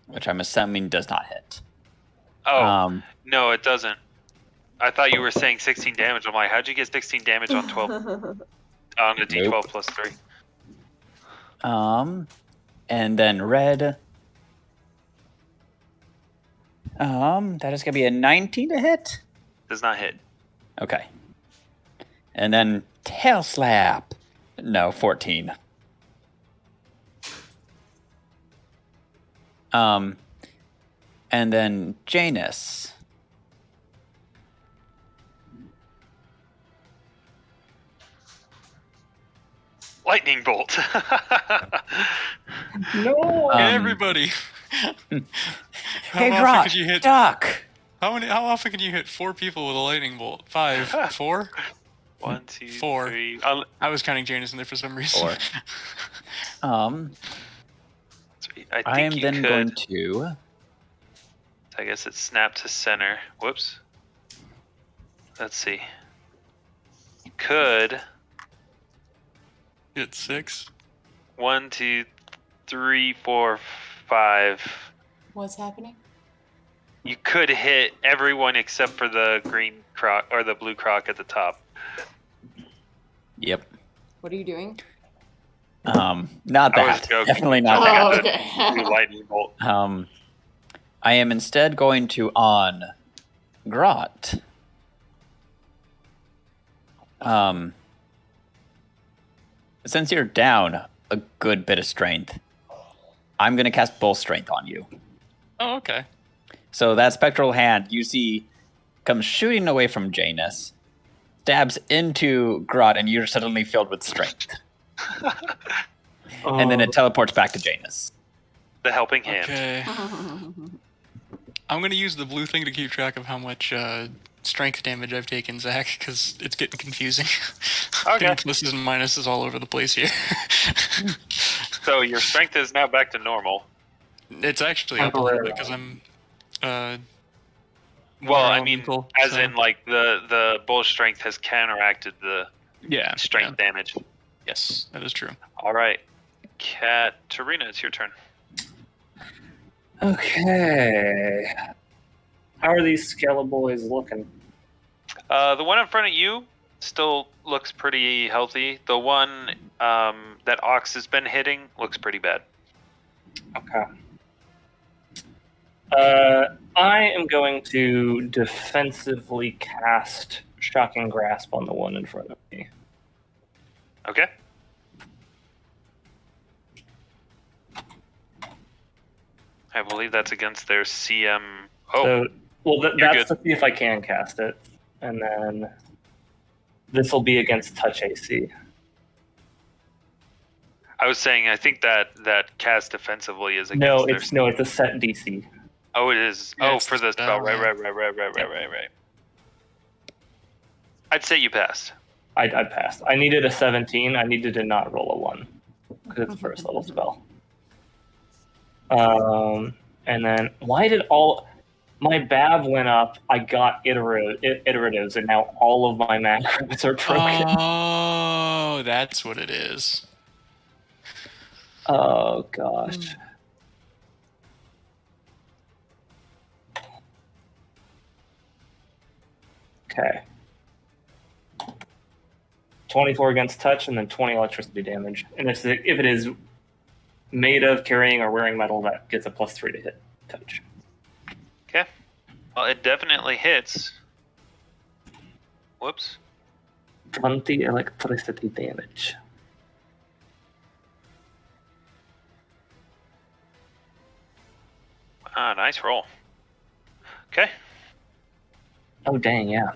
Which I'm assuming does not hit. Oh, no, it doesn't. I thought you were saying 16 damage. I'm like, how'd you get 16 damage on 12? On a d12 Nope. plus 3. And then red. That is going to be a 19 to hit. Does not hit. Okay. And then tail slap. No, 14. And then Janus. Lightning bolt. No. Everybody. Hey, often GROTT, could you hit? duck! How often can you hit 4 people with a lightning bolt? 5, 4, 1, 2, 4. 3. I was counting Janus in there for some reason. 4. I I am think then you going could. to. I guess it's snap to center. Whoops. Let's see. You could. Hit 6. 1, 2, 3, 4, 5. What's happening? You could hit everyone except for the green croc or the blue croc at the top. Yep. What are you doing? Not I was that. joking. Definitely not Oh, that. okay. Do lightning bolt. I am instead going to on GROTT. Since you're down a good bit of strength, I'm going to cast Bull Strength on you. Oh, okay. So that spectral hand you see comes shooting away from Janus, stabs into GROTT, and you're suddenly filled with strength. And then it teleports back to Janus. The helping hand. Okay. I'm going to use the blue thing to keep track of how much strength damage I've taken, Zach, because it's getting confusing. Okay. Getting pluses and minuses all over the place here. So your strength is now back to normal. It's actually up a little bit because I'm... Well, more I mean, elemental, as so- in, like, the bull strength has counteracted the Yeah. strength yeah. damage. Yes, that is true. All right. Katarina, it's your turn. Okay. How are these Skella boys looking? The one in front of you still looks pretty healthy. The one that Ox has been hitting looks pretty bad. Okay. I am going to defensively cast Shocking Grasp on the one in front of me. Okay. I believe that's against their CM. Oh, So, well, you're that's good. to see if I can cast it. And then this will be against touch AC. I was saying I think that cast defensively is against No, their. it's a set DC. Oh, it is. Yeah, Oh, it's for the the spell. spell, Right, yeah. right. I'd say you passed. I passed. I needed a 17. I needed to not roll a 1 because it's a first level spell. And then why did my BAV went up? I got iteratives, and now all of my macros are broken. Oh, that's what it is. Oh gosh. Okay. 24 against touch, and then 20 electricity damage. And if it is made of, carrying, or wearing metal, that gets a +3 to hit touch. Okay. Well, it definitely hits. Whoops. 20 electricity damage. Ah, nice roll. Okay. Oh dang, yeah.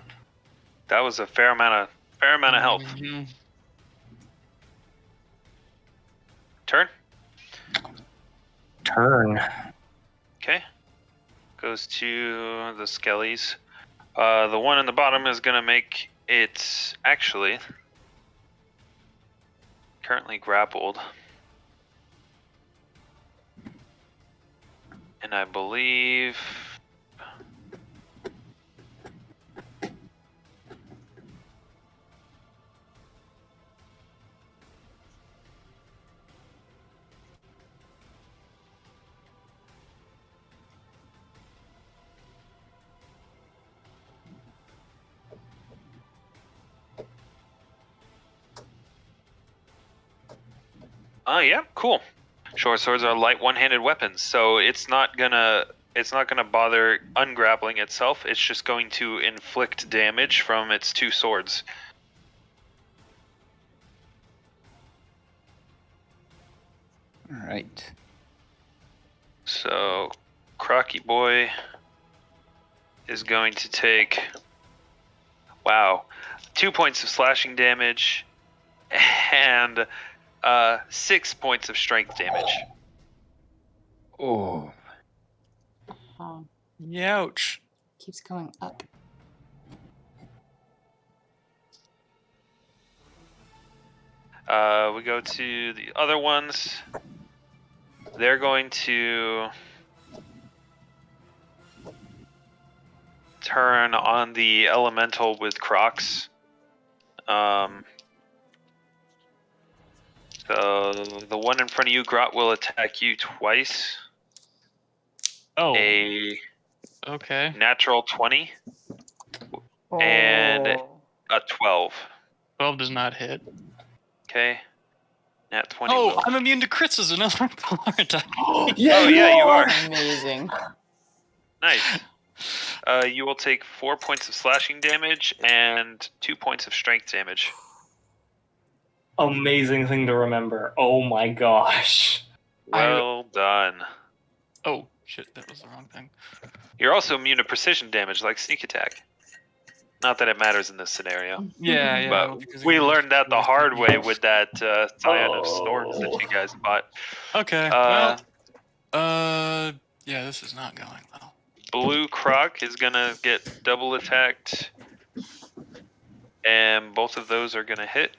That was a fair amount of health. Mhm. Turn. Turn. Okay. Goes to the skellies. The one in the bottom is gonna make it actually currently grappled. And I believe yeah, cool. Short swords are light one-handed weapons, so it's not gonna bother ungrappling itself. It's just going to inflict damage from its two swords. All right. So, Crocky Boy is going to take, 2 points of slashing damage and 6 points of strength damage. Oh. Oh, Youch. keeps going up. We go to the other ones. They're going to turn on the elemental with Crocs. So the one in front of you, GROTT, will attack you twice. Oh. A Okay. natural 20 and Oh. a 12. 12 does not hit. Okay. Nat 20 Oh, will. I'm immune to crits as another attack. Yeah, oh, yeah, you are. Amazing. Nice. You will take 4 points of slashing damage and 2 points of strength damage. Amazing thing to remember. Oh my gosh. Well done. Oh, shit, that was the wrong thing. You're also immune to precision damage like sneak attack. Not that it matters in this scenario. Yeah, yeah. But we learned that the hard way with that Scion of Storms that you guys bought. Okay, yeah, this is not going well. Blue Croc is gonna get double attacked, and both of those are gonna hit.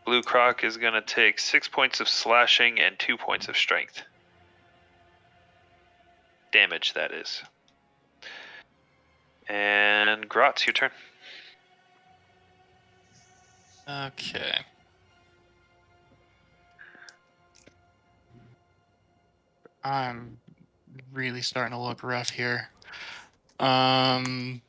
Blue Croc is gonna take 6 points of slashing and 2 points of strength. Damage, that is. And GROTT, your turn. Okay. I'm really starting to look rough here. Okay.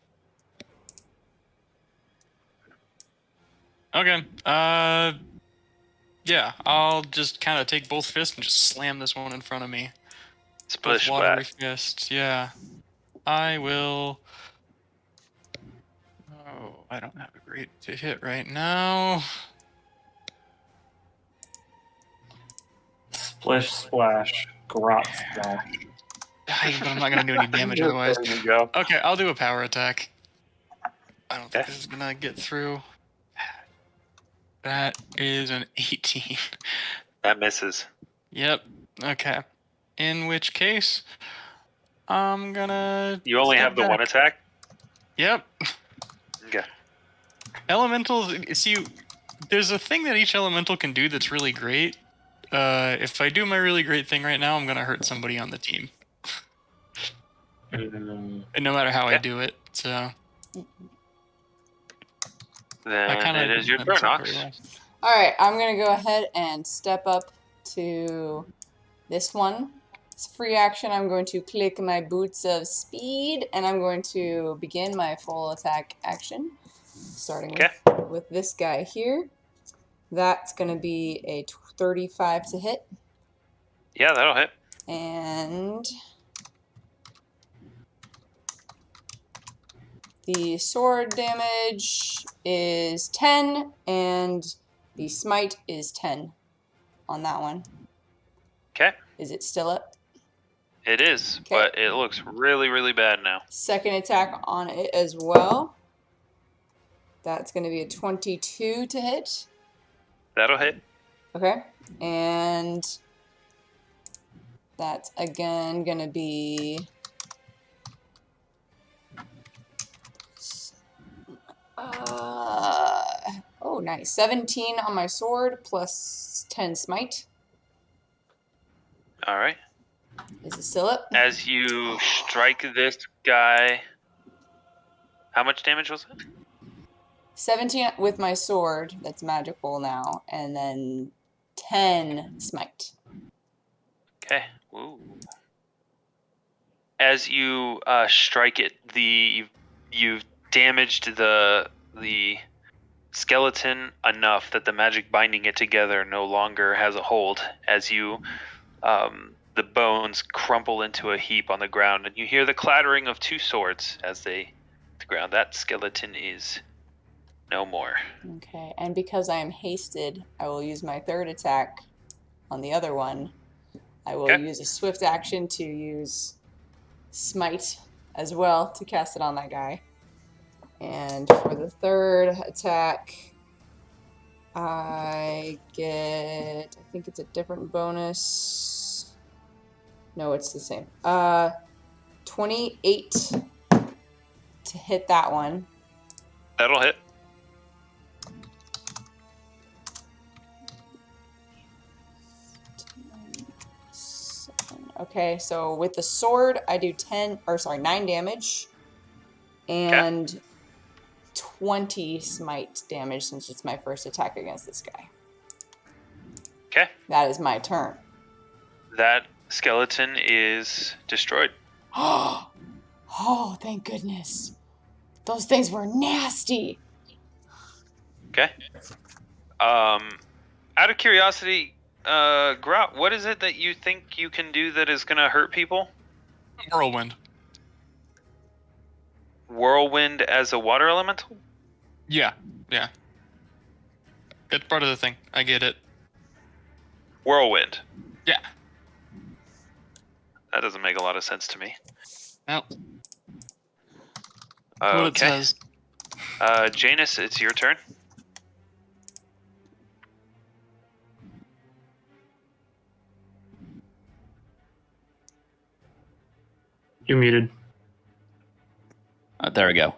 Yeah, I'll just kind of take both fists and just slam this one in front of me. Splish Both watery splat. fists, yeah. I will... Oh, I don't have a great to hit right now. Splish, splash, GROTT splash. But I'm not going to do any damage otherwise. There you go. Okay, I'll do a power attack. I don't think Okay. this is going to get through. That is an 18. That misses. Yep, okay. In which case, I'm gonna... You only have the one attack? Yep. Okay. Elementals, see, there's a thing that each elemental can do that's really great. If I do my really great thing right now, I'm gonna hurt somebody on the team. And no matter how I do it, so... Then it is your turn, Ox. Alright, I'm going to go ahead and step up to this one. It's free action. I'm going to click my boots of speed, and I'm going to begin my full attack action. Starting with this guy here. That's going to be a 35 to hit. Yeah, that'll hit. And the sword damage is 10, and the smite is 10 on that one. Okay. Is it still up? It is, Okay. but it looks really, really bad now. Second attack on it as well. That's going to be a 22 to hit. That'll hit. Okay. And that's again going to be... oh, nice. 17 on my sword plus 10 smite. All right. Is it still up? As you strike this guy, how much damage was it? 17 with my sword, that's magical now, and then 10 smite. Okay. Ooh. As you strike it, you've damaged the skeleton enough that the magic binding it together no longer has a hold. As you the bones crumple into a heap on the ground, and you hear the clattering of two swords as they hit the ground. That skeleton is no more. Okay, and because I am hasted, I will use my third attack on the other one, I will Okay. use a swift action to use Smite as well to cast it on that guy. And for the third attack, I think it's a different bonus. No, it's the same. 28 to hit that one. That'll hit. Okay, so with the sword, I do 9 damage. And 20 smite damage since it's my first attack against this guy. Okay. That is my turn. That skeleton is destroyed. Oh, thank goodness. Those things were nasty. Okay. Out of curiosity, GROTT, what is it that you think you can do that is going to hurt people? Whirlwind. Whirlwind as a water elemental? Yeah. It's part of the thing. I get it. Whirlwind. Yeah. That doesn't make a lot of sense to me. Well, what it Okay. says. Janus, it's your turn. You're muted. There we go.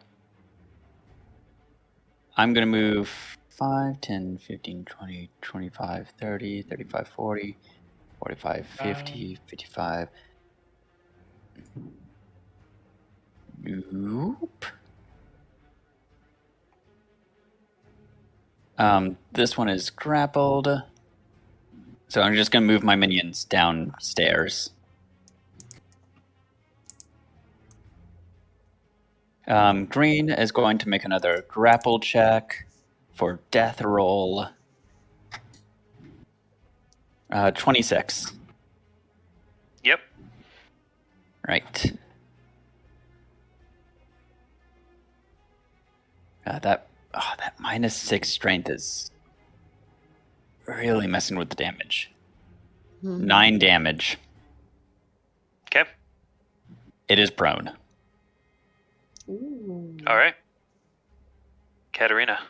I'm going to move 5, 10, 15, 20, 25, 30, 35, 40, 45, 50, 55. Nope. This one is grappled. So I'm just going to move my minions downstairs. Green is going to make another grapple check for death roll. 26. Yep. Right. That -6 strength is really messing with the damage. 9 damage. Okay. It is prone. Ooh. All right. Katarina.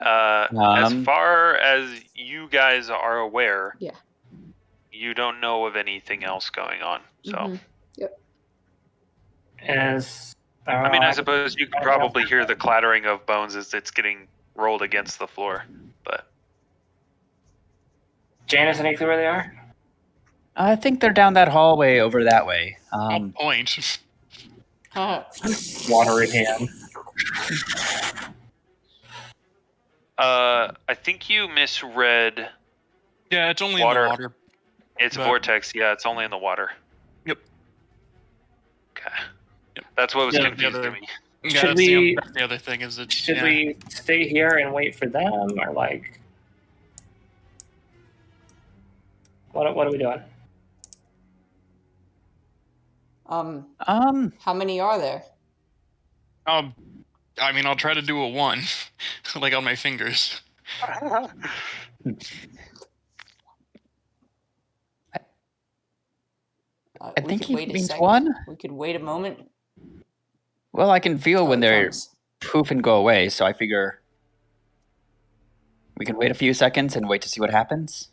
As far as you guys are aware, Yeah. you don't know of anything else going on. So, Yep. I mean, I suppose you could probably hear the clattering of bones as it's getting rolled against the floor. But Janus, any clue where they are? I think they're down that hallway over that way. Point. Water in hand. I think you misread. Yeah, it's only Water. in the water. It's But- vortex. Yeah, it's only in the water. Yep. Okay. That's what was Yeah, the confusing other- me. Yeah, Should that's we- that's the other thing is that Should we stay here and wait for them, or like, what are we doing? How many are there? I mean, I'll try to do a 1, like on my fingers. I We think could he wait a means second. 1. We could wait a moment. Well, I can feel till when it they're comes. poof and go away, so I figure we can wait a few seconds and wait to see what happens.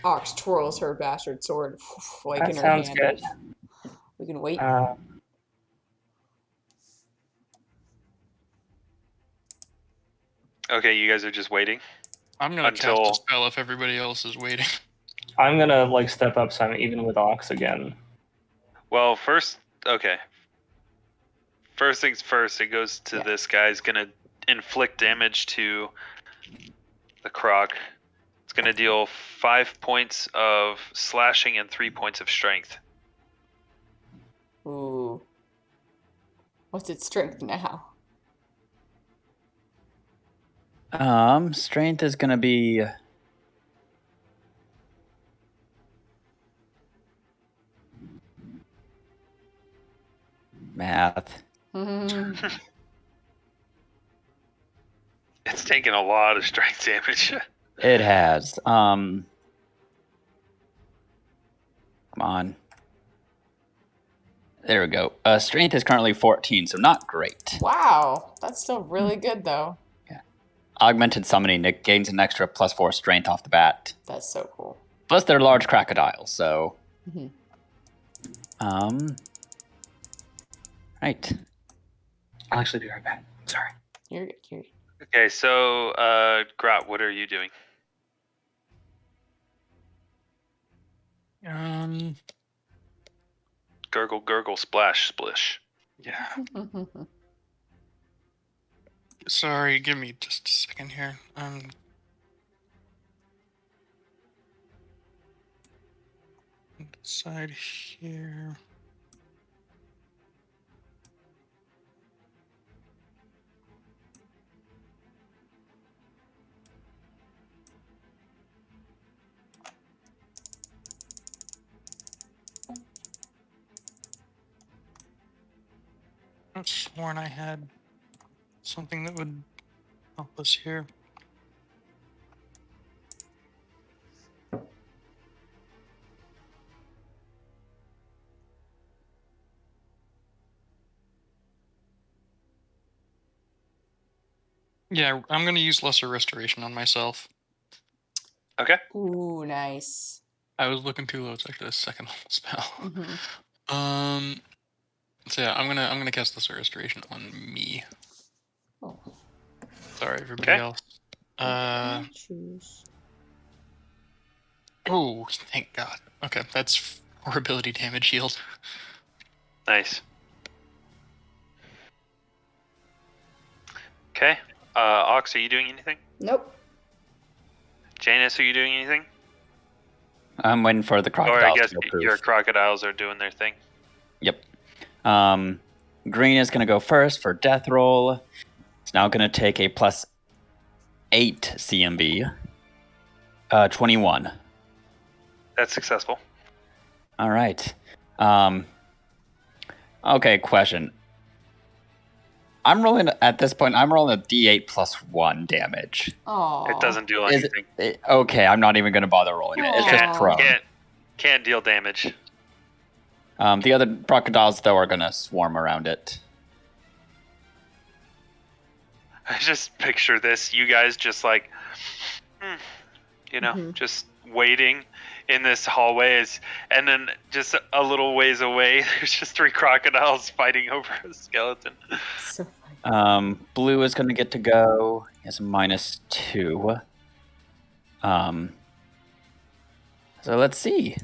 Ox twirls her bastard sword like That in her sounds hand. good. We can wait. Okay, you guys are just waiting. I'm gonna Until- cast a spell if everybody else is waiting. I'm gonna like step up so I'm even with Ox again. Well, first things first, it goes to this guy's gonna inflict damage to the croc. It's gonna deal 5 points of slashing and 3 points of strength. Ooh. What's its strength now? Strength is gonna be math. It's taking a lot of strength damage. It has. Come on. There we go. Strength is currently 14, so not great. Wow, that's still really good though. Augmented summoning, it gains an extra +4 strength off the bat. That's so cool. Plus, they're large crocodiles, so. Mhm. Right. I'll actually be right back. Sorry. You're good. You're good. Okay, so GROTT, what are you doing? Gurgle, gurgle, splash, splish. Yeah. Sorry, give me just a second here. Side here. I've sworn I had something that would help us here. Yeah, I'm going to use Lesser Restoration on myself. Okay. Ooh, nice. I was looking too low. It's actually a second level spell. Mm-hmm. So yeah, I'm gonna cast Lesser Restoration on me. Oh. Sorry, everybody else. Choose. Oh, thank God. Okay, that's 4 ability damage healed. Nice. Okay. Aux, are you doing anything? Nope. Janus, are you doing anything? I'm waiting for the Or I crocodiles guess to go proof. your crocodiles are doing their thing. Yep. Green is going to go first for death roll. It's now going to take a +8 CMB. 21. That's successful. All right. Okay, question. I'm rolling at this point. I'm rolling a D8 +1 damage. Oh. It doesn't do Is anything. okay, I'm not even going to bother rolling it. It's just Aw. prone. Can't deal damage. The other crocodiles, though, are going to swarm around it. I just picture this. You guys just like, just waiting in this hallway, and then just a little ways away, there's just 3 crocodiles fighting over a skeleton. So funny. Blue is going to get to go. He has a -2. So let's see.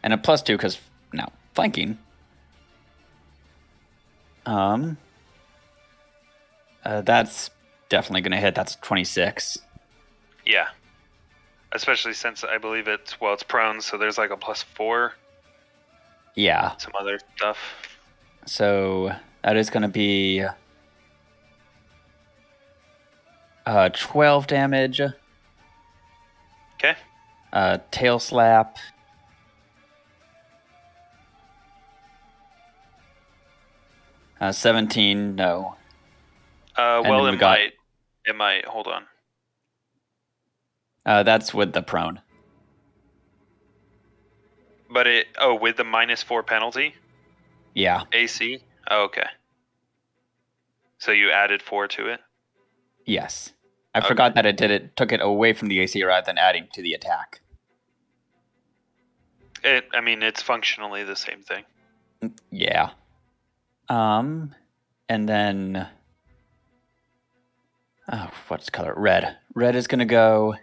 And a +2 because now flanking. That's definitely going to hit. That's 26. Yeah. Especially since I believe it's prone, so there's like a +4. Yeah. Some other stuff. So that is going to be 12 damage. Okay. Tail slap. Uh, 17, no. Well, then it we got- might. It might. Hold on. That's with the prone. But with the -4 penalty, Yeah. AC? Oh, okay. So you added 4 to it? Yes. I Okay. forgot that it took it away from the AC rather than adding to the attack. It's functionally the same thing. Yeah. And then what's color? Red. Red is gonna go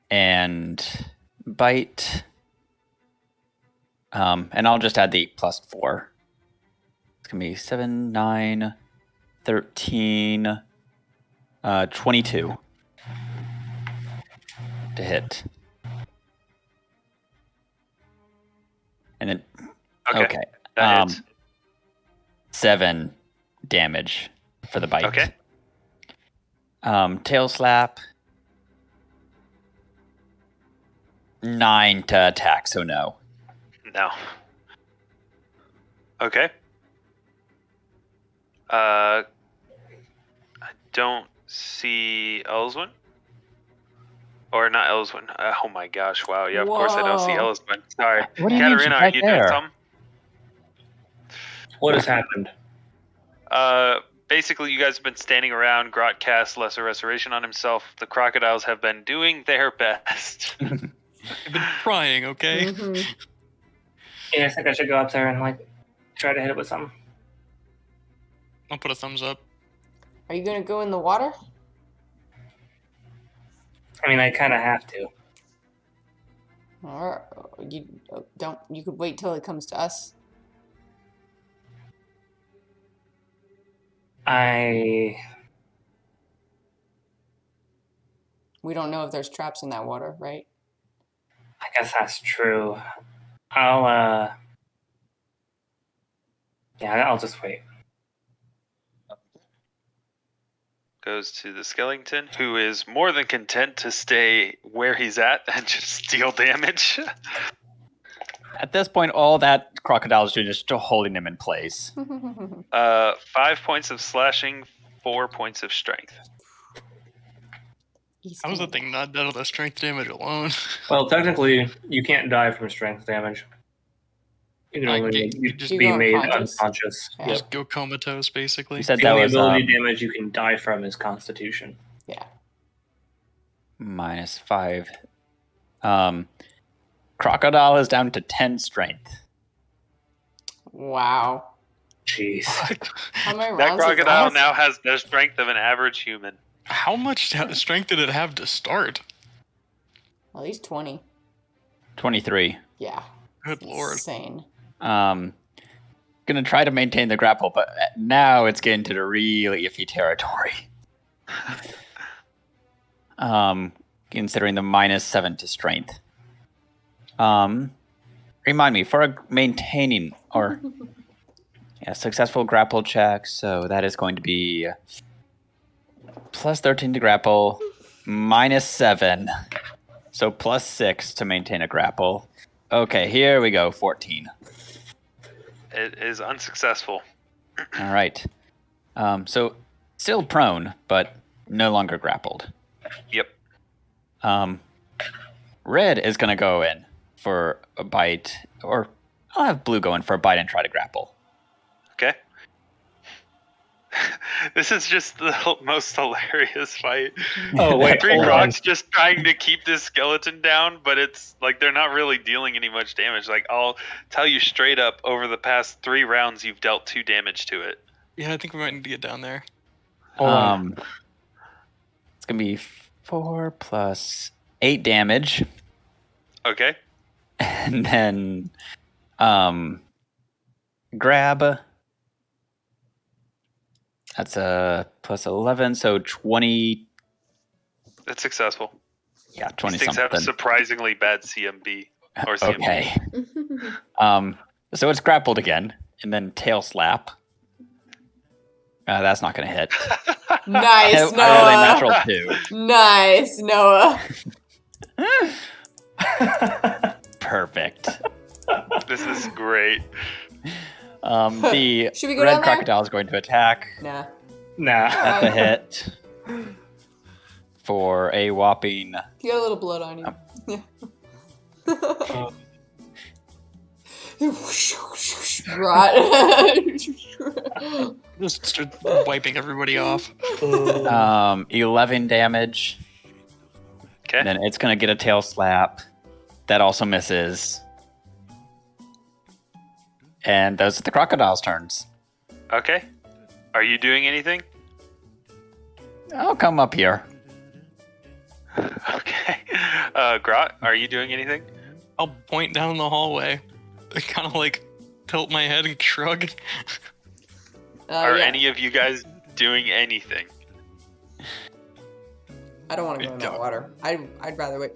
and bite. And I'll just add the +4. It's gonna be 7, 9, 13, 22 to hit. And then okay. That hits. 7 damage for the bite. Okay. Tail slap. 9 to attack, so no. No. Okay. I don't see Alvyn. Or not Elswyn. Oh my gosh! Wow. Yeah, of course I don't see Whoa. Elswyn. Sorry. What do you mean? She's Katarina, are right you there. doing something? What has happened? Basically, you guys have been standing around. GROTT cast Lesser Restoration on himself. The crocodiles have been doing their best. I've been trying, okay? Mhm. Yeah, I think I should go up there and like try to hit it with something. I'll put a thumbs up. Are you gonna go in the water? I mean, I kind of have to. Or you don't? You could wait till it comes to us. I We don't know if there's traps in that water, right? guess that's true. I'll yeah, I'll just wait. Goes to the skeleton, who is more than content to stay where he's at and just deal damage. At this point, all that crocodile is doing is still holding him in place. 5 points of slashing, 4 points of strength. How is that thing not dead with the strength damage alone? Well, technically, you can't die from strength damage. You can Like, only you just be go made unconscious? unconscious. Yeah. Yep. Just go comatose, basically. You said The that only was ability damage you can die from is Constitution. Yeah. -5. Crocodile is down to 10 strength. Wow. Jeez. How many That rounds is crocodile that? now has the strength of an average human. How much strength did it have to start? At least 20. 23. Yeah. Good lord. Insane. Gonna try to maintain the grapple, but now it's getting to the really iffy territory. Considering the -7 to strength. Remind me, for maintaining or successful grapple check, so that is going to be +13 to grapple, -7, so +6 to maintain a grapple. Okay, here we go, 14. It is unsuccessful. All right. So still prone, but no longer grappled. Yep. Red is going to go in for a bite, or I'll have Blue go in for a bite and try to grapple. Okay. This is just the most hilarious fight. Oh, wait, Three hold on. rocks just trying to keep this skeleton down, but it's like they're not really dealing any much damage. Like, I'll tell you straight up, over the past 3 rounds, you've dealt 2 damage to it. Yeah, I think we might need to get down there. Hold on. It's going to be 4 plus 8 damage. Okay. And then grab. That's a plus 11, so 20. That's successful. Yeah, 20 These things have something. surprisingly bad CMB. Or CMB. Okay. So it's grappled again, and then tail slap. That's not going to hit. Nice, I rolled a Noah. natural 2. Nice, Noah. Perfect. This is great. The Should we go red down there? crocodile is going to attack Nah. Nah. at the hit for a whopping. You got a little blood on you. Right. Just start wiping everybody off. 11 damage. Okay. And then it's going to get a tail slap. That also misses. And those are the crocodile's turns. Okay. Are you doing anything? I'll come up here. Okay. GROTT, are you doing anything? I'll point down the hallway. I kind of like tilt my head and shrug. Are Yeah. any of you guys doing anything? I don't want to go in that Don't. water. I'd rather wait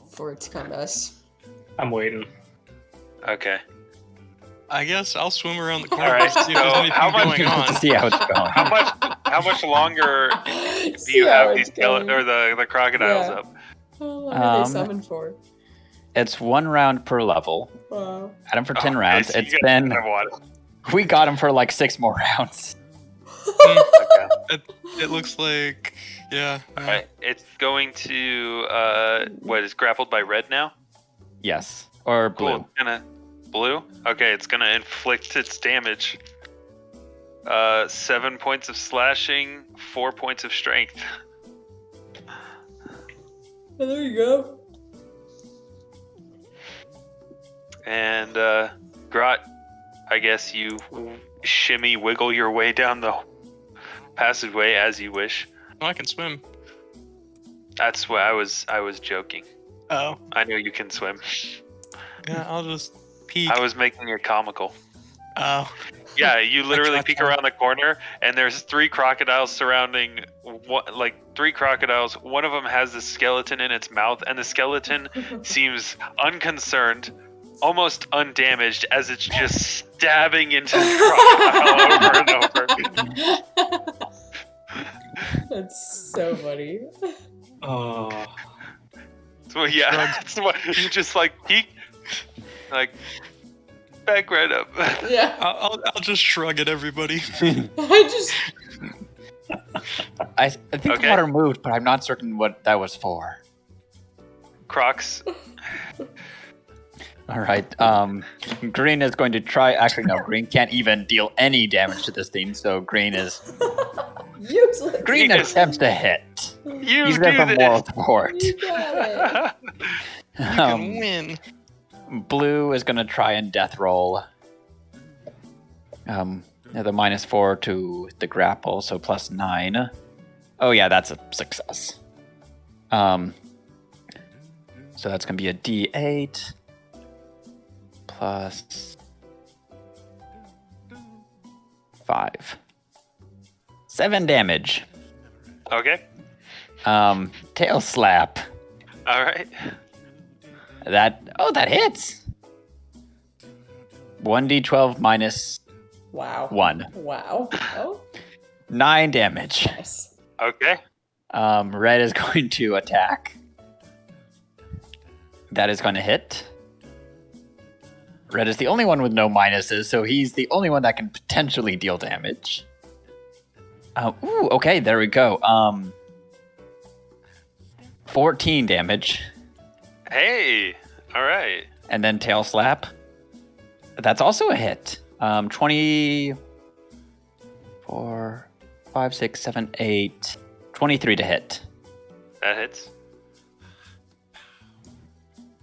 for it to come to us. I'm waiting. Okay. I guess I'll swim around the corner All right, to see if there's so anything how much- going on. See how it's going. How much longer do you have these skeleton or the crocodiles Yeah. up? How long are they Um, summoned for? It's 1 round per level. Wow. Had him for 10 Okay, rounds. so you It's guys been. have water. We got him for like 6 more rounds. Okay. It looks like, yeah. All right, it's going to what is grappled by red now? Yes. Or blue. Cool. Blue. Okay, it's gonna inflict its damage. 7 points of slashing, 4 points of strength. Oh, there you go. And GROTT, I guess you shimmy wiggle your way down the passageway as you wish. Oh, I can swim. That's what I was joking. Oh. I know you can swim. Yeah, I'll just peek. I was making it comical. Oh. Yeah, you literally peek gotcha. around the corner, and there's 3 crocodiles surrounding, like 3 crocodiles. One of them has a skeleton in its mouth, and the skeleton seems unconcerned, almost undamaged, as it's just stabbing into the crocodile over and over. That's so funny. Oh. So yeah, that's what you just like peek, like back right up. Yeah. I'll just shrug at everybody. I think the Okay. water moved, but I'm not certain what that was for. Crocs. All right. Green is going to try. Actually, no. Green can't even deal any damage to this thing. So Green Useless. Green Yes. attempts to hit. You He's there do for this. moral support. You got it. You can win. Blue is going to try and death roll. The -4 to the grapple, so +9. Oh yeah, that's a success. So that's going to be a D8 plus 5. 7 damage. Okay. Tail slap. All right. That hits. 1d12 minus Wow. 1. Wow. Oh, 9 damage. nice. Okay. Red is going to attack. That is going to hit. Red is the only one with no minuses, so he's the only one that can potentially deal damage. Ooh, okay, there we go. 14 damage. Hey. All right. And then tail slap. That's also a hit. 24, 5, 6, 7, 8, 23 to hit. That hits.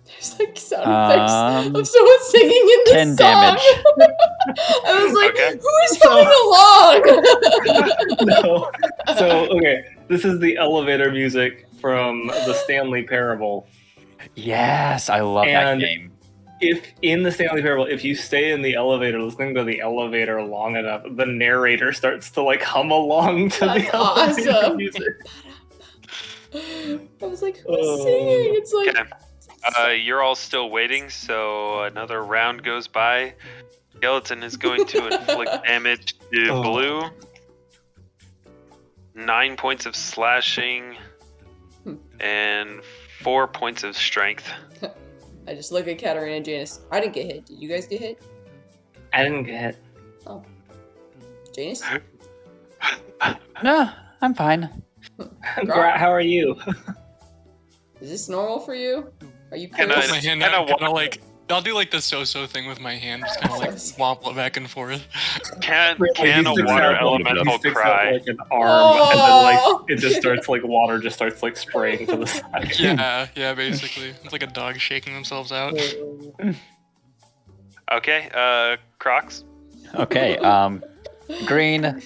There's like sound effects of someone singing in this 10 song. damage. I was like, Okay. who is humming along? No. So, okay, this is the elevator music from the Stanley Parable. Yes, I love that And- game. If in the Stanley Parable, if you stay in the elevator, listening to the elevator long enough, the narrator starts to like hum along to That's the elevator awesome. music. I was like, who's singing? It's like, Okay. You're all still waiting, so another round goes by. Skeleton is going to inflict damage to Oh. Blue. 9 points of slashing and 4 points of strength. I just look at Katarina and Janus. I didn't get hit. Did you guys get hit? I didn't get hit. Oh. Janus? No, I'm fine. Grat, how are you? Is this normal for you? Are you Can close? I- My hand kinda out, kind of like, I'll do like the so-so thing with my hand, just kind of like wobble it back and forth. Can He a sticks water out, elemental he sticks out cry? like an arm, and then like it just starts like water just starts like spraying to the side. Yeah, basically. It's like a dog shaking themselves out. Okay, Crocs. Okay, green,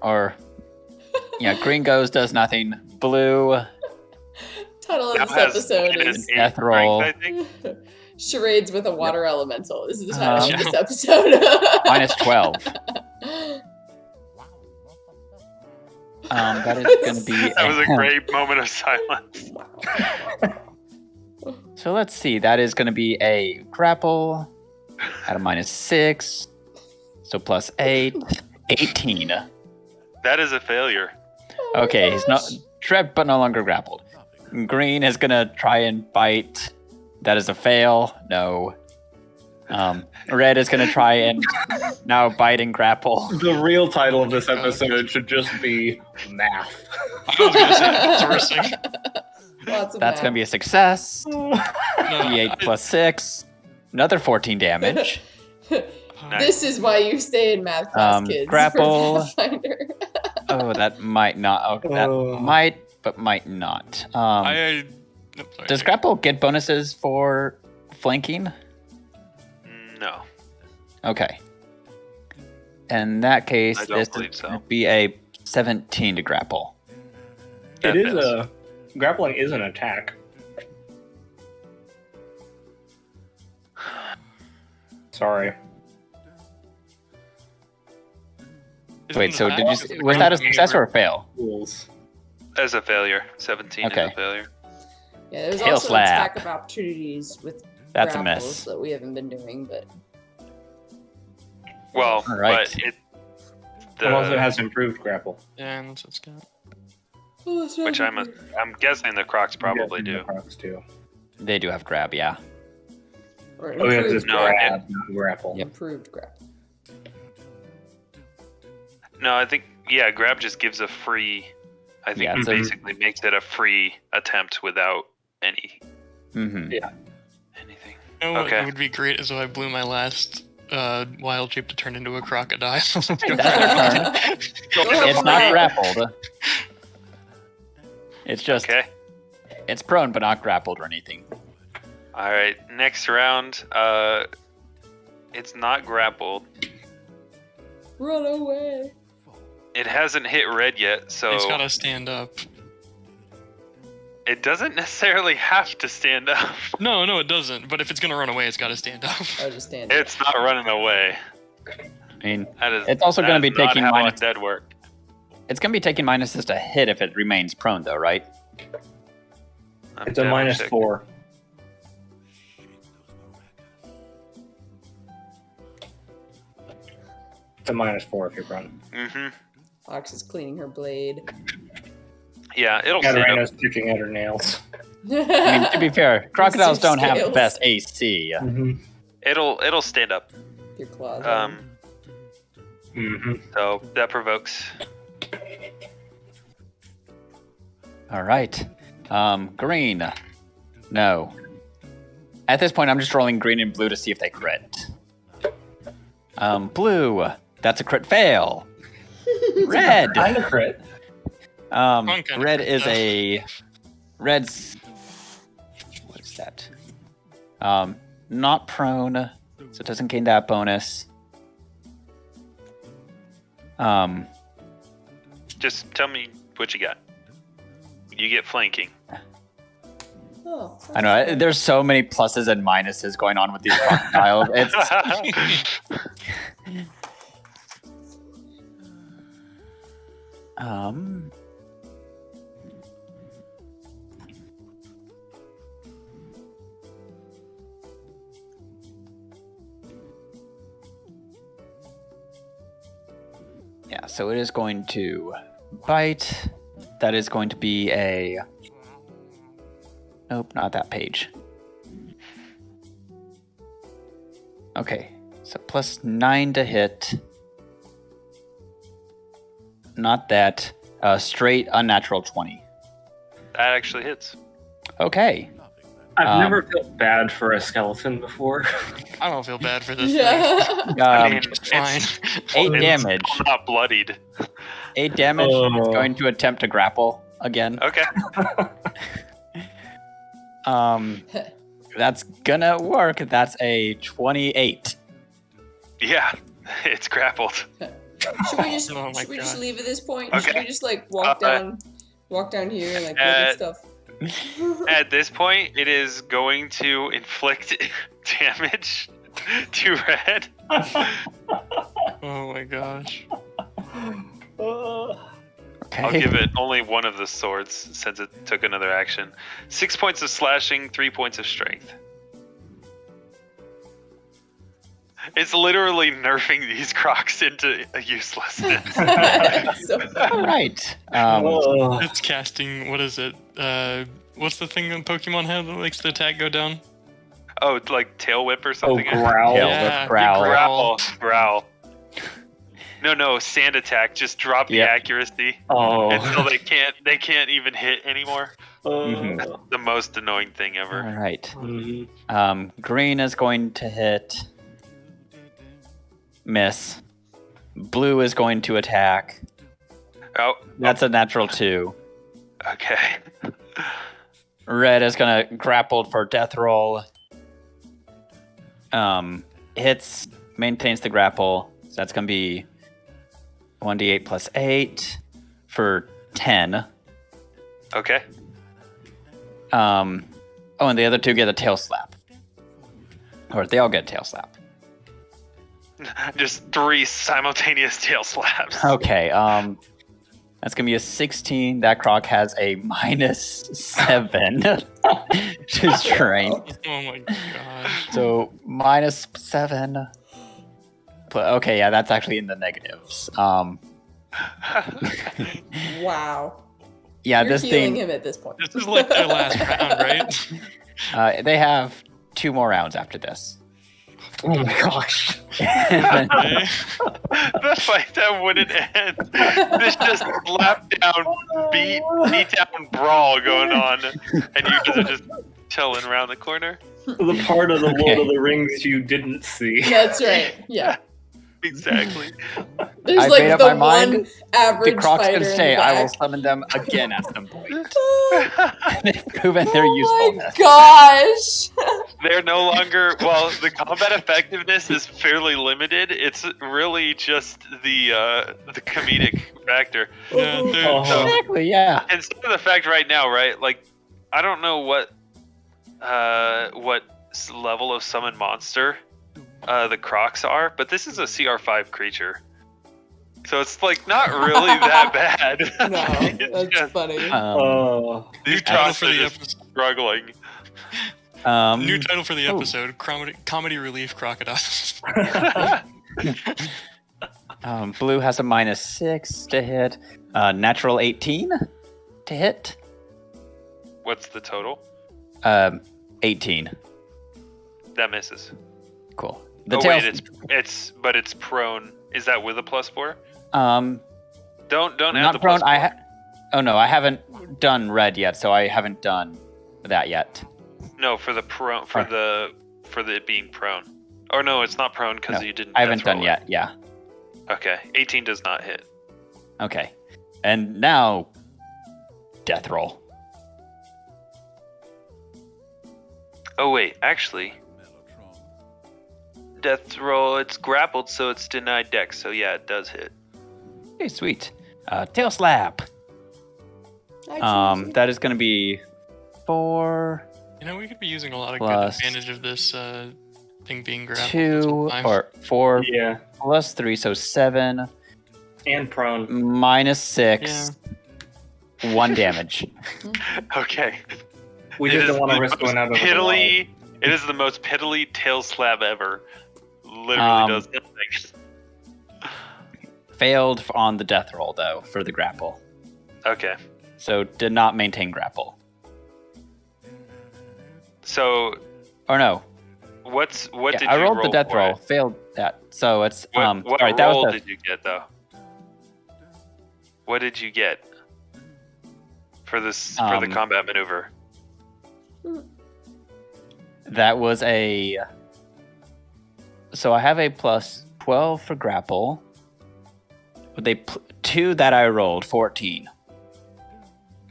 or, yeah, green goes, does nothing. Blue, Title Now of this has episode minus is 8 Death roll. strength, I think. Charades with a water elemental. This is the title Um, of this episode. -12. That is going to be. That was a great moment of silence. So let's see. That is going to be a grapple at a -6. So +8, 18. That is a failure. Okay, he's not trapped but no longer grappled. Green is going to try and bite. That is a fail. No. Red is going to try and now bite and grapple. The real title of this episode should just be Math. I was gonna say sourcing. Lots of That's going to be a success. No, D8 plus 6. Another 14 damage. This is why you stay in math class, kids. Grapple. For Pathfinder. Oh, that might not. Okay, that might, but might not. sorry. Does grapple get bonuses for flanking? No. Okay. In that case, I don't this believe so. would be a 17 to grapple. That It is fails. grappling is an attack. Sorry. Wait, so was that a success or a fail? Rules. As a failure. 17 Okay. is a failure. Yeah, there's Tail also slap. a stack of opportunities with That's a grapples miss. that we haven't been doing, but Well, All right. but it It also has improved grapple. Yeah, and that's what's got. which I'm guessing the Crocs probably do. The Crocs do. They do have grab, yeah. or Oh, yeah, improved, just No, grab, not grapple. Yep. improved grapple. No, I think grab just gives a free. I think Yeah, it so- basically makes it a free attempt without any Mm-hmm. anything. You know what Okay. would be great is if I blew my last wild shape to turn into a crocodile. That's their turn. It's not grappled. It's just, Okay. it's prone but not grappled or anything. All right. Next round. It's not grappled. Run away. It hasn't hit red yet, so It's gotta stand up. it doesn't necessarily have to stand up. No, it doesn't. But if it's gonna run away, it's gotta stand up. I'll just stand. It's not running away. I mean, That is. It's also that gonna is be not taking how minus- undead work. it's going to be taking minuses to hit if it remains prone, though, right? I'm It's a double minus checking. 4. It's a minus 4 if you're prone. Mm-hmm. Ox is cleaning her blade. Yeah, it'll stand Katarina's up. picking at her nails. I mean, to be fair, crocodiles Suit don't have the scales. best AC. It'll stand up. Your claws. So that provokes. All right. Green. No. At this point, I'm just rolling green and blue to see if they crit. Blue. That's a crit fail. Red. Kind of crit. Kind of Red crit, is though. a... Red's... What is that? Not prone, so it doesn't gain that bonus. Just tell me what you got. You get flanking. Oh, I know, there's so many pluses and minuses going on with these crocodiles. It's... Yeah, so it is going to bite. That is going to be a... Nope, not that page. Okay, so plus 9 to hit. Not that. Straight unnatural 20. That actually hits. Okay. I've never felt bad for a skeleton before. I don't feel bad for this thing. yeah. I mean, It's fine. 8 it's damage. not bloodied. 8 damage. Oh. It's going to attempt to grapple again. Okay. That's gonna work. That's a 28. Yeah, it's grappled. Should we just Oh my should we just God. leave at this point? Okay. Should we just like walk down here and like look at stuff? At this point, it is going to inflict damage to red. Oh my gosh. Okay. I'll give it only one of the swords since it took another action. 6 points of slashing, 3 points of strength. It's literally nerfing these crocs into a uselessness. So All right. It's casting. What is it? What's the thing that Pokemon have that makes the attack go down? Oh, it's like tail whip or Oh, something. growl. Tail Yeah, whip, growl. Growl. No, sand attack. Just drop the Yep. accuracy Oh. until they can't even hit anymore. Mhm. That's the most annoying thing All ever. right. Mhm. Green is going to hit. Miss. Blue is going to attack. Oh, That's a natural 2. okay. Red is gonna grapple for death roll. Hits, maintains the grapple. So that's gonna be 1d8 plus 8 for 10. Okay. And the other 2 get a tail slap. Or they all get a tail slap. Just 3 simultaneous tail slaps. Okay, that's gonna be a 16. That croc has a -7 to strength. Oh my gosh. So -7. Okay, yeah, that's actually in the negatives. Wow. Yeah, You're this healing thing. him at this point. This is like their last round, right? They have 2 more rounds after this. Oh my gosh. Okay. The fight that wouldn't end. This just slap down, beat down brawl going on, and you guys are just chilling around the corner. The part of the Lord Okay. of the Rings you didn't see. That's right. Yeah. Exactly. There's I like made up the my mind. one average The croc's fighter gonna in say, the "I will back. summon them again at some point." They've proven their Oh usefulness. my gosh! They're no longer. Well, the combat effectiveness is fairly limited. It's really just the comedic factor. Yeah, dude. Oh. Exactly. Yeah. And some of the fact right now, right? Like, I don't know what level of summon monster the crocs are, but this is a CR5 creature, so it's like not really that bad. No, It's that's just- funny. Oh. these New title crocs for are the just episode. struggling. New title for the oh. episode: Comedy Relief Crocodile. Blue has a -6 to hit. Natural 18 to hit. What's the total? 18. That misses. Cool. Wait, it's prone. Is that with a +4? Don't add not the prone. +4. Oh no, I haven't done red yet, so I haven't done that yet. No, for the prone for the it being prone. Or no, it's not prone because No, you didn't. I haven't death done roll yet. it. Yeah. Okay, 18 does not hit. Okay. And now, death roll. Oh wait, actually, death roll. It's grappled, so it's denied dex. So yeah, it does hit. Okay, sweet. Tail slap. Actually, That is going to be 4, You know, we could be using a lot of Plus good advantage of this thing being grappled. this 2, whole time. or 4 Yeah. plus 3, so 7 And prone. -6. 1 damage. Okay. We It just is don't want to the risk most going out of the piddly. It is the most piddly tail slap ever. Literally does nothing. Failed on the death roll, though, for the grapple. Okay. So did not maintain grapple. So Or no. what did I you rolled roll the death for roll. it? Failed that. So it's What sorry, that roll was the, did you get though? What did you get for this for the combat maneuver? that was a. So I have a plus 12 for grapple. With a 2 that I rolled, 14.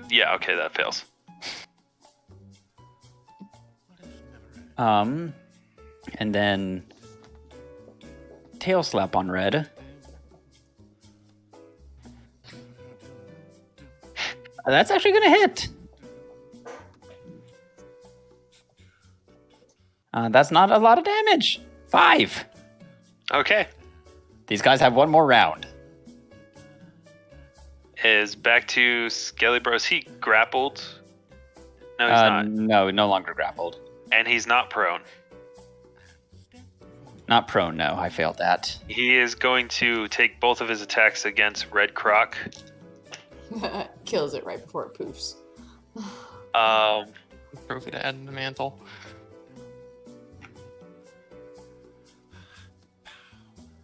Yeah, okay, that fails. And then tail slap on red. That's actually gonna hit. That's not a lot of damage. 5. Okay. These guys have one more round. Is back to Skelly Bros. He grappled. No, he's not. No longer grappled. And he's not prone. Not prone, no. I failed that. He is going to take both of his attacks against Red Croc. kills it right before it poofs. Trophy to add in the mantle.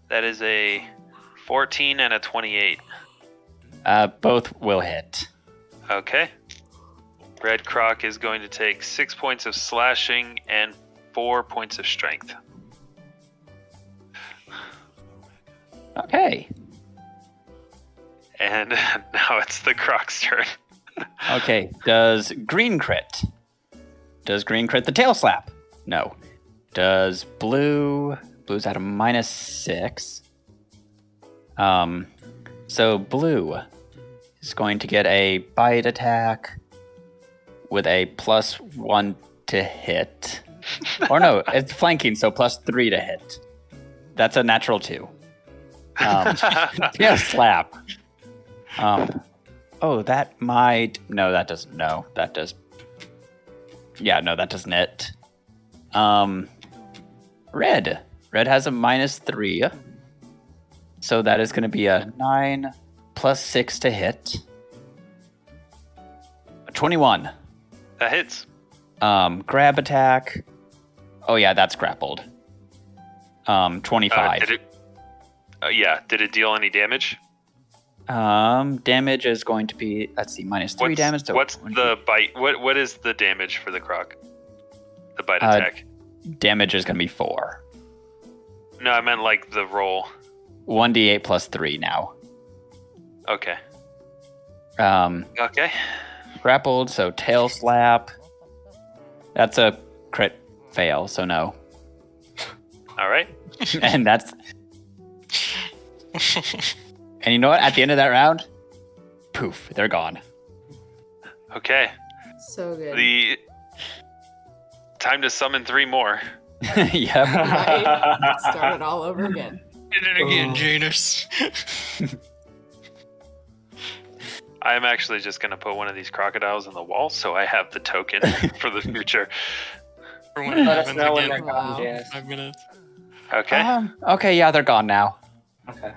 That is a 14 and a 28. Both will hit. Okay. Red Croc is going to take 6 points of slashing and 4 points of strength. Okay. And now it's the Croc's turn. Okay. Does green crit? Does green crit the tail slap? No. Does blue? Blue's at a -6. So blue is going to get a bite attack with a +1 to hit. Or no, it's flanking, so +3 to hit. That's a natural 2. Yeah, slap. Oh, that might. No, that doesn't. No, that does. Yeah, no, that doesn't hit. Red. Red has a -3. So that is going to be a 9 +6 to hit. A 21. That hits. Grab attack. Oh yeah, that's grappled. 25. Did it? Yeah. Did it deal any damage? Damage is going to be, let's see, -3 damage. So what's the bite? What is the damage for the Croc? The bite attack. Damage is going to be 4. No, I meant like the roll. 1d8 +3 now. Okay. Okay. Grappled, so tail slap. That's a crit fail, so no. All right. And that's. And you know what? At the end of that round, poof, they're gone. Okay. So good. The time to summon 3 more. Yep. Right? Start it all over again. Did it again, Janus. I'm actually just going to put one of these crocodiles on the wall so I have the token for the future. For when it Let us happens know when again. they're gone, Wow. Janus. 5 minutes. Okay. Okay, yeah, they're gone now. Okay.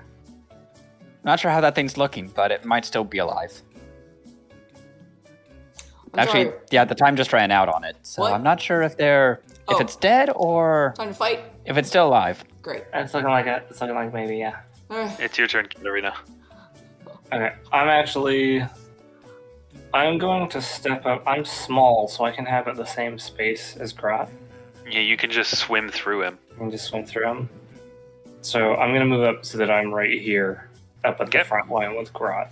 Not sure how that thing's looking, but it might still be alive. I'm Actually, sorry. yeah, the time just ran out on it, so What? I'm not sure if they're if Oh. it's dead or Time to fight. if it's still alive. Great. It's looking like it. It's looking like maybe, yeah. Alright. It's your turn, Katarina. Okay. I'm going to step up. I'm small, so I can have it the same space as GROTT. Yeah, you can just swim through him. I can just swim through him. So I'm going to move up so that I'm right here, up at the Okay. front line with GROTT.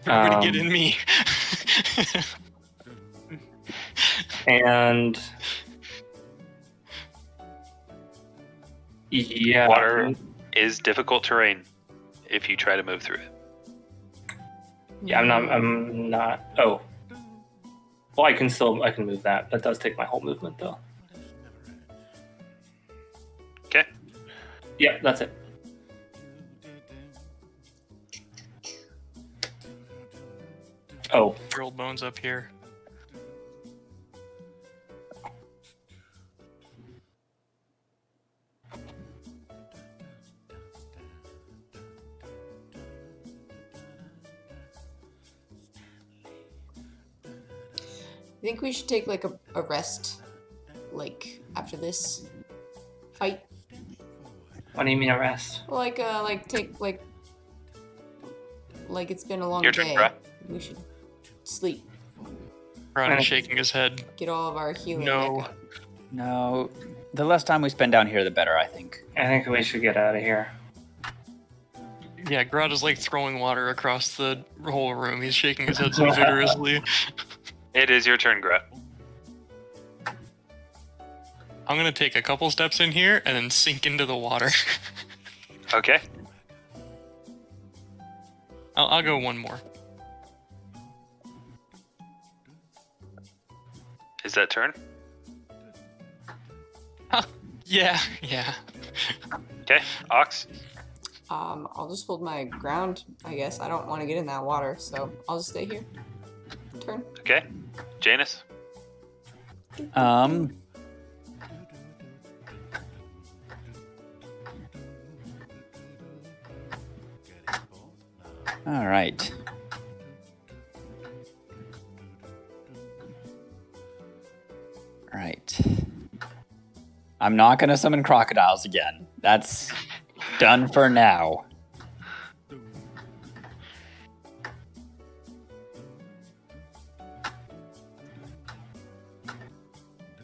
Everybody get in me. And yeah, Water is difficult terrain if you try to move through it. yeah, I'm not. Oh, well, I can move that. That does take my whole movement though. Okay. Yeah, that's it. Oh, Your old bones up here. I think we should take like a rest, like after this fight. what do you mean a rest? Like take like it's been a long Your day. turn, Brett. We should sleep. Ron is shaking his head. Get all of our healing. No. back up. No, the less time we spend down here, the better, I think. I think we should get out of here. Yeah, GROTT is like throwing water across the whole room. He's shaking his head so vigorously. It is your turn, Gret. I'm gonna take a couple steps in here and then sink into the water. Okay. I'll go one more. Is that turn? Yeah. Okay. Ox. I'll just hold my ground, I guess. I don't want to get in that water, so I'll just stay here. Turn. Okay. Janus. All right. Right. I'm not going to summon crocodiles again. That's done for now.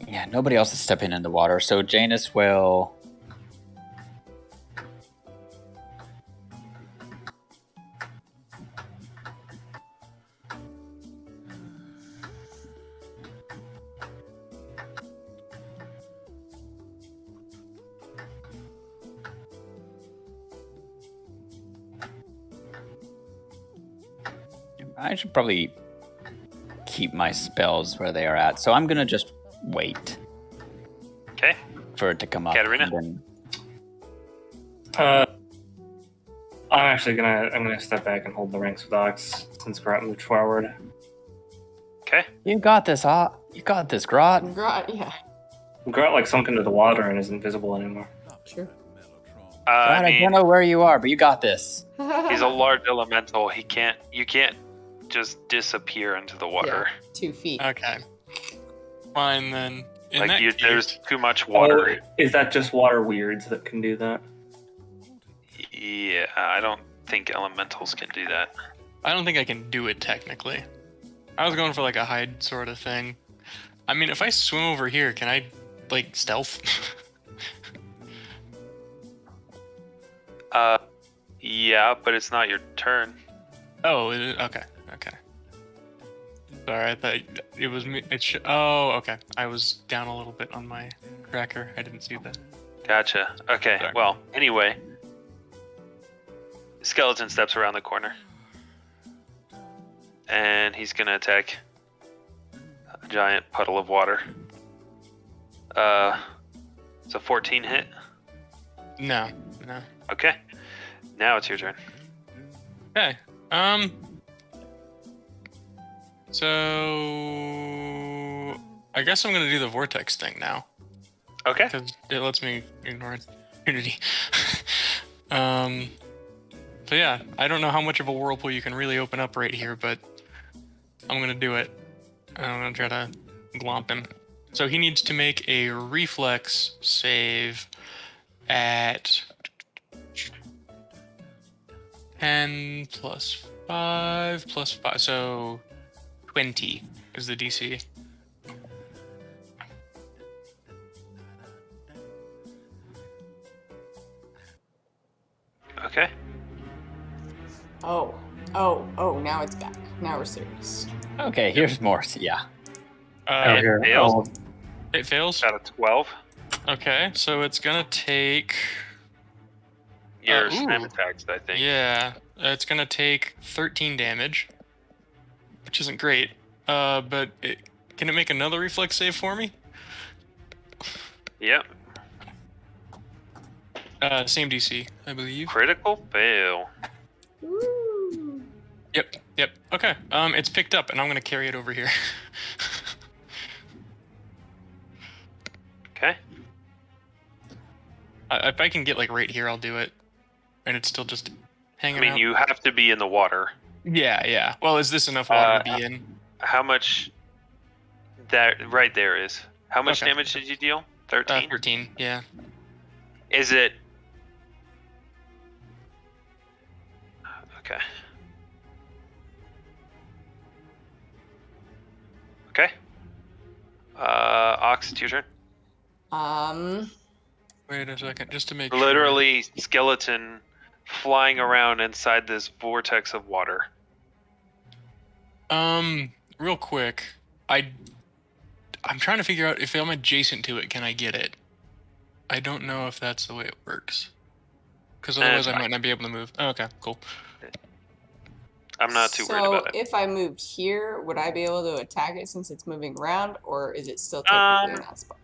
Yeah, nobody else is stepping in the water, so Janus will... I should probably keep my spells where they are at, so I'm gonna just wait. Okay. For it to come up. Katarina? And I'm actually gonna step back and hold the ranks with Ox since GROTT moved forward. Okay. You got this, you got this, GROTT. GROTT, yeah. GROTT like sunk into the water and isn't visible anymore. Sure. I don't know where you are, but you got this. He's a large elemental. You can't just disappear into the water. Yeah, 2 feet. Okay. Fine then. There's too much water. Oh, is that just water weirds that can do that? Yeah, I don't think elementals can do that. I don't think I can do it technically. I was going for like a hide sort of thing. I mean, if I swim over here, can I like stealth? Yeah, but it's not your turn. Oh, okay. Sorry, I thought it was me. Oh, okay. I was down a little bit on my tracker. I didn't see that. Gotcha. Okay, Sorry. well, anyway. Skeleton steps around the corner. And he's gonna attack a giant puddle of water. It's a 14 hit. No. Okay. Now it's your turn. Okay. So I guess I'm gonna do the vortex thing now. Okay. Because it lets me ignore opportunity. So yeah, I don't know how much of a whirlpool you can really open up right here, but I'm gonna do it. I'm gonna try to glomp him. So he needs to make a reflex save at 10 plus 5 plus 5, so 20 is the DC. Okay. Oh, now it's back. Now we're serious. Okay, here's more. Yeah. It fails. It fails? Got a 12. Okay, so it's gonna take... Your ooh. slam attacks, I think. Yeah, it's gonna take 13 damage, which isn't great. But can it make another reflex save for me? Yep. Same DC, I believe. Critical fail. Woo. Yep. Okay. It's picked up, and I'm gonna carry it over here. Okay. If I can get like right here, I'll do it. And it's still just hanging out. You have to be in the water. Yeah. Well, is this enough water to be in? How much that right there is? How much Okay. damage did you deal? 13? 13, yeah. Is it... Okay. Okay. Ox, it's your turn. Wait a second, just to make sure. Literally skeleton flying around inside this vortex of water. Real quick, I'm trying to figure out if I'm adjacent to it, can I get it? I don't know if that's the way it works. Because otherwise I might not be able to move. Oh, okay, cool. I'm not too worried about it. So if I moved here, would I be able to attack it since it's moving around, or is it still technically in that spot?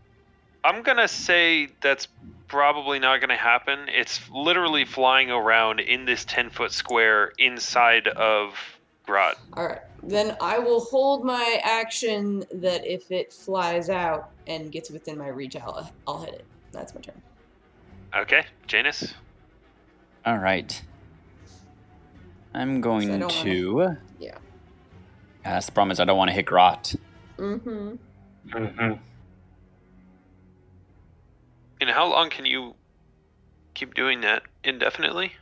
I'm gonna say that's probably not gonna happen. It's literally flying around in this 10-foot square inside of GROTT. Alright, then I will hold my action that if it flies out and gets within my reach, I'll hit it. That's my turn. Okay, Janus. All right. I'm going to... Yeah. That's the problem is I don't want to hit GROTT. Mm-hmm. Mm-hmm. And how long can you keep doing that indefinitely?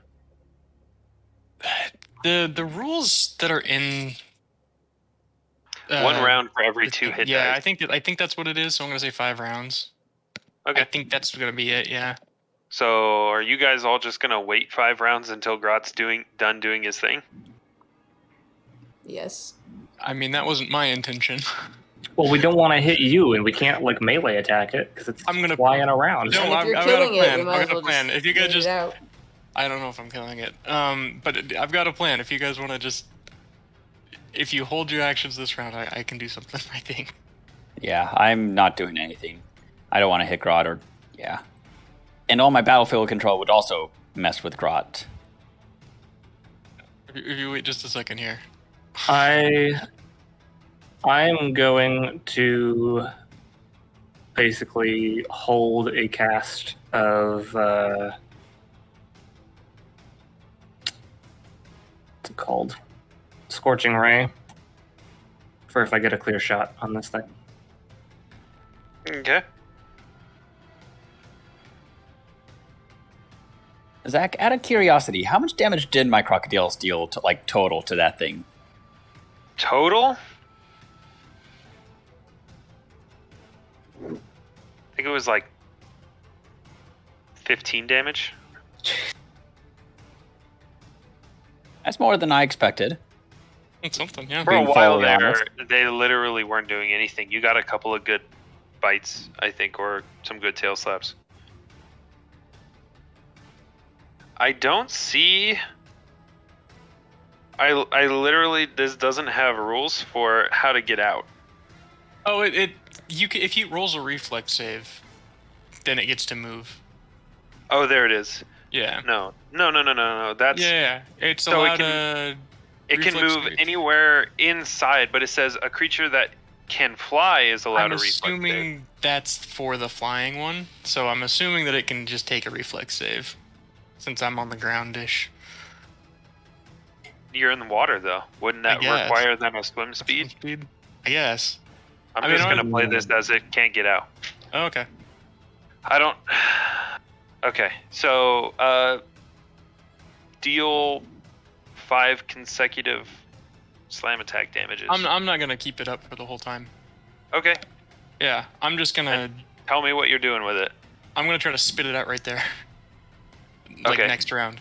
The rules that are in 1 round for every 2 hit yeah, dice. I think that's what it is. So I'm gonna say 5 rounds. Okay. I think that's gonna be it. Yeah. So are you guys all just gonna wait 5 rounds until Grott's done doing his thing? Yes. I mean, that wasn't my intention. Well, we don't want to hit you, and we can't like melee attack it because it's flying around. No, And if I've you're got a killing it, plan. we might I've as got well a plan. just If you guys wait it just, out. I don't know if I'm killing it. But I've got a plan. If you guys want to just, if you hold your actions this round, I can do something. I think. Yeah, I'm not doing anything. I don't want to hit Grot or yeah. And all my battlefield control would also mess with Grot. If you wait just a second here. I'm going to basically hold a cast of what's it called? Scorching Ray for if I get a clear shot on this thing. Okay. Zach, out of curiosity, how much damage did my crocodiles deal to like total to that thing? Total? I think it was like 15 damage. That's more than I expected. It's something, yeah. For a Being while fully there, honest. they literally weren't doing anything. You got a couple of good bites, I think, or some good tail slaps. I don't see... I literally, this doesn't have rules for how to get out. Oh, if he rolls a reflex save, then it gets to move. Oh, there it is. Yeah. No. That's... Yeah, it's So allowed it can reflex move save. anywhere inside, but it says a creature that can fly is allowed I'm a reflex save. assuming that's for the flying one, so I'm assuming that it can just take a reflex save, since I'm on the ground-ish. You're in the water, though. Wouldn't that guess. require then a swim speed? I guess. I'm just going to play this as it can't get out. Oh, okay. I don't... Okay, so deal 5 consecutive slam attack damages. I'm not gonna keep it up for the whole time. Okay, Yeah, I'm just gonna. tell me what you're doing with it. I'm gonna try to spit it out right there. Like Okay. next round.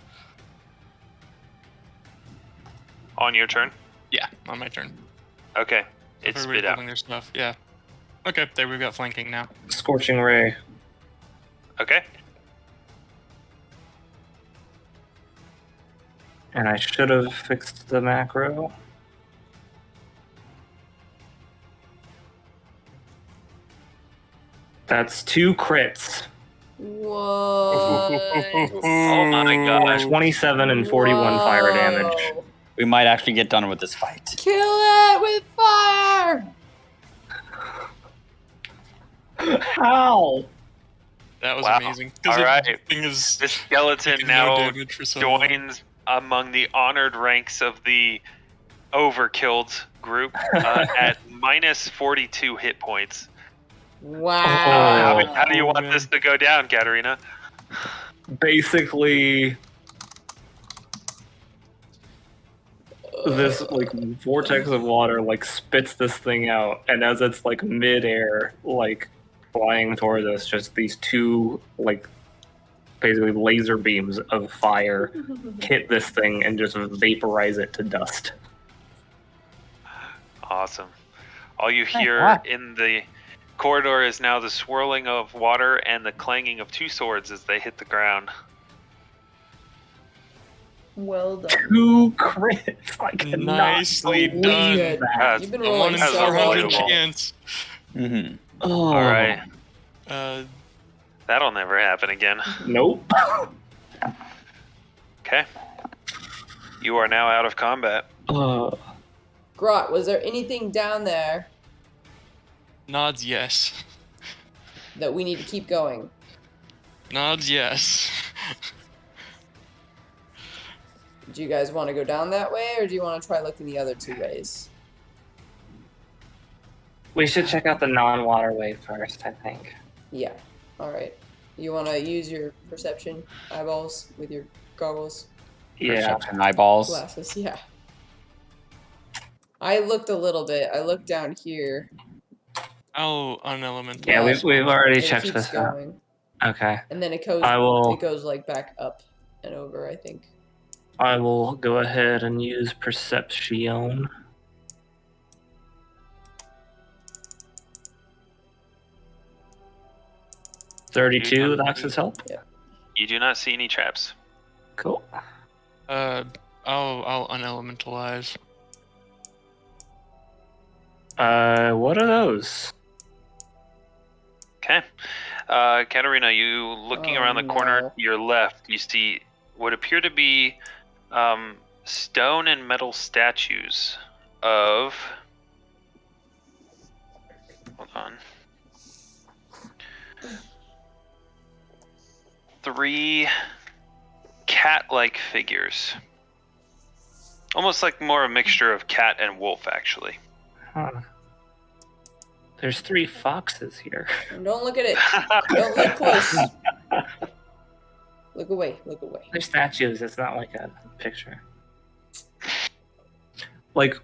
On your turn? Yeah, on my turn. Okay, it's Everybody spit out. holding their stuff. Yeah. Okay, there we've got flanking now. Scorching Ray. Okay, And I should have fixed the macro. That's 2 crits. What? Oh my gosh. 27 and 41 fire damage. Whoa. We might actually get done with this fight. Kill it with fire! How? That was Wow. amazing. All right. Thing is this skeleton taking no now damage for so long. joins among the honored ranks of the overkilled group at minus 42 hit points. Wow. How do you want man. this to go down, Katarina? Basically, this like vortex of water like spits this thing out, and as it's like midair, like flying toward us, just these 2 like basically laser beams of fire hit this thing and just vaporize it to dust. Awesome. All you Hey, hear what? in the corridor is now the swirling of water and the clanging of 2 swords as they hit the ground. Well done. 2 crits. I cannot Nicely believe done. that. You've been A 1 rolling in That's so 400 well. unbelievable. chance. Mm-hmm. Oh, All right. That'll never happen again. Nope. Okay. You are now out of combat. Grot, was there anything down there Nods yes. that we need to keep going? Nods yes. Do you guys want to go down that way, or do you want to try looking the other 2 ways? We should check out the non-waterway first, I think. Yeah. All right. You want to use your perception eyeballs with your goggles? Yeah. Perception eyeballs. Glasses, yeah. I looked a little bit. I looked down here. Oh, unelemental. Yeah, we've already And it checked keeps this out. going. Okay. And then it goes. I will- It goes like back up and over. I think. I will go ahead and use perception. 32 with Ox's help. Yeah. You do not see any traps. Cool. I'll unelementalize. What are those? Okay. Katarina, you looking around the corner, no. your left, you see what appear to be stone and metal statues of. Hold on. 3 cat-like figures. Almost like more a mixture of cat and wolf, actually. Huh. There's 3 foxes here. And don't look at it. Don't look close. Look away. Look away. They're statues. It's not like a picture. Like,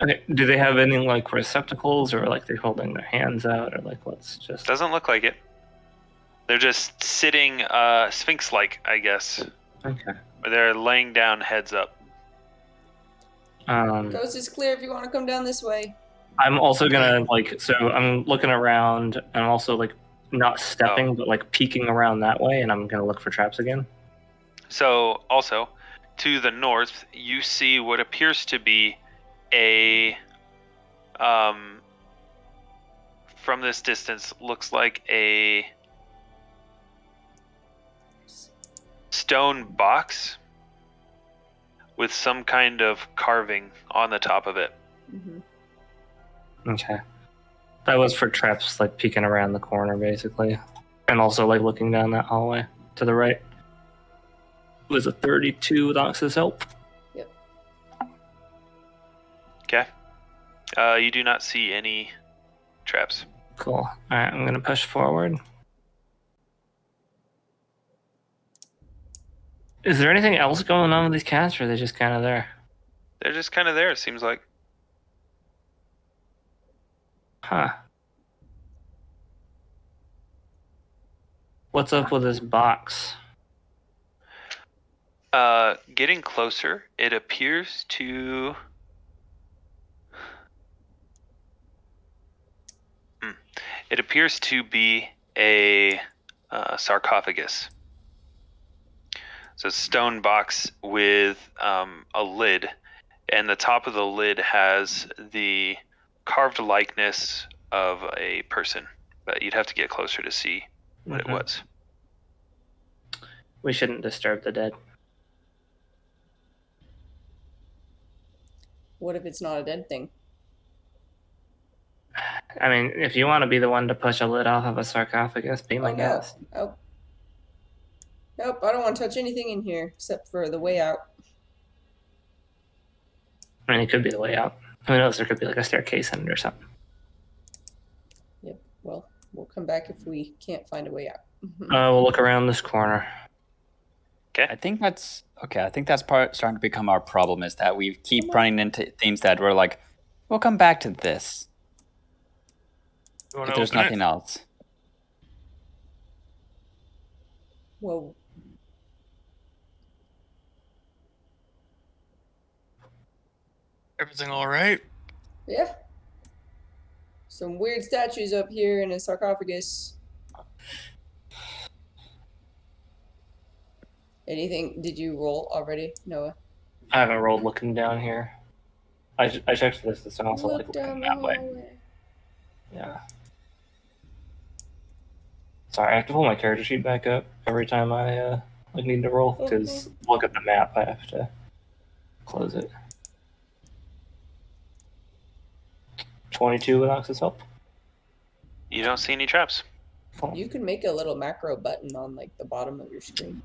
okay, do they have any like receptacles, or like they're holding their hands out, or like what's just? Doesn't look like it. They're just sitting sphinx-like, I guess. Okay. Or they're laying down heads up. Coast is clear if you want to come down this way. I'm also gonna so I'm looking around and I'm also like not stepping, but like peeking around that way, and I'm gonna look for traps again. So also, to the north, you see what appears to be a from this distance looks like a stone box with some kind of carving on the top of it. Mm-hmm. Okay. That was for traps, like peeking around the corner, basically. And also, like, looking down that hallway to the right. It was a 32 with Ox's help. Yep. Okay. You do not see any traps. Cool. Alright, I'm gonna push forward. Is there anything else going on with these cats, or are they just kind of there? They're just kind of there, it seems like. Huh. What's up with this box? Getting closer, it appears to... It appears to be a sarcophagus. So it's a stone box with a lid, and the top of the lid has the carved likeness of a person, but you'd have to get closer to see what it was. We shouldn't disturb the dead. What if it's not a dead thing? I mean, if you want to be the one to push a lid off of a sarcophagus, be my guest. Oh. Nope, I don't want to touch anything in here except for the way out. I mean, it could be the way out. Who knows? There could be like a staircase in it or something. Yep, well, we'll come back if we can't find a way out. We'll look around this corner. I think that's okay. I think that's starting to become our problem, is that we keep running into things that we're like, we'll come back to this if there's nothing else. Whoa. Everything all right? Yeah. Some weird statues up here in a sarcophagus. Anything? Did you roll already, Noah? I haven't rolled looking down here. I checked this. It's also like looking that way. Yeah. Sorry, I have to pull my character sheet back up every time I like need to roll, because look at the map. I have to close it. 22 with Ox's help. You don't see any traps. Cool. You can make a little macro button on like the bottom of your screen.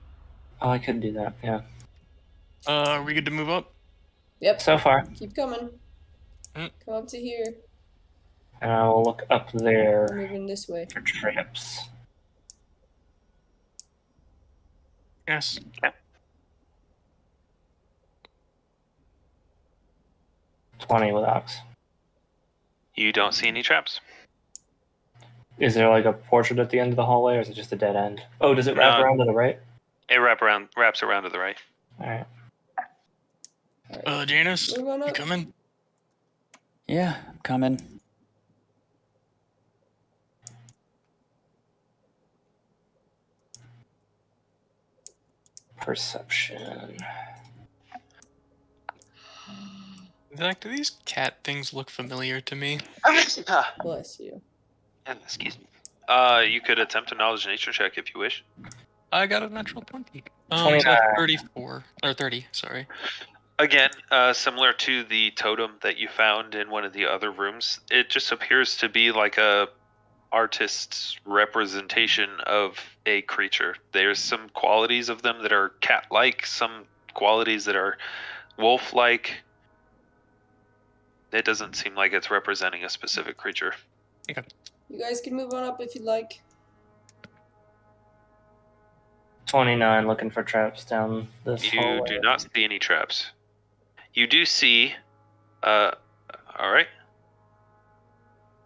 Oh, I could do that. Yeah. Are we good to move up? Yep. So far. Keep coming. Come up to here. And I will look up there Moving this way. for traps. Yes. 20 with Ox. You don't see any traps. Is there like a portrait at the end of the hallway, or is it just a dead end? Oh, does it wrap No. around to the right? It wraps around to the right. All right. Janus, Move on you up. coming? Yeah, I'm coming. Perception. Zach, do these cat things look familiar to me? Bless you. Excuse me. You could attempt a knowledge nature check if you wish. I got a natural 20. So 29. 34. Or 30, sorry. Again, similar to the totem that you found in one of the other rooms, it just appears to be like a artist's representation of a creature. There's some qualities of them that are cat-like, some qualities that are wolf-like. It doesn't seem like it's representing a specific creature. You guys can move on up if you'd like. 29, looking for traps down this You hallway. do not see any traps. You do see, alright.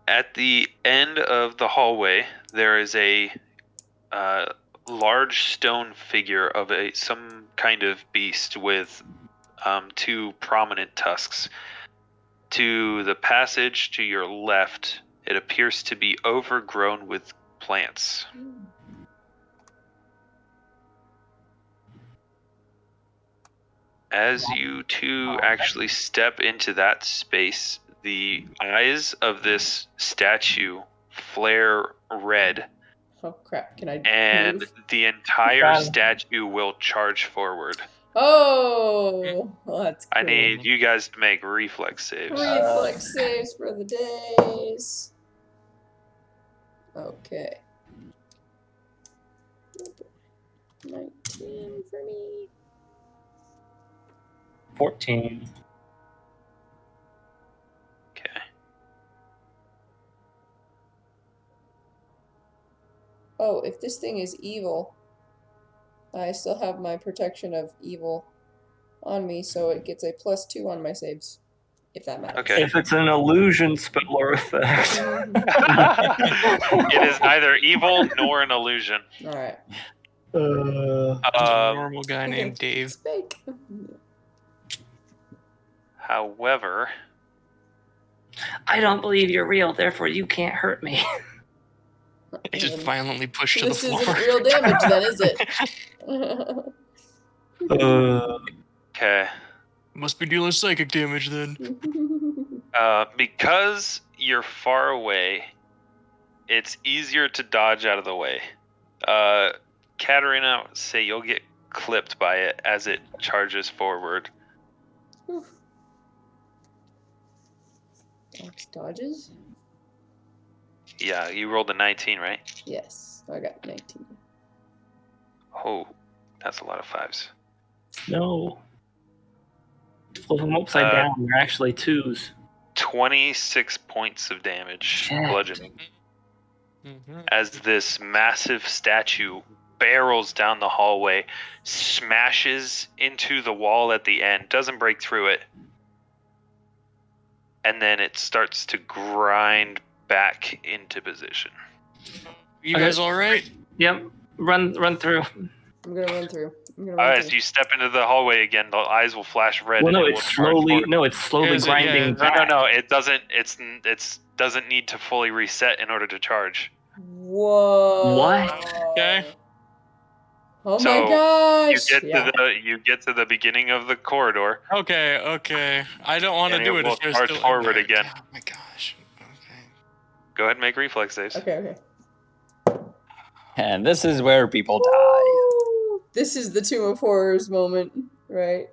At the end of the hallway, there is a large stone figure of some kind of beast with two prominent tusks. To the passage to your left, it appears to be overgrown with plants. As you two actually step into that space, the eyes of this statue flare red, Oh crap! Can I and move? the entire Got it. statue will charge forward. Oh, well, that's cool. I need you guys to make reflex saves. Reflex saves for the days. Okay. 19 for me. 14. Okay. Oh, if this thing is evil, I still have my protection of evil on me, so it gets a +2 on my saves, if that matters. Okay. If it's an illusion spell or effect. It is neither evil nor an illusion. Alright. Just a normal guy named Dave. It's fake. However, I don't believe you're real, therefore you can't hurt me. He just violently pushed to the This floor. isn't real damage then, is it? okay. Must be dealing psychic damage then. Because you're far away, it's easier to dodge out of the way. Katarina, say you'll get clipped by it as it charges forward. Dodges? Yeah, you rolled a 19, right? Yes, I got 19. Oh, that's a lot of fives. No. Flip them upside down. They're actually 2s. 26 points of damage, Shit. bludgeoning, as this massive statue barrels down the hallway, smashes into the wall at the end, doesn't break through it, and then it starts to grind back into position. You guys all right? Yep. Run through. I'm gonna run through. As you step into the hallway again, the eyes will flash red. Well, and no, it it's will charge slowly. forward. No, it's slowly Is it- grinding yeah, back. No. It doesn't. It's doesn't need to fully reset in order to charge. Whoa. What? Okay. Oh So, my gosh. You get to the beginning of the corridor. Okay. I don't want to And do it it will if there's charge still forward okay. again. Oh my gosh. Okay. Go ahead and make reflex saves. Okay. And this is where people die. Woo! This is the Tomb of Horrors moment, right?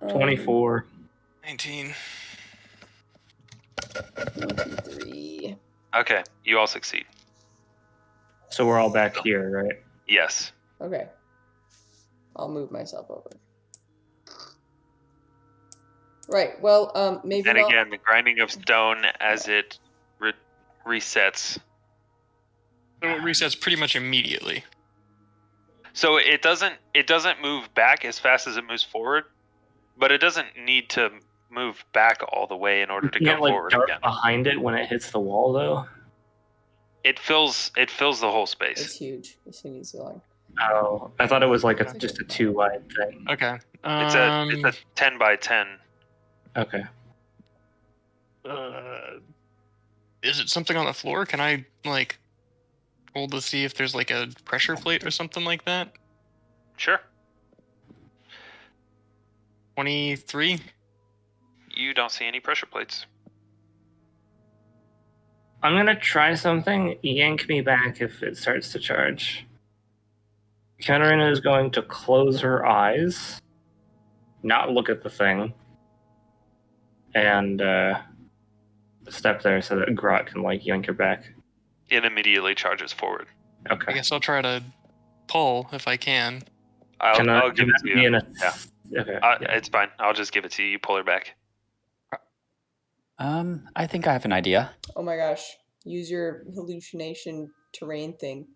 24. 19. 23. Okay, you all succeed. So we're all back here, right? Yes. Okay. I'll move myself over. Right. Well, maybe. And not- again, the grinding of stone as it resets. So it resets pretty much immediately. So it doesn't move back as fast as it moves forward, but it doesn't need to move back all the way in order to You go can't like forward dart again. behind it when it hits the wall, though. It fills the whole It's space. huge. This thing needs to like. Oh, I thought it was like just a 2 wide thing. Okay. It's a 10 by 10. Okay. Is it something on the floor? Can I like hold to see if there's like a pressure plate or something like that? Sure. 23. You don't see any pressure plates. I'm gonna try something. Yank me back if it starts to charge. Katarina is going to close her eyes, not look at the thing, and step there so that GROTT can like yank her back. It immediately charges forward. I Okay. guess I'll try to pull if I can. I'll give it to you. Yeah. Okay. It's fine. I'll just give it to you. You pull her back. I think I have an idea. Oh my gosh! Use your hallucination terrain thing.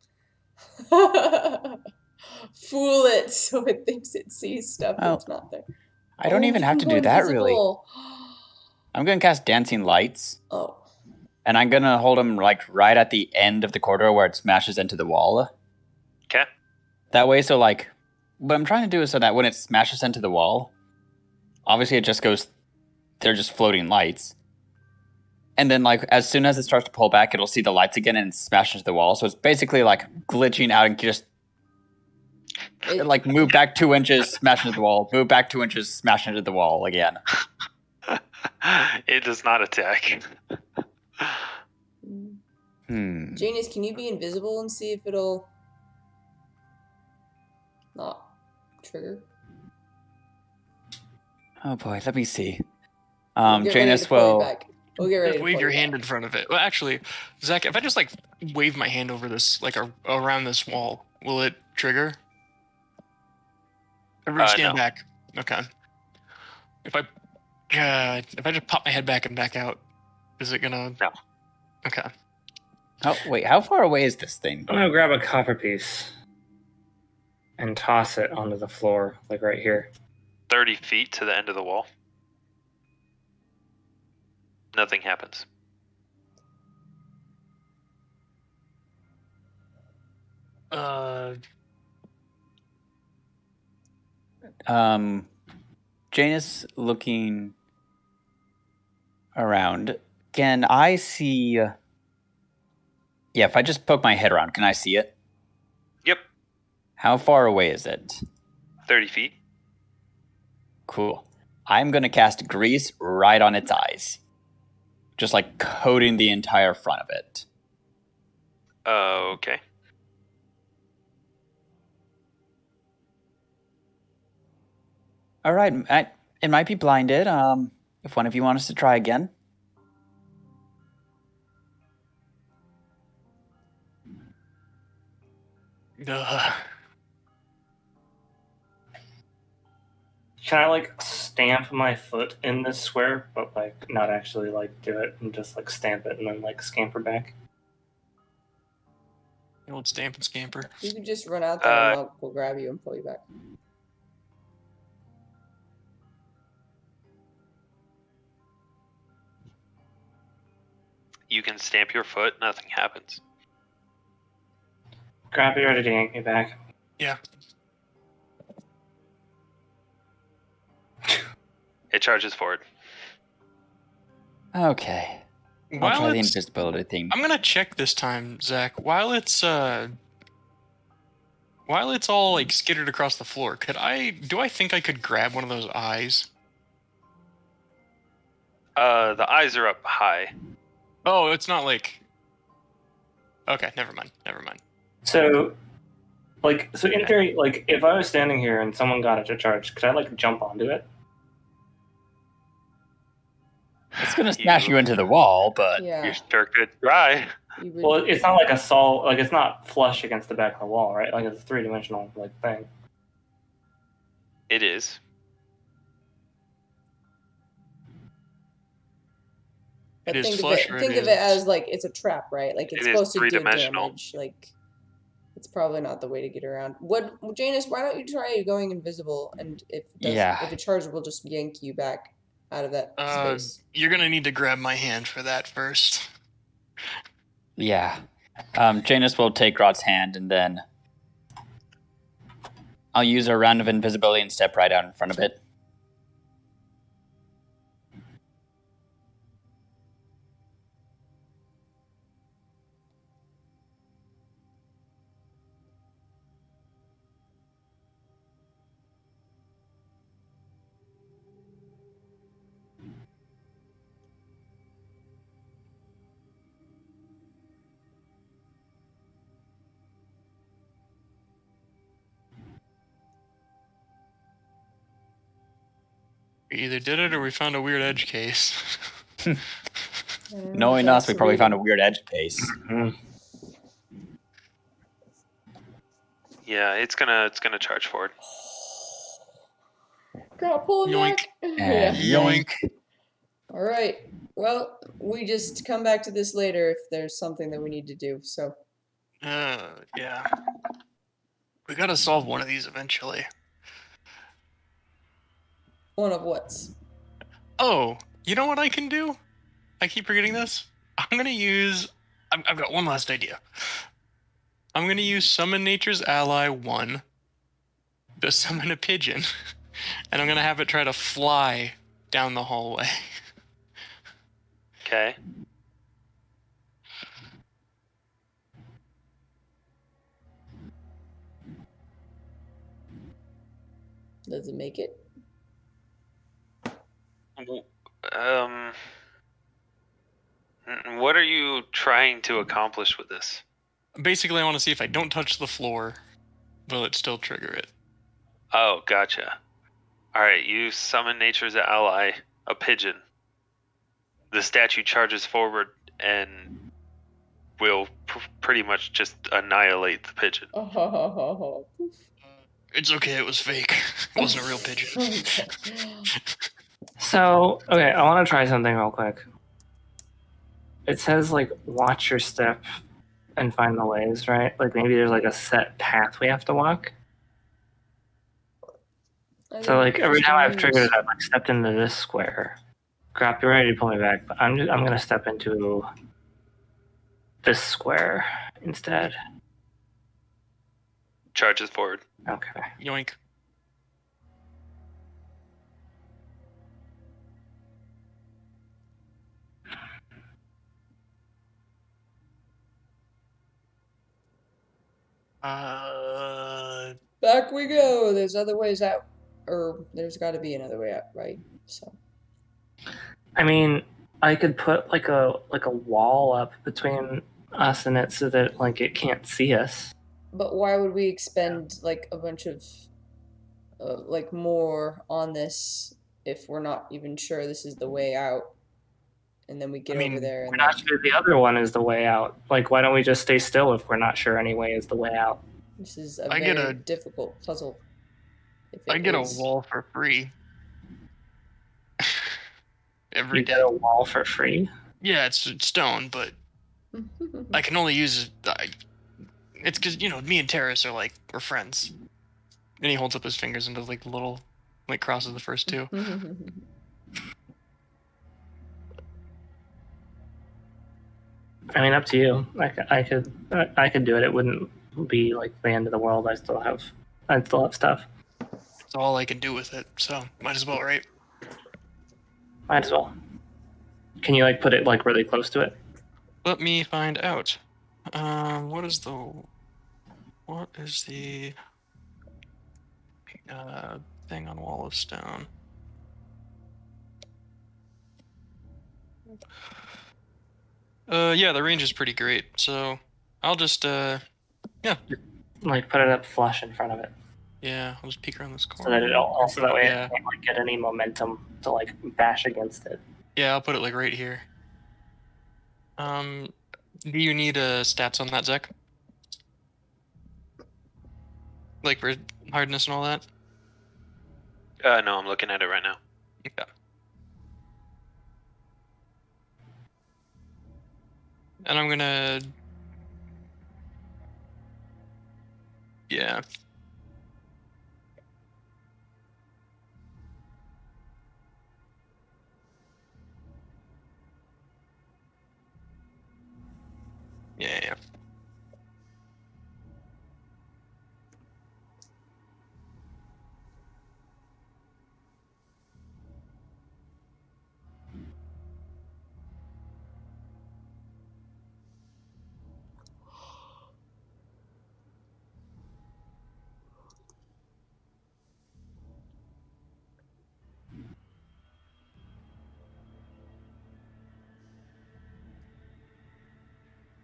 Fool it so it thinks it sees stuff that's not there. I don't even have to do that, really. I'm going to cast Dancing Lights. Oh. And I'm going to hold him like right at the end of the corridor where it smashes into the wall. Okay. That way, so like, what I'm trying to do is so that when it smashes into the wall, obviously it just goes, they're just floating lights. And then like, as soon as it starts to pull back, it'll see the lights again and smash into the wall. So it's basically like glitching out and just like move back 2 inches, smash into the wall, move back 2 inches, smash into the wall again. It does not attack. Janus, can you be invisible and see if it'll not trigger? Oh boy, let me see. Get Janus ready to pull will. you back. We'll get ready to Wave pull your you hand back. in front of it. Well, actually, Zach, if I just like wave my hand over this, like around this wall, will it trigger? Everyone stand No. back. Okay. If I just pop my head back and back out, is it gonna? No. Okay. Oh wait, how far away is this thing? I'm gonna grab a copper piece and toss it onto the floor, like right here. 30 feet to the end of the wall. Nothing happens. Janus looking around. Can I see? Yeah, if I just poke my head around, can I see it? Yep. How far away is it? 30 feet. Cool. I'm gonna cast grease right on its eyes, just like coating the entire front of it. Okay. All right, it might be blinded. If one of you wants to try again. Can I like stamp my foot in this square, but like not actually like do it and just like stamp it and then like scamper back? The old stamp and scamper. You can just run out there and we'll grab you and pull you back. You can stamp your foot, nothing happens. Grab it ready to yank me back. Yeah. It charges forward. Okay. I'll try the invisibility thing. I'm gonna check this time, Zach. While it's all like skittered across the floor, do I think I could grab one of those eyes? The eyes are up high. Oh, it's not like. Okay, never mind. So in theory, like if I was standing here and someone got it to charge, could I like jump onto it? It's gonna smash you into the wall, but Yeah. You sure could try. Well, it's not like a sol, like it's not flush against the back of the wall, right? Like it's a 3-dimensional like thing. It is. But It is think flush of or it, it think of is- it as like it's a trap, right? Like it's It is supposed to do three-dimensional. damage. Like it's probably not the way to get around. What, Janus? Why don't you try going invisible, and if Yeah. it charges, we'll just yank you back out of that space. You're gonna need to grab my hand for that first. Yeah. Janus will take Grott's hand, and then I'll use a round of invisibility and step right out in front of it. We either did it or we found a weird edge case. Knowing us, we probably found a weird edge case. Yeah, it's gonna charge forward. Grot, pull him Yoink. back. And Yoink. All right. Well, we just come back to this later if there's something that we need to do. So. Yeah. We gotta solve one of these eventually. One of what's? Oh, you know what I can do? I keep forgetting this. I'm gonna use. I've got one last idea. I'm gonna use Summon Nature's Ally 1 to summon a pigeon, and I'm gonna have it try to fly down the hallway. Okay. Does it make it? What are you trying to accomplish with this? Basically, I want to see if I don't touch the floor, will it still trigger it? Oh, gotcha. All right, you summon nature's ally, a pigeon. The statue charges forward and will pretty much just annihilate the pigeon. Oh. It's okay, it was fake. It wasn't a real pigeon. So, okay, I want to try something real quick. It says, like, watch your step and find the ways, right? Like, maybe there's, like, a set path we have to walk. So, like, every time I've triggered it, I've, like, stepped into this square. Crap, you're ready to pull me back, but I'm going to step into this square instead. Charges forward. Okay. Yoink. Back we go. There's other ways out, or there's got to be another way out, right? So. I mean, I could put like a wall up between us and it so that like it can't see us. But why would we expend like a bunch of like more on this if we're not even sure this is the way out? And then we get over there and we're not sure the other one is the way out. Like, why don't we just stay still if we're not sure any way is the way out? This is a very difficult puzzle. I get a wall for free. Every day. Get a wall for free? Yeah, it's stone, but I can only use it. It's because, you know, me and Terrace are like, we're friends. And he holds up his fingers and does like little, like crosses the first two. I mean, up to you. I could do it. It wouldn't be like the end of the world. I'd still have stuff. That's all I can do with it, so might as well, right? Might as well. Can you like put it like really close to it? Let me find out. What is the thing on Wall of Stone? Yeah, the range is pretty great. So I'll just yeah. Like put it up flush in front of it. Yeah, I'll just peek around this corner. So that it also that way it can't like get any momentum to like bash against it. Yeah, I'll put it like right here. Do you need stats on that, Zach? Like for hardness and all that? No, I'm looking at it right now. Okay. And I'm gonna Yeah. Yeah.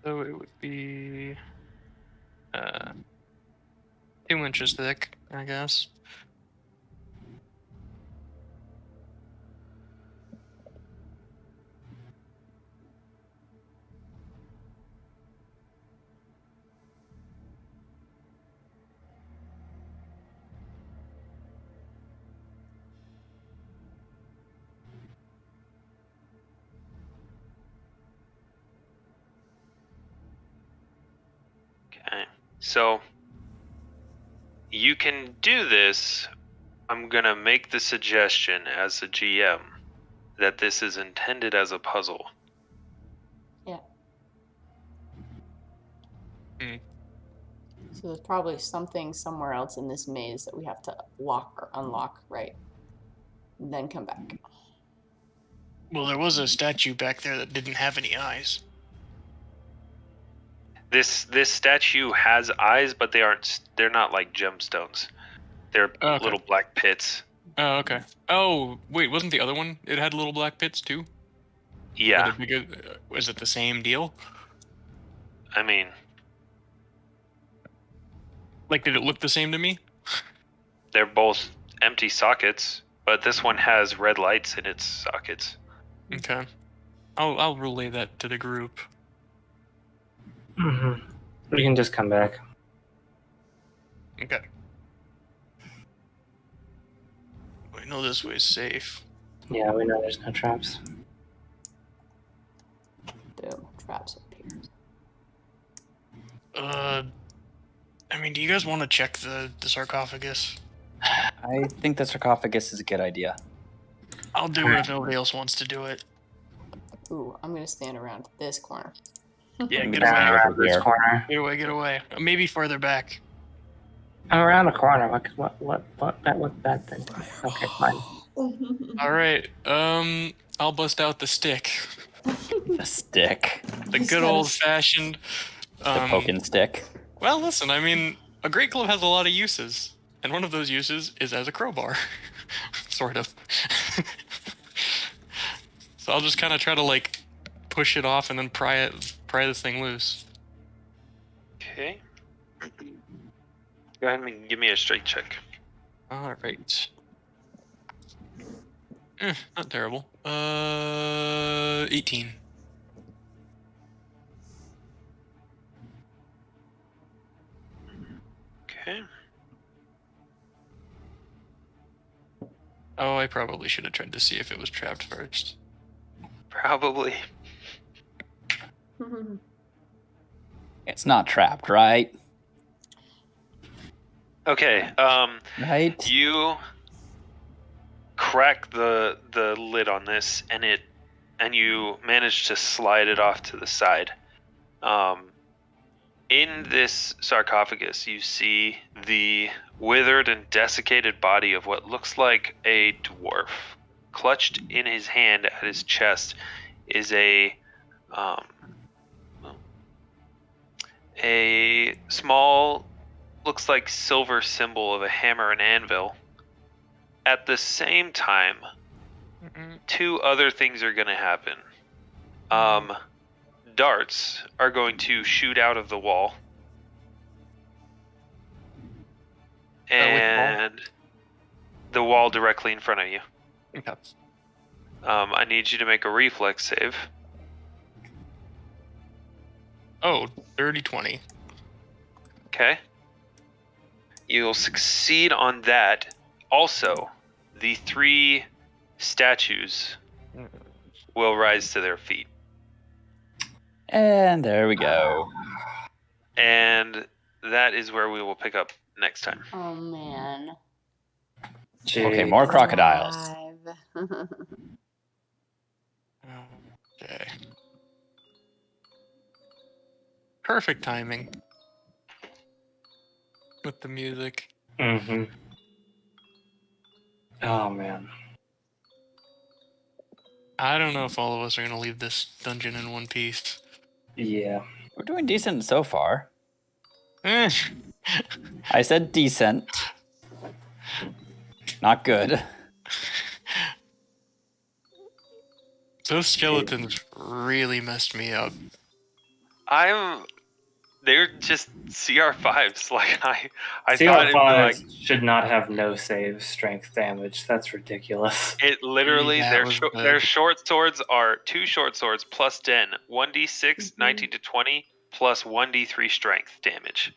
So it would be 2 inches thick, I guess. Okay. So you can do this. I'm going to make the suggestion as a GM that this is intended as a puzzle. Yeah. Hmm. So there's probably something somewhere else in this maze that we have to lock or unlock, right? And then come back. Well, there was a statue back there that didn't have any eyes. This statue has eyes, but they're not like gemstones. They're Okay. little black pits. Oh, okay. Oh, wait, wasn't the other one? It had little black pits too? Yeah. Was it the same deal? I mean, Like, did it look the same to me? they're both empty sockets, but this one has red lights in its sockets. Okay. I'll relay that to the group. Mm-hmm. We can just come back. Okay. I know this way's safe. Yeah, we know there's no traps. Boom. Traps appear. I mean, do you guys want to check the sarcophagus? I think the sarcophagus is a good idea. I'll do it if nobody else wants to do it. Ooh, I'm gonna stand around this corner. Yeah, I'm get gonna away. stand Around over this here. corner. Get away. Maybe further back. I'm around the corner. What bad thing? Okay, fine. All right. I'll bust out the stick. The stick. The He's good got a old-fashioned. The poking stick. Well, listen. I mean, a great club has a lot of uses, and one of those uses is as a crowbar, sort of. So I'll just kind of try to like push it off and then pry this thing loose. Okay. Go ahead and give me a strength check. All right. Not terrible. 18. Okay. Oh, I probably should have tried to see if it was trapped first. Probably. It's not trapped, right? Okay. Right? You crack the lid on this, and you manage to slide it off to the side. In this sarcophagus, you see the withered and desiccated body of what looks like a dwarf. Clutched in his hand at his chest is a small, looks like silver symbol of a hammer and anvil. At the same time, two other things are going to happen. Darts are going to shoot out of the wall. And the wall directly in front of you. Okay. I need you to make a reflex save. Oh, dirty 20. Okay. You'll succeed on that. Also, the three statues will rise to their feet. And there we go. And that is where we will pick up next time. Oh man. Okay, more crocodiles. Alive. Okay. Perfect timing with the music. Mm-hmm. Oh man. I don't know if all of us are going to leave this dungeon in one piece. Yeah. We're doing decent so far. Eh. I said decent. Not good. Those skeletons really messed me up. They're just CR5s. Like I thought it'd be CR5s should not have no save strength damage. That's ridiculous. it literally That was good. their short swords are 2 short swords plus 10, 1d6, 19 to 20 plus 1d3 strength damage.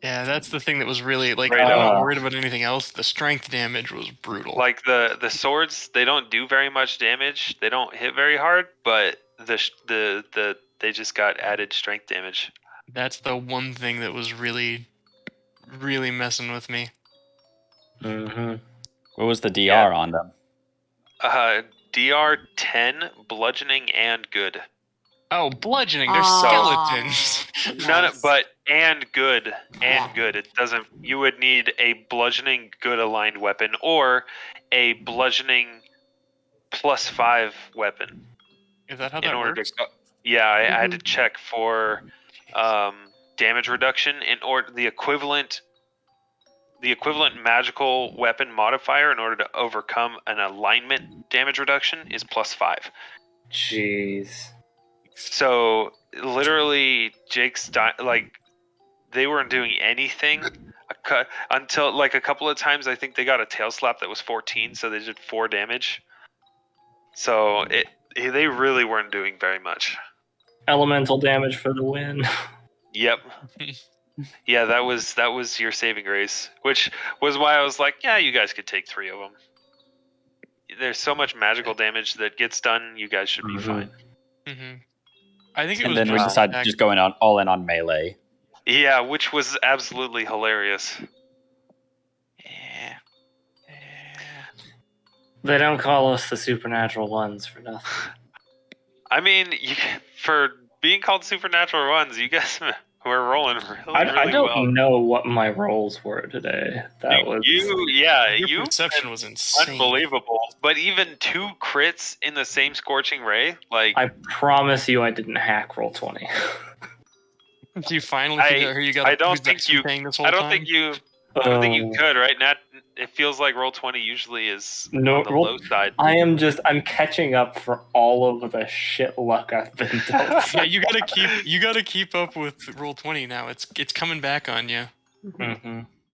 Yeah, that's the thing that was really like. Right I'm on. not worried about anything else. The strength damage was brutal. Like the swords, they don't do very much damage. They don't hit very hard, but they just got added strength damage. That's the one thing that was really, really messing with me. Mm-hmm. What was the DR Yeah. on them? DR 10, bludgeoning and good. Oh, bludgeoning! They're Ah. skeletons. None, Nice. but and good and Yeah. good. It doesn't. You would need a bludgeoning good aligned weapon or a bludgeoning +5 weapon Is that how in that order works? to. Yeah, I had to check for damage reduction in order the equivalent magical weapon modifier in order to overcome an alignment damage reduction is +5. Jeez. So literally, Jake's they weren't doing anything until like a couple of times. I think they got a tail slap that was 14, so they did 4 damage. So they really weren't doing very much. Elemental damage for the win. Yep. Yeah, that was your saving grace, which was why I was like, yeah, you guys could take 3 of them. There's so much magical damage that gets done. You guys should be Mhm. fine. Mm-hmm. I think it And was. then we just decided back- just going all in on melee. Yeah, which was absolutely hilarious. Yeah. They don't call us the supernatural ones for nothing. I mean, for being called supernatural ones, you guys were rolling really, I really don't well. know what my rolls were today. That was Your perception was insane. unbelievable. But even 2 crits in the same scorching ray, like I promise you I didn't hack roll 20. Do you finally figure out who you got? I don't who's think been you- paying this whole I don't time? think you could, right? Nat, it feels like roll 20 usually is No, on the roll- low side. I'm catching up for all of the shit luck I've been dealt. Yeah, you gotta keep up with roll 20 now. It's coming back on you. Mm-hmm.